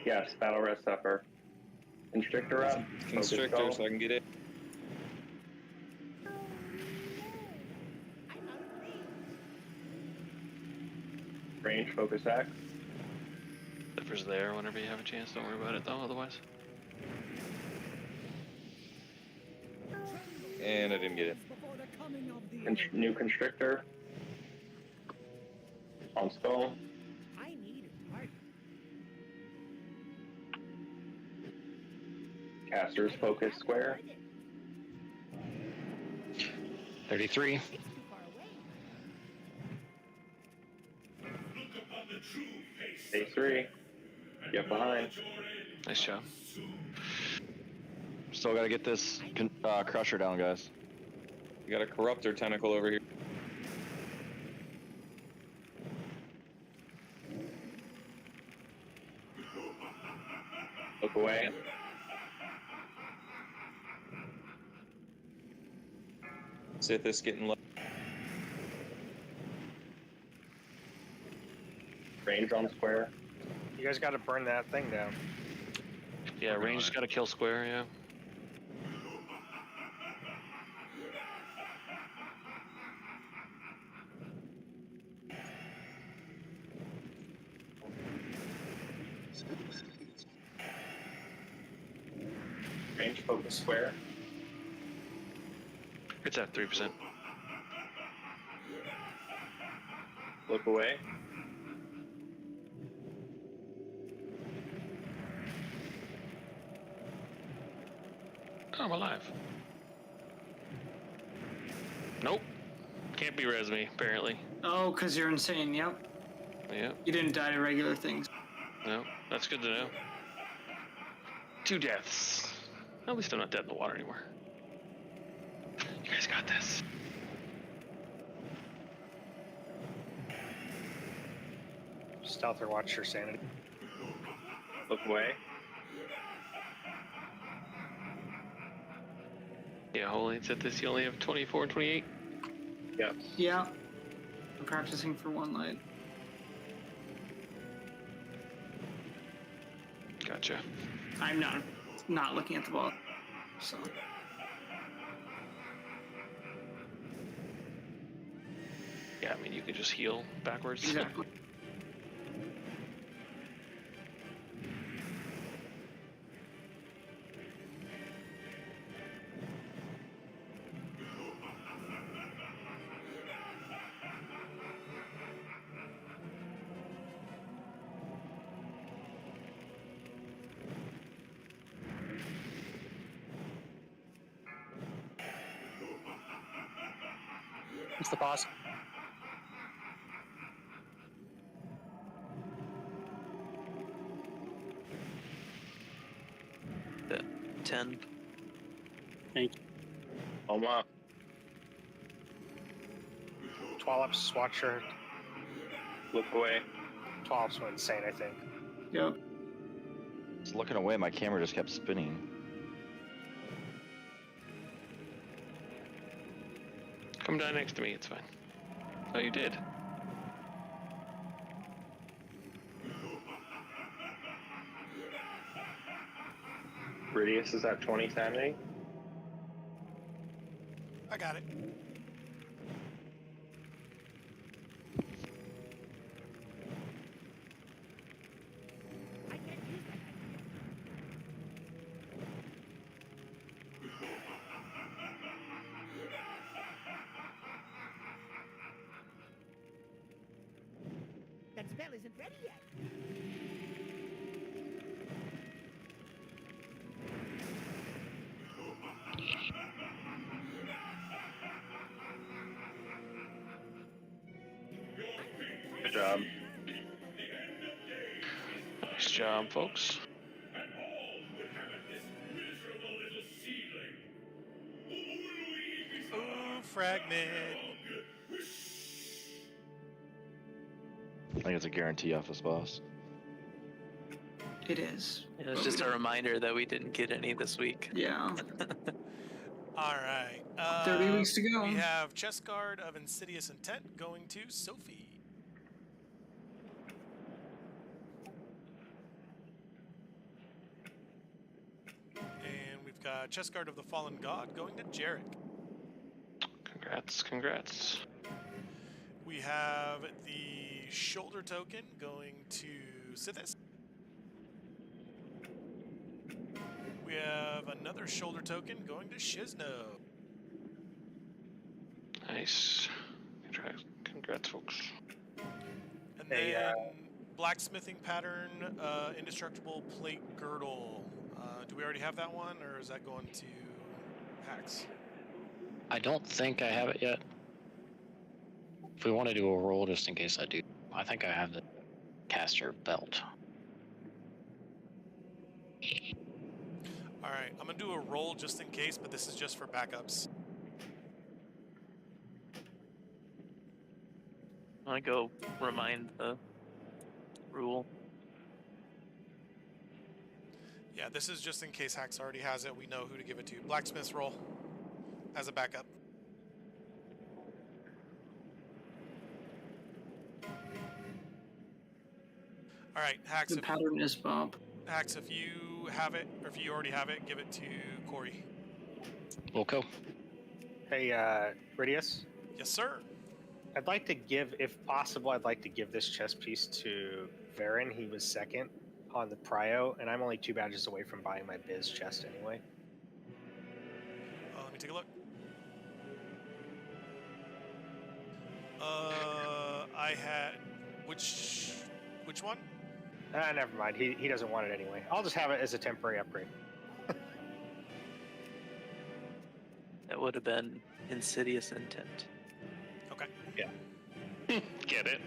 Yes, battle rest suffer. Constrictor up. Constrictor, Focus so I can get it. range, focus X. Zephyrs there whenever you have a chance. Don't worry about it though, otherwise. And I didn't get it. New constrictor. On skull. I need a target. Casters focus square. 33. Phase 3. Get behind. Nice job. Still gotta get this crusher down, guys. You got a corruptor tentacle over here. Look away. Sith is getting low. Range on square. You guys got to burn that thing down. Yeah, range's got to kill square, yeah. Range focus square. It's at 3%. Look away. Oh, I'm alive. Nope. Can't be res me, apparently. Oh, because you're insane, yep. Yep. You didn't die to regular things. No, that's good to know. 2 deaths. At least I'm not dead in the water anymore. You guys got this. Stealth or watch your sanity. Look away. Yeah, holy, it's at this. You only have 24 and 28. Yep. Yeah. I'm practicing for one light. Gotcha. I'm not looking at the ball. So. Yeah, I mean, you can just heal backwards. Exactly. What's the boss? The 10. Thank you. Oh my. 12ups, watch your. Look away. 12ups went insane, I think. Yep. Just looking away, my camera just kept spinning. Come down next to me, it's fine. Oh, you did. Radius is at 20 sanity. I got it. That spell isn't ready yet. Good job. Nice job, folks. Ooh, fragment. I think it's a guarantee off this boss. It is. It was just a reminder that we didn't get any this week. Yeah. All right. 30 weeks to go. We have Chest Guard of Insidious Intent going to Sophie. And we've got Chest Guard of the Fallen God going to Jarek. Congrats, congrats. We have the Shoulder Token going to Sithis. We have another Shoulder Token going to Shizno. Nice. Congrats, folks. And then Blacksmithing Pattern, Indestructible Plate Girdle. Do we already have that one, or is that going to Hax? I don't think I have it yet. If we want to do a roll, just in case I do, I think I have the caster belt. All right, I'm going to do a roll just in case, but this is just for backups. I want to go remind the rule. Yeah, this is just in case Hax already has it. We know who to give it to. Blacksmith's roll as a backup. All right, Hax. The pattern is Bob. Hax, if you have it, or if you already have it, give it to Corey. Wilco. Hey, Ridius? Yes, sir. I'd like to give, if possible, I'd like to give this chess piece to Varen. He was second on the prio, and I'm only 2 badges away from buying my biz chest anyway. Let me take a look. I had which one? Never mind. He doesn't want it anyway. I'll just have it as a temporary upgrade. That would have been Insidious Intent. Okay. Yeah. Get it?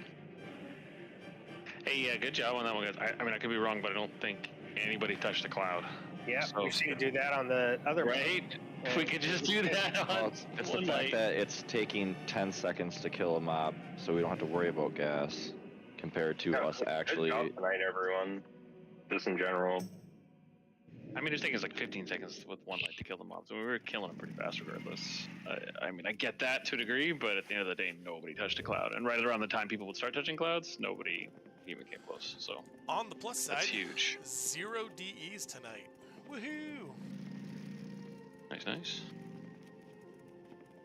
Hey, yeah, good job on that one, guys. I mean, I could be wrong, but I don't think anybody touched the cloud. Yeah, So- we've seen you do that on the other one. Right? If we could just do that Well, on it's the one fact light. that it's taking 10 seconds to kill a mob, so we don't have to worry about gas compared to us actually. Good job tonight, everyone. Just in general. I mean, it's taking us like 15 seconds with one light to kill the mobs. I mean, we were killing them pretty fast regardless. I mean, I get that to a degree, but at the end of the day, nobody touched a cloud. And right around the time people would start touching clouds, nobody even came close. So On the plus side, that's huge. 0 DEs tonight. Woohoo! Nice, nice.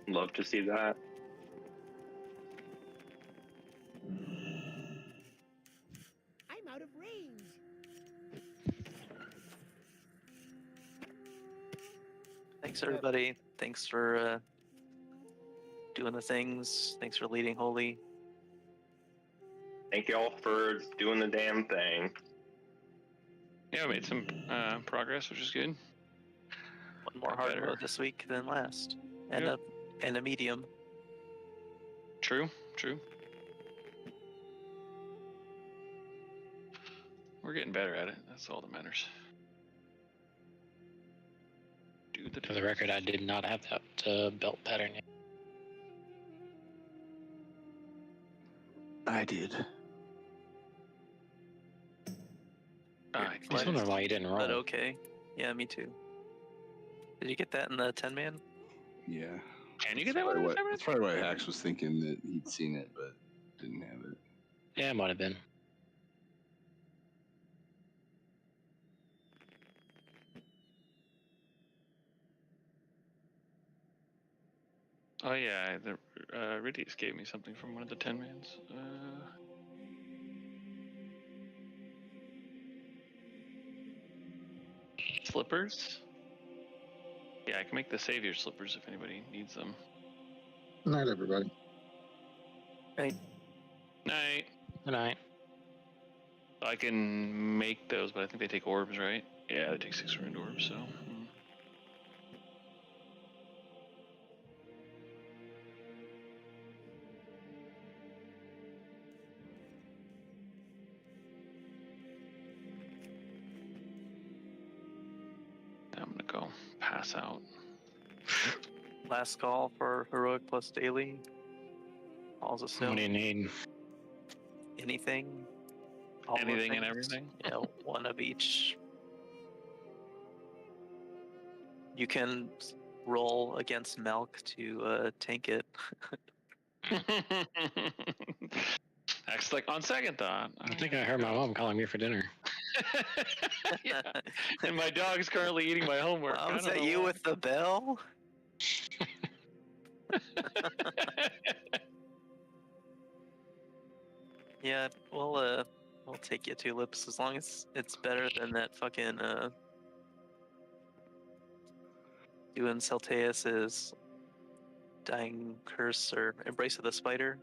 Love to see that. I'm out of range. Thanks, everybody. Thanks for doing the things. Thanks for leading Holy. Thank y'all for doing the damn thing. Yeah, we made some progress, which is good. One more hard mode this week than last, and Yep. a medium. True, true. We're getting better at it. That's all that matters. For the record, I did not have that belt pattern yet. I did. I was wondering why you didn't roll. But okay. Yeah, me too. Did you get that in the 10-man? Yeah. Can you get that one? That's probably why Hax was thinking that he'd seen it, but didn't have it. Yeah, it might have been. Oh yeah, the Ridius gave me something from one of the 10-mans. Slippers? Yeah, I can make the savior slippers if anybody needs them. Night, everybody. Night. Night. Good night. I can make those, but I think they take orbs, right? Yeah, they take 6 ruined orbs, so. I'm gonna go pass out. Last call for heroic plus daily. All's assumed. What do you need? Anything. All the Anything and things. everything? Yeah, one of each. You can roll against Melk to tank it. Acts like on second thought. I think I heard my mom calling me for dinner. Yeah. And my dog's currently eating my homework. I Was don't that know you why. with the bell? Yeah, we'll take you, Tulips, as long as it's better than that fucking doing Celteus's Dying Curse or Embrace of the Spider.